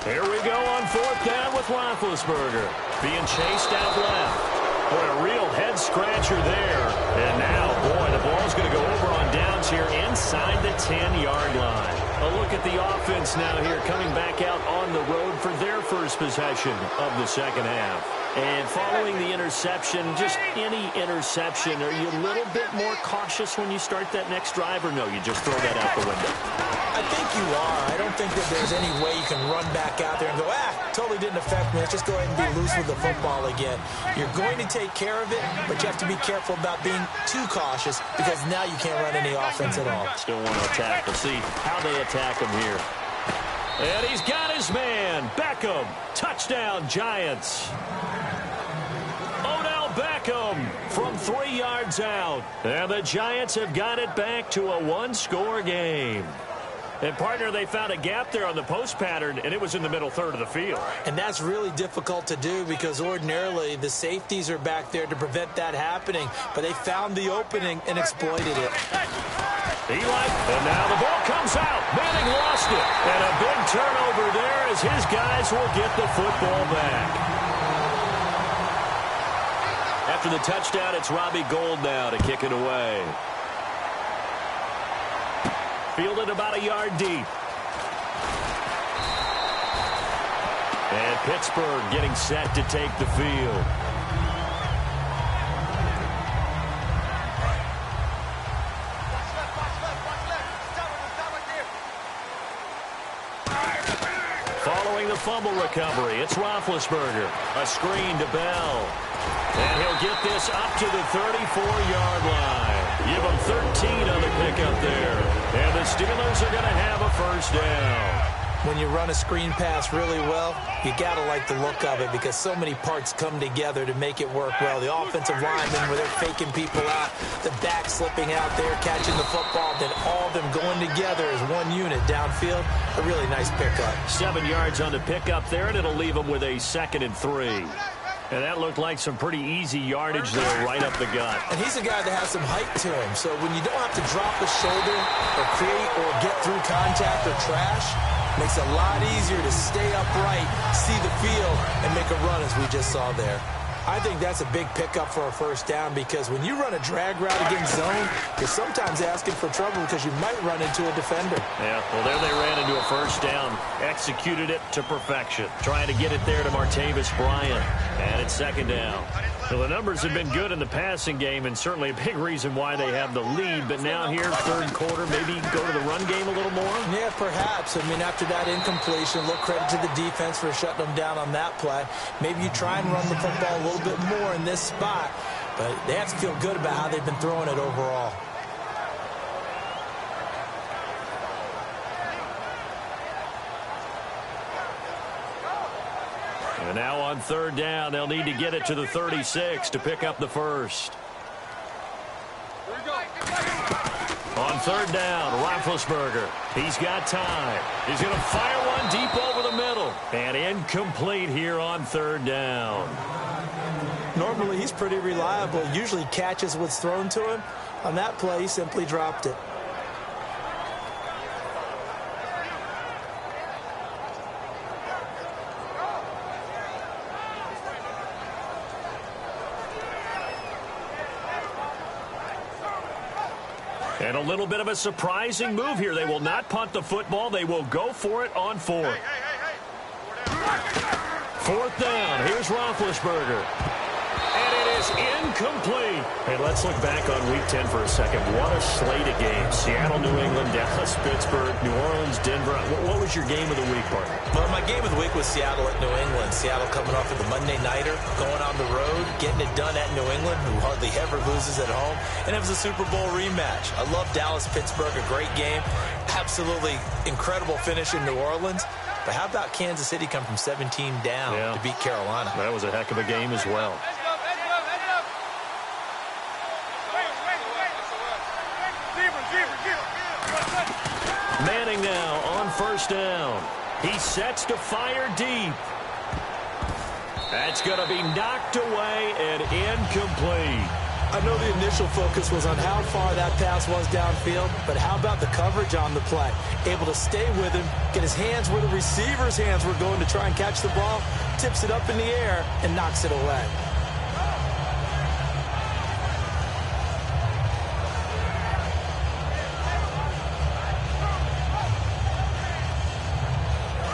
S1: Here we go on 4th down with Roethlisberger. Being chased out left. Boy, a real head-scratcher there. And now, boy, the ball's going to go over on downs here inside the 10-yard line. A look at the offense now here coming back out on the road for their first possession of the second half. And following the interception, just any interception, are you a little bit more cautious when you start that next drive, or no, you just throw that out the window?
S2: I think you are. I don't think that there's any way you can run back out there and go, totally didn't affect me. Let's just go ahead and be loose with the football again. You're going to take care of it, but you have to be careful about being too cautious because now you can't run any offense at all.
S1: Still want to attack. We'll see how they attack him here. And he's got his man, Beckham. Touchdown, Giants. Beckham from 3 yards out. And the Giants have got it back to a 1-score game. And, partner, they found a gap there on the post pattern, and it was in the middle third of the field.
S2: And that's really difficult to do because ordinarily the safeties are back there to prevent that happening. But they found the opening and exploited it.
S1: Eli, and now the ball comes out. Manning lost it. And a big turnover there as his guys will get the football back. After the touchdown, it's Robbie Gould now to kick it away. Fielded about a yard deep. And Pittsburgh getting set to take the field. Following the fumble recovery, it's Roethlisberger. A screen to Bell. And he'll get this up to the 34-yard line. Give him 13 on the pickup there. And the Steelers are going to have a first down.
S2: When you run a screen pass really well, you got to like the look of it because so many parts come together to make it work well. The offensive linemen, where they're faking people out, the back slipping out there, catching the football, then all of them going together as one unit downfield. A really nice pickup.
S1: 7 yards on the pickup there, and it'll leave them with a 2nd and 3. And that looked like some pretty easy yardage there right up the gut.
S2: And he's a guy that has some height to him. So when you don't have to drop a shoulder or create or get through contact or trash, Makes it a lot easier to stay upright, see the field, and make a run as we just saw there. I think that's a big pickup for a first down because when you run a drag route against zone, you're sometimes asking for trouble because you might run into a defender.
S1: Yeah, well, there they ran into a first down. Executed it to perfection. Trying to get it there to Martavis Bryant. And it's second down. Well, the numbers have been good in the passing game and certainly a big reason why they have the lead. But now here, third quarter, maybe go to the run game a little more?
S2: Yeah, perhaps. I mean, after that incompletion, a little credit to the defense for shutting them down on that play. Maybe you try and run the football a little bit more in this spot. But they have to feel good about how they've been throwing it overall.
S1: And now on third down, they'll need to get it to the 36 to pick up the first. On third down, Roethlisberger. He's got time. He's going to fire one deep over the middle. And incomplete here on third down.
S2: Normally, he's pretty reliable. Usually catches what's thrown to him. On that play, he simply dropped it.
S1: And a little bit of a surprising move here. They will not punt the football. They will go for it on fourth. Fourth down. Here's Roethlisberger. And it is incomplete. Hey, let's look back on Week 10 for a second. What a slate of games. Seattle, New England, Dallas, Pittsburgh, New Orleans, Denver. What was your game of the week, partner?
S2: Well, my game of the week was Seattle at New England. Seattle coming off of the Monday Nighter, going on the road, getting it done at New England, who hardly ever loses at home. And it was a Super Bowl rematch. I love Dallas, Pittsburgh, a great game. Absolutely incredible finish in New Orleans. But how about Kansas City come from 17 down to beat Carolina?
S1: That was a heck of a game as well. Manning now on first down. He sets to fire deep. That's going to be knocked away and incomplete.
S2: I know the initial focus was on how far that pass was downfield, but how about the coverage on the play? Able to stay with him, get his hands where the receiver's hands were going to try and catch the ball, tips it up in the air, and knocks it away.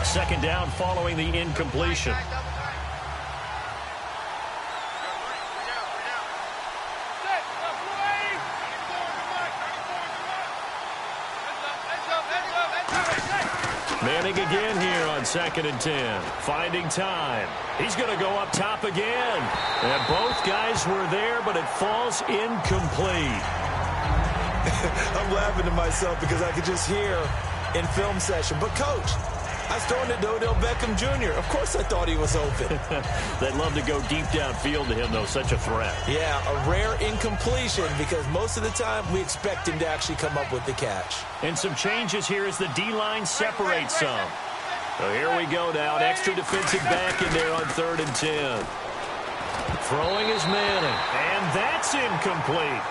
S1: Second down following the incompletion. Manning again here on 2nd and 10. Finding time. He's going to go up top again. And both guys were there, but it falls incomplete.
S2: I'm laughing to myself because I could just hear in film session. But, Coach, I was throwing it to Odell Beckham Jr. Of course I thought he was open.
S1: They'd love to go deep downfield to him, though. Such a threat.
S2: Yeah, a rare incompletion because most of the time we expect him to actually come up with the catch.
S1: And some changes here as the D-line separates some. So here we go now. An extra defensive back in there on 3rd and 10. Throwing is Manning. And that's incomplete.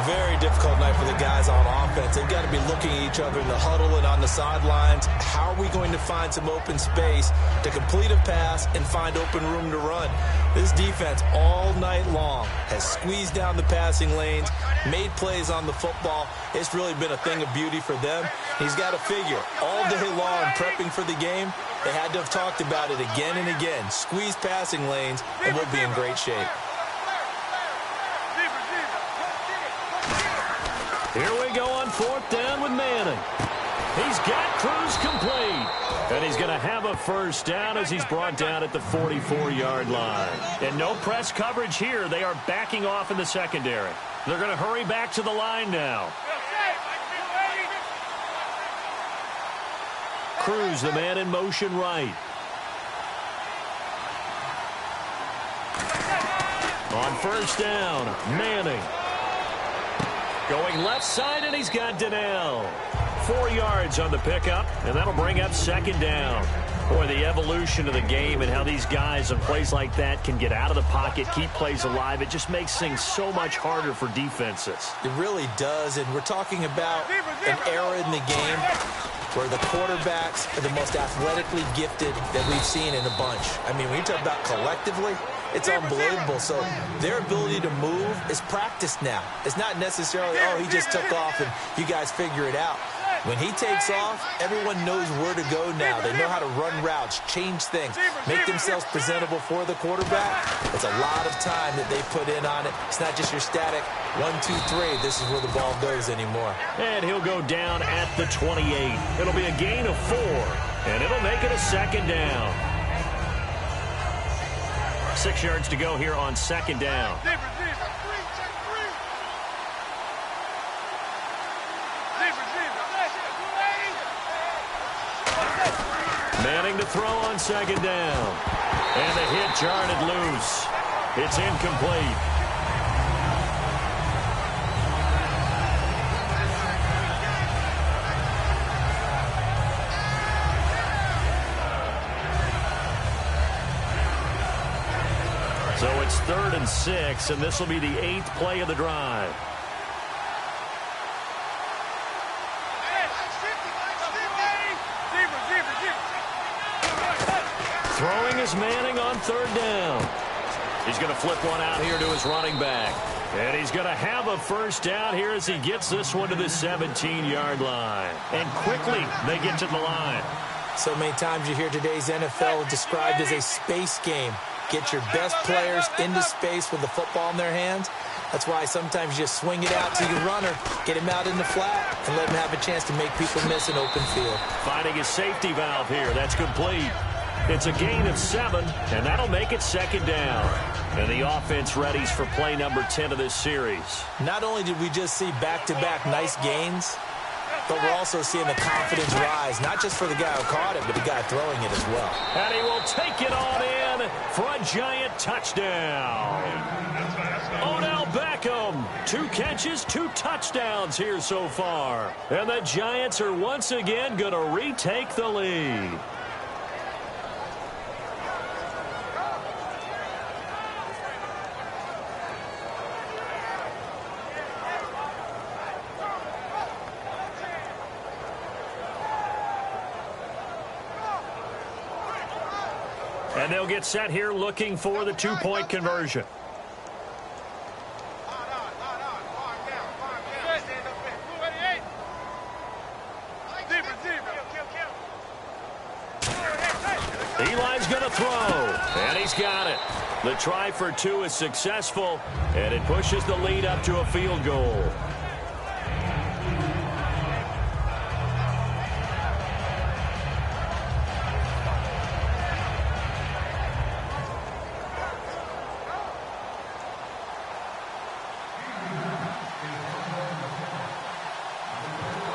S2: Very difficult night for the guys on offense. They've got to be looking at each other in the huddle and on the sidelines. How are we going to find some open space to complete a pass and find open room to run? This defense all night long has squeezed down the passing lanes, made plays on the football. It's really been a thing of beauty for them. He's got to figure all day long prepping for the game, they had to have talked about it again and again. Squeeze passing lanes and we'll be in great shape.
S1: Here we go on 4th down with Manning. He's got Cruz complete. And he's going to have a first down as he's brought down at the 44-yard line. And no press coverage here. They are backing off in the secondary. They're going to hurry back to the line now. Cruz, the man in motion right. On first down, Manning. Going left side, and he's got Donnell. 4 yards on the pickup, and that'll bring up 2nd down. Boy, the evolution of the game and how these guys on plays like that can get out of the pocket, keep plays alive, it just makes things so much harder for defenses.
S2: It really does, and we're talking about an era in the game where the quarterbacks are the most athletically gifted that we've seen in a bunch. I mean, when you talk about collectively, it's unbelievable. So their ability to move is practiced now. It's not necessarily, oh, he just took off and you guys figure it out. When he takes off, everyone knows where to go now. They know how to run routes, change things, make themselves presentable for the quarterback. It's a lot of time that they put in on it. It's not just your static 1, 2, 3. This is where the ball goes anymore.
S1: And he'll go down at the 28. It'll be a gain of 4, and it'll make it a second down. 6 yards to go here on second down. Manning to throw on second down. And the hit jarred it loose. It's incomplete. So it's 3rd and 6, and this will be the 8th play of the drive. Throwing is Manning on 3rd down. He's going to flip one out here to his running back. And he's going to have a first down here as he gets this one to the 17-yard line. And quickly they get to the line.
S2: So many times you hear today's NFL described as a space game. Get your best players into space with the football in their hands. That's why sometimes you just swing it out to your runner, get him out in the flat, and let him have a chance to make people miss an open field.
S1: Finding his safety valve here. That's complete. It's a gain of 7, and that'll make it second down. And the offense readies for play number 10 of this series.
S2: Not only did we just see back-to-back nice gains, but we're also seeing the confidence rise, not just for the guy who caught it, but the guy throwing it as well.
S1: And he will take it on in for a giant touchdown. Odell Beckham, 2 catches, 2 touchdowns here so far. And the Giants are once again going to retake the lead. And they'll get set here looking for the 2-point conversion. Eli's going to throw, and he's got it. The try for 2 is successful, and it pushes the lead up to a field goal.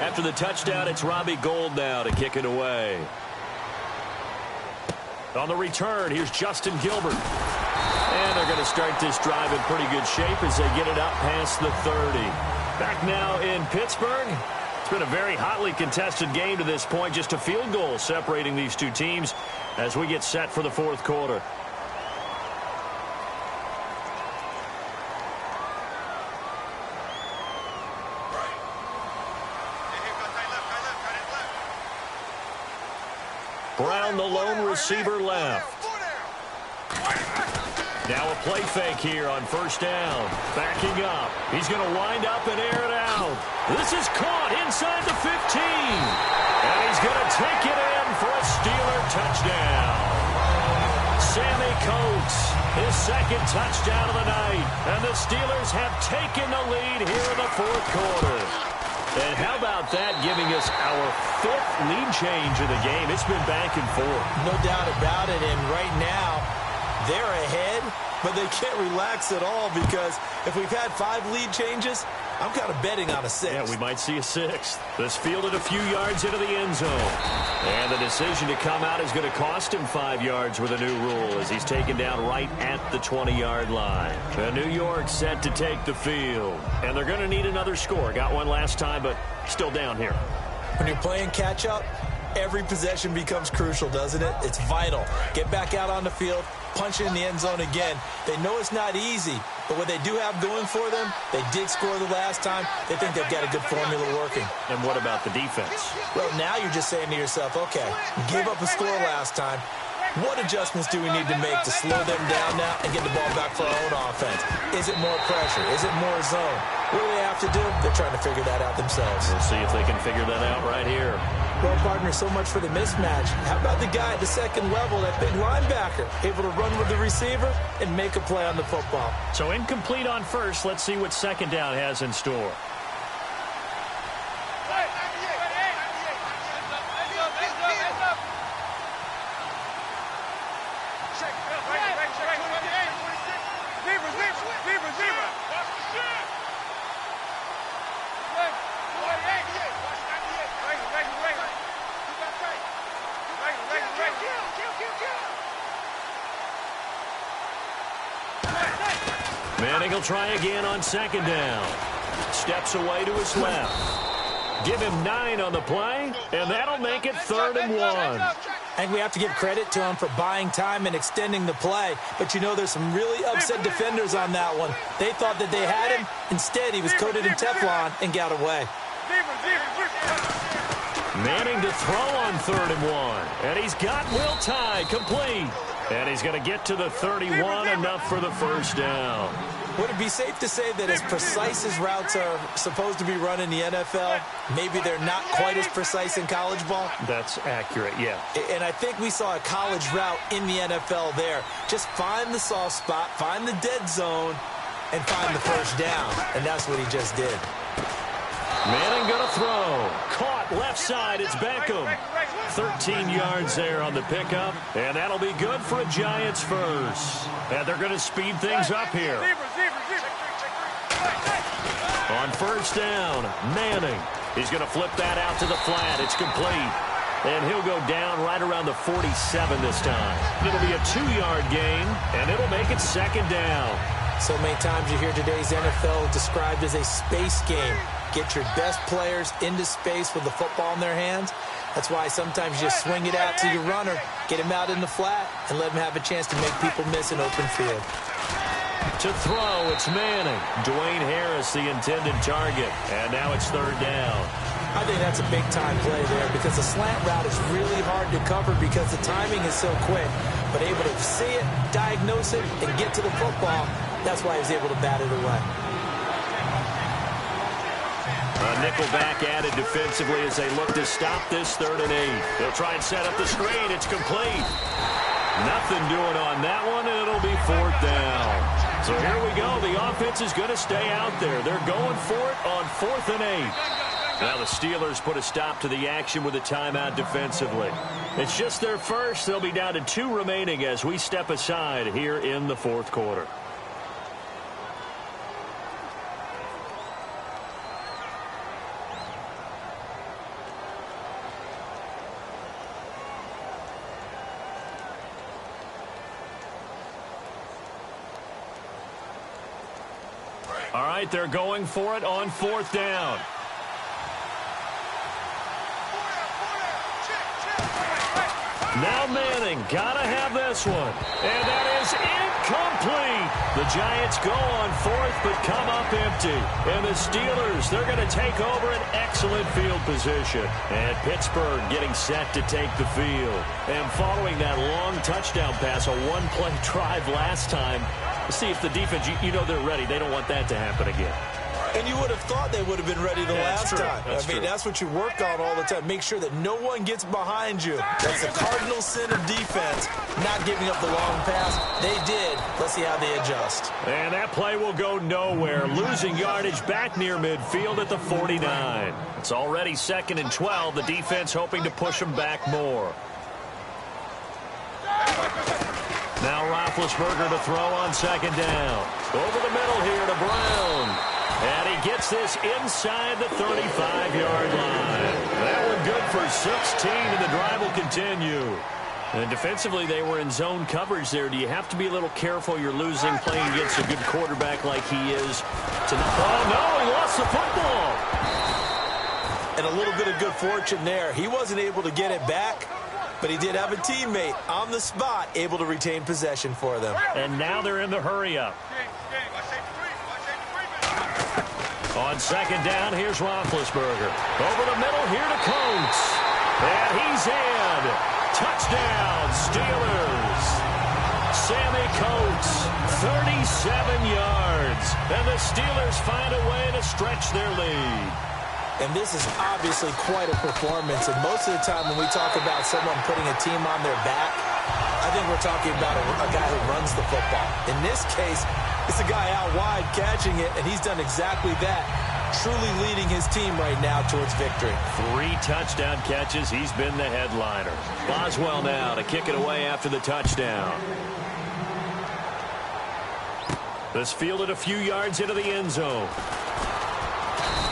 S1: After the touchdown, it's Robbie Gould now to kick it away. On the return, here's Justin Gilbert. And they're going to start this drive in pretty good shape as they get it up past the 30. Back now in Pittsburgh. It's been a very hotly contested game to this point. Just a field goal separating these two teams as we get set for the 4th quarter. Brown, the lone receiver, left. Now a play fake here on 1st down. Backing up. He's going to wind up and air it out. This is caught inside the 15. And he's going to take it in for a Steeler touchdown. Sammy Coates, his 2nd touchdown of the night. And the Steelers have taken the lead here in the 4th quarter. And how about that, giving us our 5th lead change of the game? It's been back and forth.
S2: No doubt about it. And right now, they're ahead, but they can't relax at all because if we've had 5 lead changes, I'm kind of betting on a 6th.
S1: Yeah, we might see a 6th. This fielded a few yards into the end zone. And the decision to come out is going to cost him 5 yards with a new rule as he's taken down right at the 20-yard line. And New York set to take the field. And they're going to need another score. Got one last time, but still down here.
S2: When you're playing catch-up, every possession becomes crucial, doesn't it? It's vital. Get back out on the field, punch it in the end zone again. They know it's not easy, But what they do have going for them, they did score the last time. They think they've got a good formula working.
S1: And what about the defense?
S2: Well, now you're just saying to yourself, okay, gave up a score last time. What adjustments do we need to make to slow them down now and get the ball back for our own offense? Is it more pressure? Is it more zone? What do they have to do? They're trying to figure that out themselves.
S1: We'll see if they can figure that out right here.
S2: Well, partner, so much for the mismatch. How about the guy at the second level, that big linebacker, able to run with the receiver and make a play on the football?
S1: So incomplete on first. Let's see what second down has in store. Manning will try again on second down. Steps away to his left. Give him 9 on the play, and that'll make it 3rd and 1.
S2: I think we have to give credit to him for buying time and extending the play. But, you know, there's some really upset defenders on that one. They thought that they had him. Instead, he was coated in Teflon and got away.
S1: Manning to throw on 3rd and 1. And he's got Will Tye complete. And he's going to get to the 31, enough for the first down.
S2: Would it be safe to say that as precise as routes are supposed to be run in the NFL, maybe they're not quite as precise in college ball?
S1: That's accurate, yeah.
S2: And I think we saw a college route in the NFL there. Just find the soft spot, find the dead zone, and find the first down. And that's what he just did.
S1: Manning going to throw. Caught left side. It's Beckham. 13 yards there on the pickup. And that'll be good for a Giants first. And they're going to speed things up here. On first down, Manning. He's going to flip that out to the flat. It's complete. And he'll go down right around the 47 this time. It'll be a 2-yard gain, and it'll make it second down.
S2: So many times you hear today's NFL described as a space game. Get your best players into space with the football in their hands. That's why sometimes you just swing it out to your runner, get him out in the flat, and let him have a chance to make people miss an open field.
S1: To throw, it's Manning. Dwayne Harris, the intended target. And now it's 3rd down.
S2: I think that's a big-time play there because the slant route is really hard to cover because the timing is so quick. But able to see it, diagnose it, and get to the football, that's why he was able to bat it away.
S1: A nickel back added defensively as they look to stop this 3rd and 8. They'll try and set up the screen. It's complete. Nothing doing on that one, and it'll be 4th down. So here we go. The offense is going to stay out there. They're going for it on 4th and 8. Now the Steelers put a stop to the action with a timeout defensively. It's just their first. They'll be down to 2 remaining as we step aside here in the 4th quarter. All right, they're going for it on 4th down. Now Manning, gotta have this one. And that is incomplete. The Giants go on 4th, but come up empty. And the Steelers, they're going to take over an excellent field position. And Pittsburgh getting set to take the field. And following that long touchdown pass, a one-play drive last time, see if the defense, you know they're ready. They don't want that to happen again.
S2: And you would have thought they would have been ready the last time.
S1: That's true.
S2: That's what you work on all the time. Make sure that no one gets behind you. That's the cardinal sin of defense, not giving up the long pass. They did. Let's see how they adjust.
S1: And that play will go nowhere. Losing yardage back near midfield at the 49. It's already 2nd and 12. The defense hoping to push them back more. Now Roethlisberger to throw on 2nd down. Over the middle here to Brown. And he gets this inside the 35-yard line. That one good for 16, and the drive will continue. And defensively, they were in zone coverage there. Do you have to be a little careful? You're losing playing against a good quarterback like he is. Oh, no, he lost the football.
S2: And a little bit of good fortune there. He wasn't able to get it back, but he did have a teammate on the spot able to retain possession for them.
S1: And now they're in the hurry-up. On second down, here's Roethlisberger. Over the middle, here to Coates. And he's in. Touchdown, Steelers. Sammy Coates, 37 yards. And the Steelers find a way to stretch their lead.
S2: And this is obviously quite a performance. And most of the time when we talk about someone putting a team on their back, I think we're talking about a guy who runs the football. In this case, it's a guy out wide catching it, and he's done exactly that, truly leading his team right now towards victory.
S1: 3 touchdown catches. He's been the headliner. Boswell now to kick it away after the touchdown. This fielded a few yards into the end zone.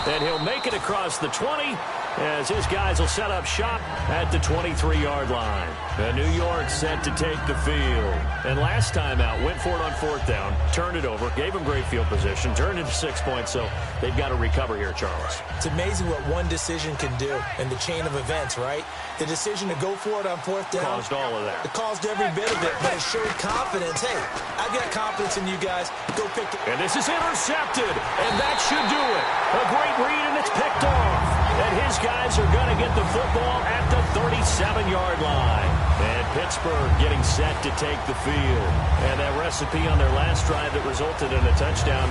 S1: And he'll make it across the 20 as his guys will set up shop at the 23-yard line. And New York set to take the field. And last time out, went for it on 4th down, turned it over, gave him great field position, turned into 6 points, so they've got to recover here, Charles.
S2: It's amazing what one decision can do in the chain of events, right? The decision to go for it on 4th down.
S1: Caused all of that.
S2: It caused every bit of it, but it showed confidence. Hey, I've got confidence in you guys. Go pick it.
S1: And this is intercepted, and that should do it. A great read, and it's picked off. And his guys are going to get the football at the 37-yard line. And Pittsburgh getting set to take the field. And that recipe on their last drive that resulted in a touchdown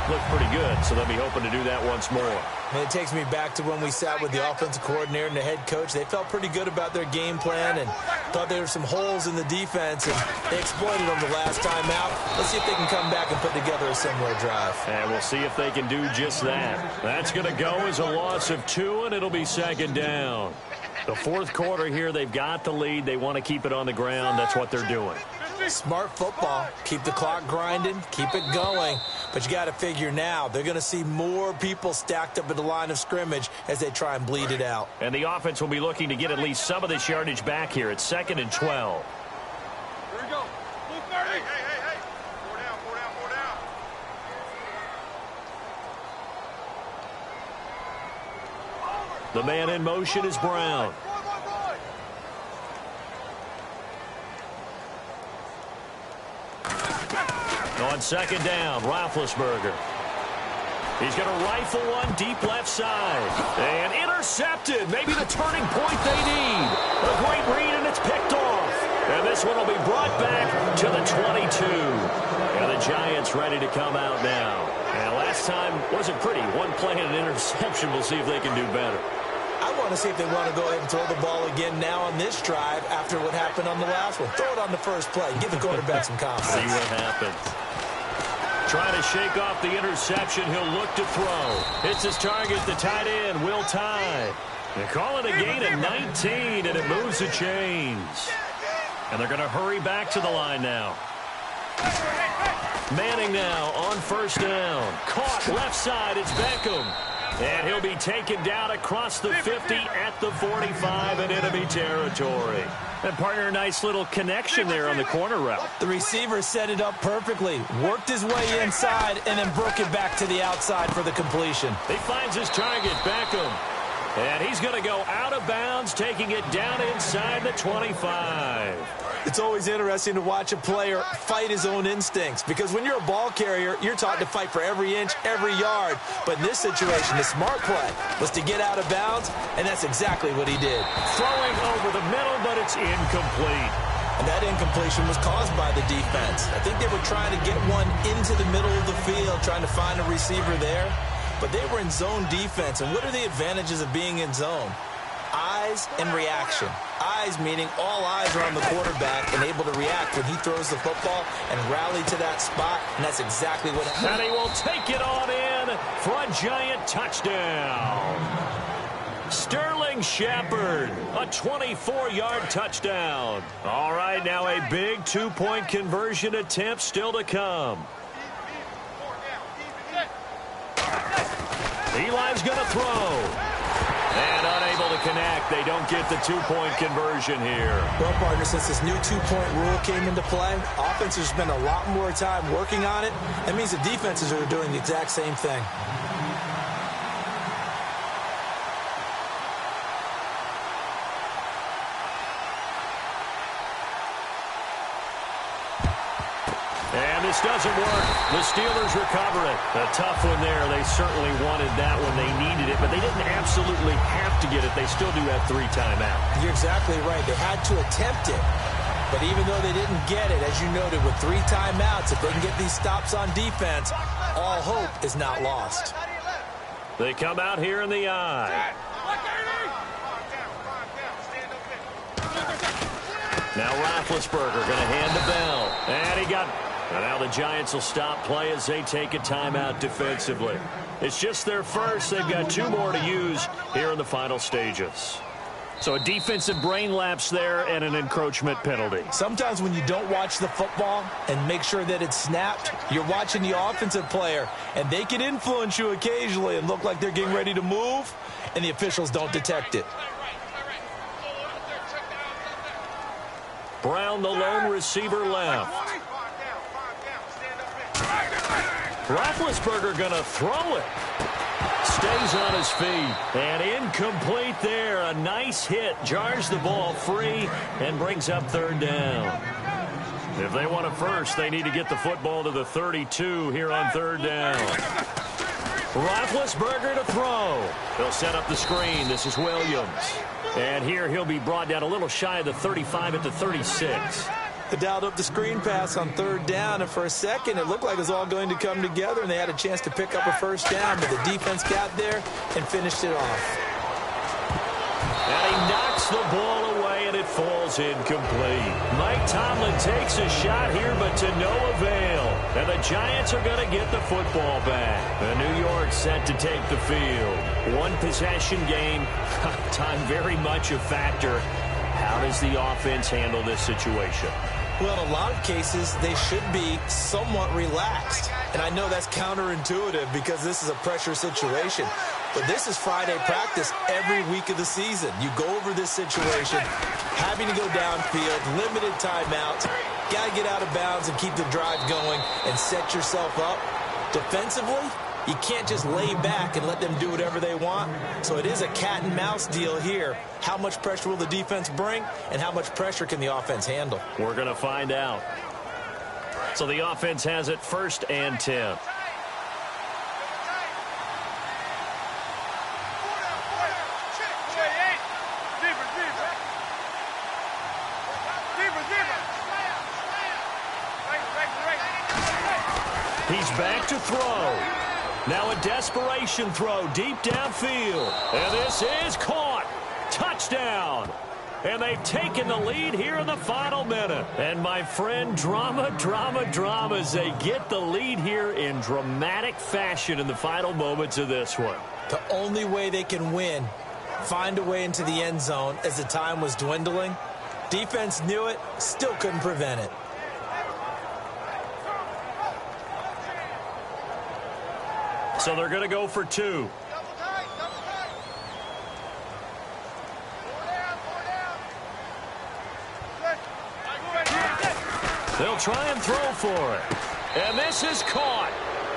S1: looked pretty good, so they'll be hoping to do that once more.
S2: And it takes me back to when we sat with the offensive coordinator and the head coach. They felt pretty good about their game plan and thought there were some holes in the defense, and they exploited them the last time out. Let's see if they can come back and put together a similar drive.
S1: And we'll see if they can do just that. That's going to go as a loss of 2, and it'll be second down. The 4th quarter here, they've got the lead. They want to keep it on the ground. That's what they're doing.
S2: Smart football. Keep the clock grinding. Keep it going. But you got to figure now, they're going to see more people stacked up at the line of scrimmage as they try and bleed it out.
S1: And the offense will be looking to get at least some of this yardage back here. It's 2nd and 12.
S3: Here we go. Move 30. Hey. 4 down.
S1: The man in motion is Brown. On second down, Roethlisberger. He's going to rifle one deep left side. And intercepted. Maybe the turning point they need. A great read, and it's picked off. And this one will be brought back to the 22. And the Giants ready to come out now. And last time wasn't pretty. One play and an interception. We'll see if they can do better.
S2: I want to see if they want to go ahead and throw the ball again now on this drive after what happened on the last one. Throw it on the first play. Give the quarterback some confidence.
S1: See what happens. Trying to shake off the interception. He'll look to throw. Hits his target, the tight end, Will Tye. They call it a gain of 19, and it moves the chains. And they're going to hurry back to the line now. Manning now on 1st down. Caught left side. It's Beckham. And he'll be taken down across the 50 at the 45 in enemy territory. And partner, nice little connection there on the corner route.
S2: The receiver set it up perfectly, worked his way inside, and then broke it back to the outside for the completion.
S1: He finds his target, Beckham. And he's going to go out of bounds, taking it down inside the 25.
S2: It's always interesting to watch a player fight his own instincts, because when you're a ball carrier, you're taught to fight for every inch, every yard. But in this situation, the smart play was to get out of bounds, and that's exactly what he did.
S1: Throwing over the middle, but it's incomplete.
S2: And that incompletion was caused by the defense. I think they were trying to get one into the middle of the field, trying to find a receiver there. But they were in zone defense. And what are the advantages of being in zone? Eyes and reaction. Eyes meaning all eyes are on the quarterback and able to react when he throws the football and rally to that spot. And that's exactly what happened.
S1: And he will take it on in for a giant touchdown. Sterling Shepard, a 24-yard touchdown. All right, now a big 2-point conversion attempt still to come. Eli's going to throw. And unable to connect. They don't get the 2-point conversion here.
S2: Well, partner, since this new 2-point rule came into play, offenses spend a lot more time working on it. That means the defenses are doing the exact same thing.
S1: And this doesn't work. The Steelers recover it. A tough one there. They certainly wanted that when they needed it, but they didn't absolutely have to get it. They still do have 3 timeouts.
S2: You're exactly right. They had to attempt it. But even though they didn't get it, as you noted, with 3 timeouts, if they can get these stops on defense, all hope is not lost.
S1: They come out here in the eye. Now Roethlisberger going to hand the bell. And he got it. And now the Giants will stop play as they take a timeout defensively. It's just their first. They've got 2 more to use here in the final stages. So a defensive brain lapse there and an encroachment penalty.
S2: Sometimes when you don't watch the football and make sure that it's snapped, you're watching the offensive player, and they can influence you occasionally and look like they're getting ready to move, and the officials don't detect it.
S1: Brown, the lone receiver, left. Roethlisberger going to throw it. Stays on his feet. And incomplete there. A nice hit. Jars the ball free and brings up 3rd down. If they want it first, they need to get the football to the 32 here on 3rd down. Roethlisberger to throw. They'll set up the screen. This is Williams. And here he'll be brought down a little shy of the 35 at the 36.
S2: They dialed up the screen pass on 3rd down, and for a second it looked like it was all going to come together, and they had a chance to pick up a 1st down, but the defense got there and finished it off.
S1: And he knocks the ball away, and it falls incomplete. Mike Tomlin takes a shot here, but to no avail. And the Giants are going to get the football back. The New York set to take the field. 1 possession game. Time very much a factor. How does the offense handle this situation?
S2: Well, in a lot of cases, they should be somewhat relaxed. And I know that's counterintuitive because this is a pressure situation. But this is Friday practice every week of the season. You go over this situation, having to go downfield, limited timeouts, got to get out of bounds and keep the drive going and set yourself up. Defensively, you can't just lay back and let them do whatever they want. So it is a cat and mouse deal here. How much pressure will the defense bring, and how much pressure can the offense handle?
S1: We're going to find out. So the offense has it 1st and 10. He's back to throw. Now a desperation throw deep downfield. And this is caught. Touchdown. And they've taken the lead here in the final minute. And my friend, drama as they get the lead here in dramatic fashion in the final moments of this one.
S2: The only way they can win, find a way into the end zone as the time was dwindling. Defense knew it, still couldn't prevent it.
S1: So they're going to go for 2. They'll try and throw for it. And this is caught.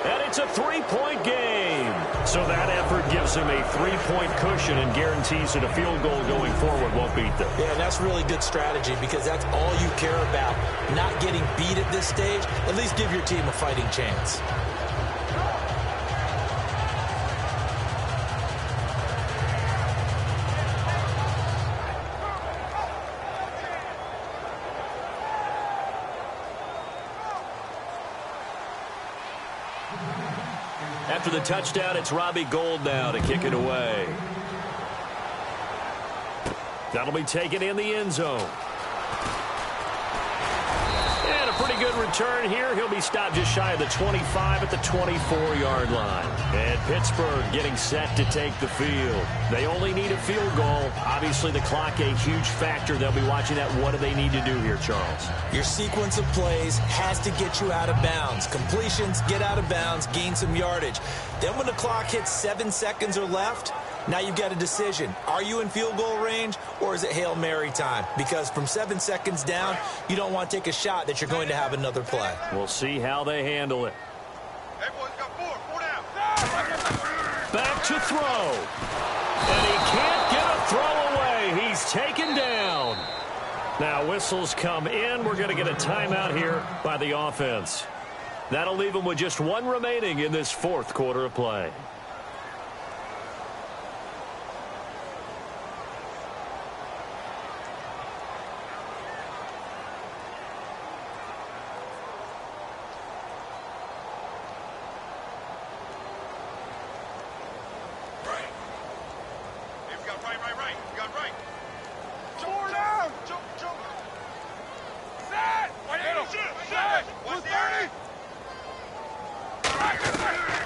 S1: And it's a 3-point game. So that effort gives them a 3-point cushion and guarantees that a field goal going forward won't beat them.
S2: Yeah, and that's really good strategy because that's all you care about. Not getting beat at this stage. At least give your team a fighting chance.
S1: After the touchdown, it's Robbie Gould now to kick it away. That'll be taken in the end zone. And a pretty good return here. He'll be stopped just shy of the 25 at the 24-yard line. And Pittsburgh getting set to take the field. They only need a field goal. Obviously, the clock a huge factor. They'll be watching that. What do they need to do here, Charles?
S2: Your sequence of plays has to get you out of bounds. Completions, get out of bounds, gain some yardage. Then when the clock hits 7 seconds or left, now you've got a decision. Are you in field goal range, or is it Hail Mary time? Because from 7 seconds down, you don't want to take a shot that you're going to have another play.
S1: We'll see how they handle it.
S3: Hey, boys, got 4 down.
S1: Back to throw. And he can't get a throw away. He's taken down. Now whistles come in. We're going to get a timeout here by the offense. That'll leave them with just one remaining in this fourth quarter of play.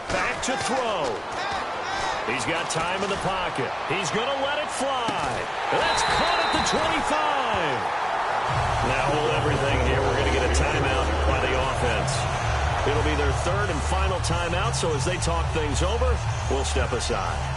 S1: Back to throw. He's got time in the pocket. He's going to let it fly. That's caught at the 25. Now hold everything here. We're going to get a timeout by the offense. It'll be their third and final timeout, so as they talk things over, we'll step aside.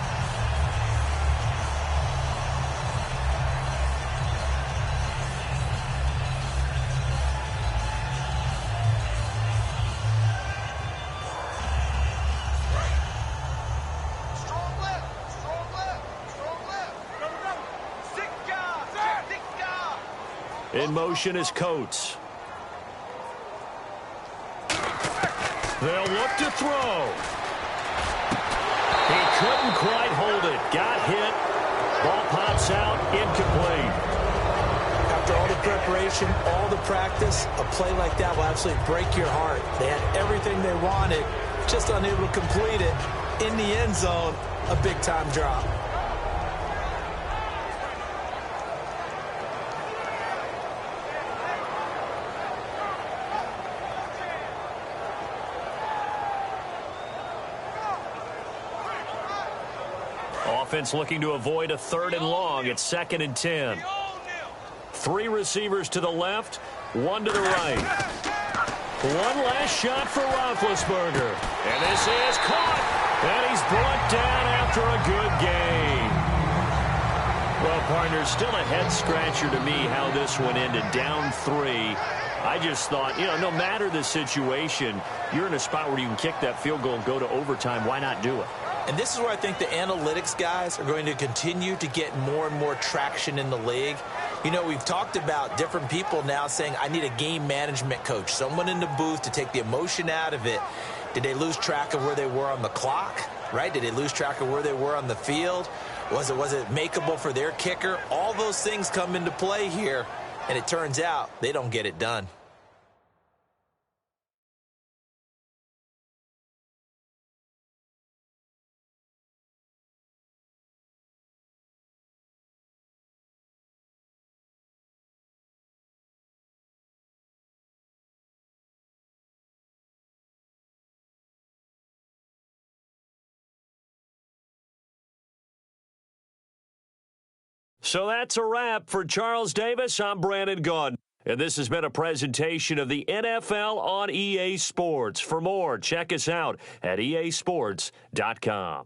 S1: In motion is Coates. They'll look to throw. He couldn't quite hold it. Got hit. Ball pops out. Incomplete.
S2: After all the preparation, all the practice, a play like that will absolutely break your heart. They had everything they wanted, just unable to complete it. In the end zone, a big-time drop.
S1: Offense looking to avoid a 3rd and long. It's 2nd and 10. 3 receivers to the left, 1 to the right. One last shot for Roethlisberger. And this is caught. And he's brought down after a good gain. Well, partner, still a head-scratcher to me how this one ended. Down 3. I just thought, no matter the situation, you're in a spot where you can kick that field goal and go to overtime. Why not do it?
S2: And this is where I think the analytics guys are going to continue to get more and more traction in the league. We've talked about different people now saying, I need a game management coach, someone in the booth to take the emotion out of it. Did they lose track of where they were on the clock, right? Did they lose track of where they were on the field? Was it makeable for their kicker? All those things come into play here, and it turns out they don't get it done.
S1: So that's a wrap for Charles Davis. I'm Brandon Gaudin. And this has been a presentation of the NFL on EA Sports. For more, check us out at easports.com.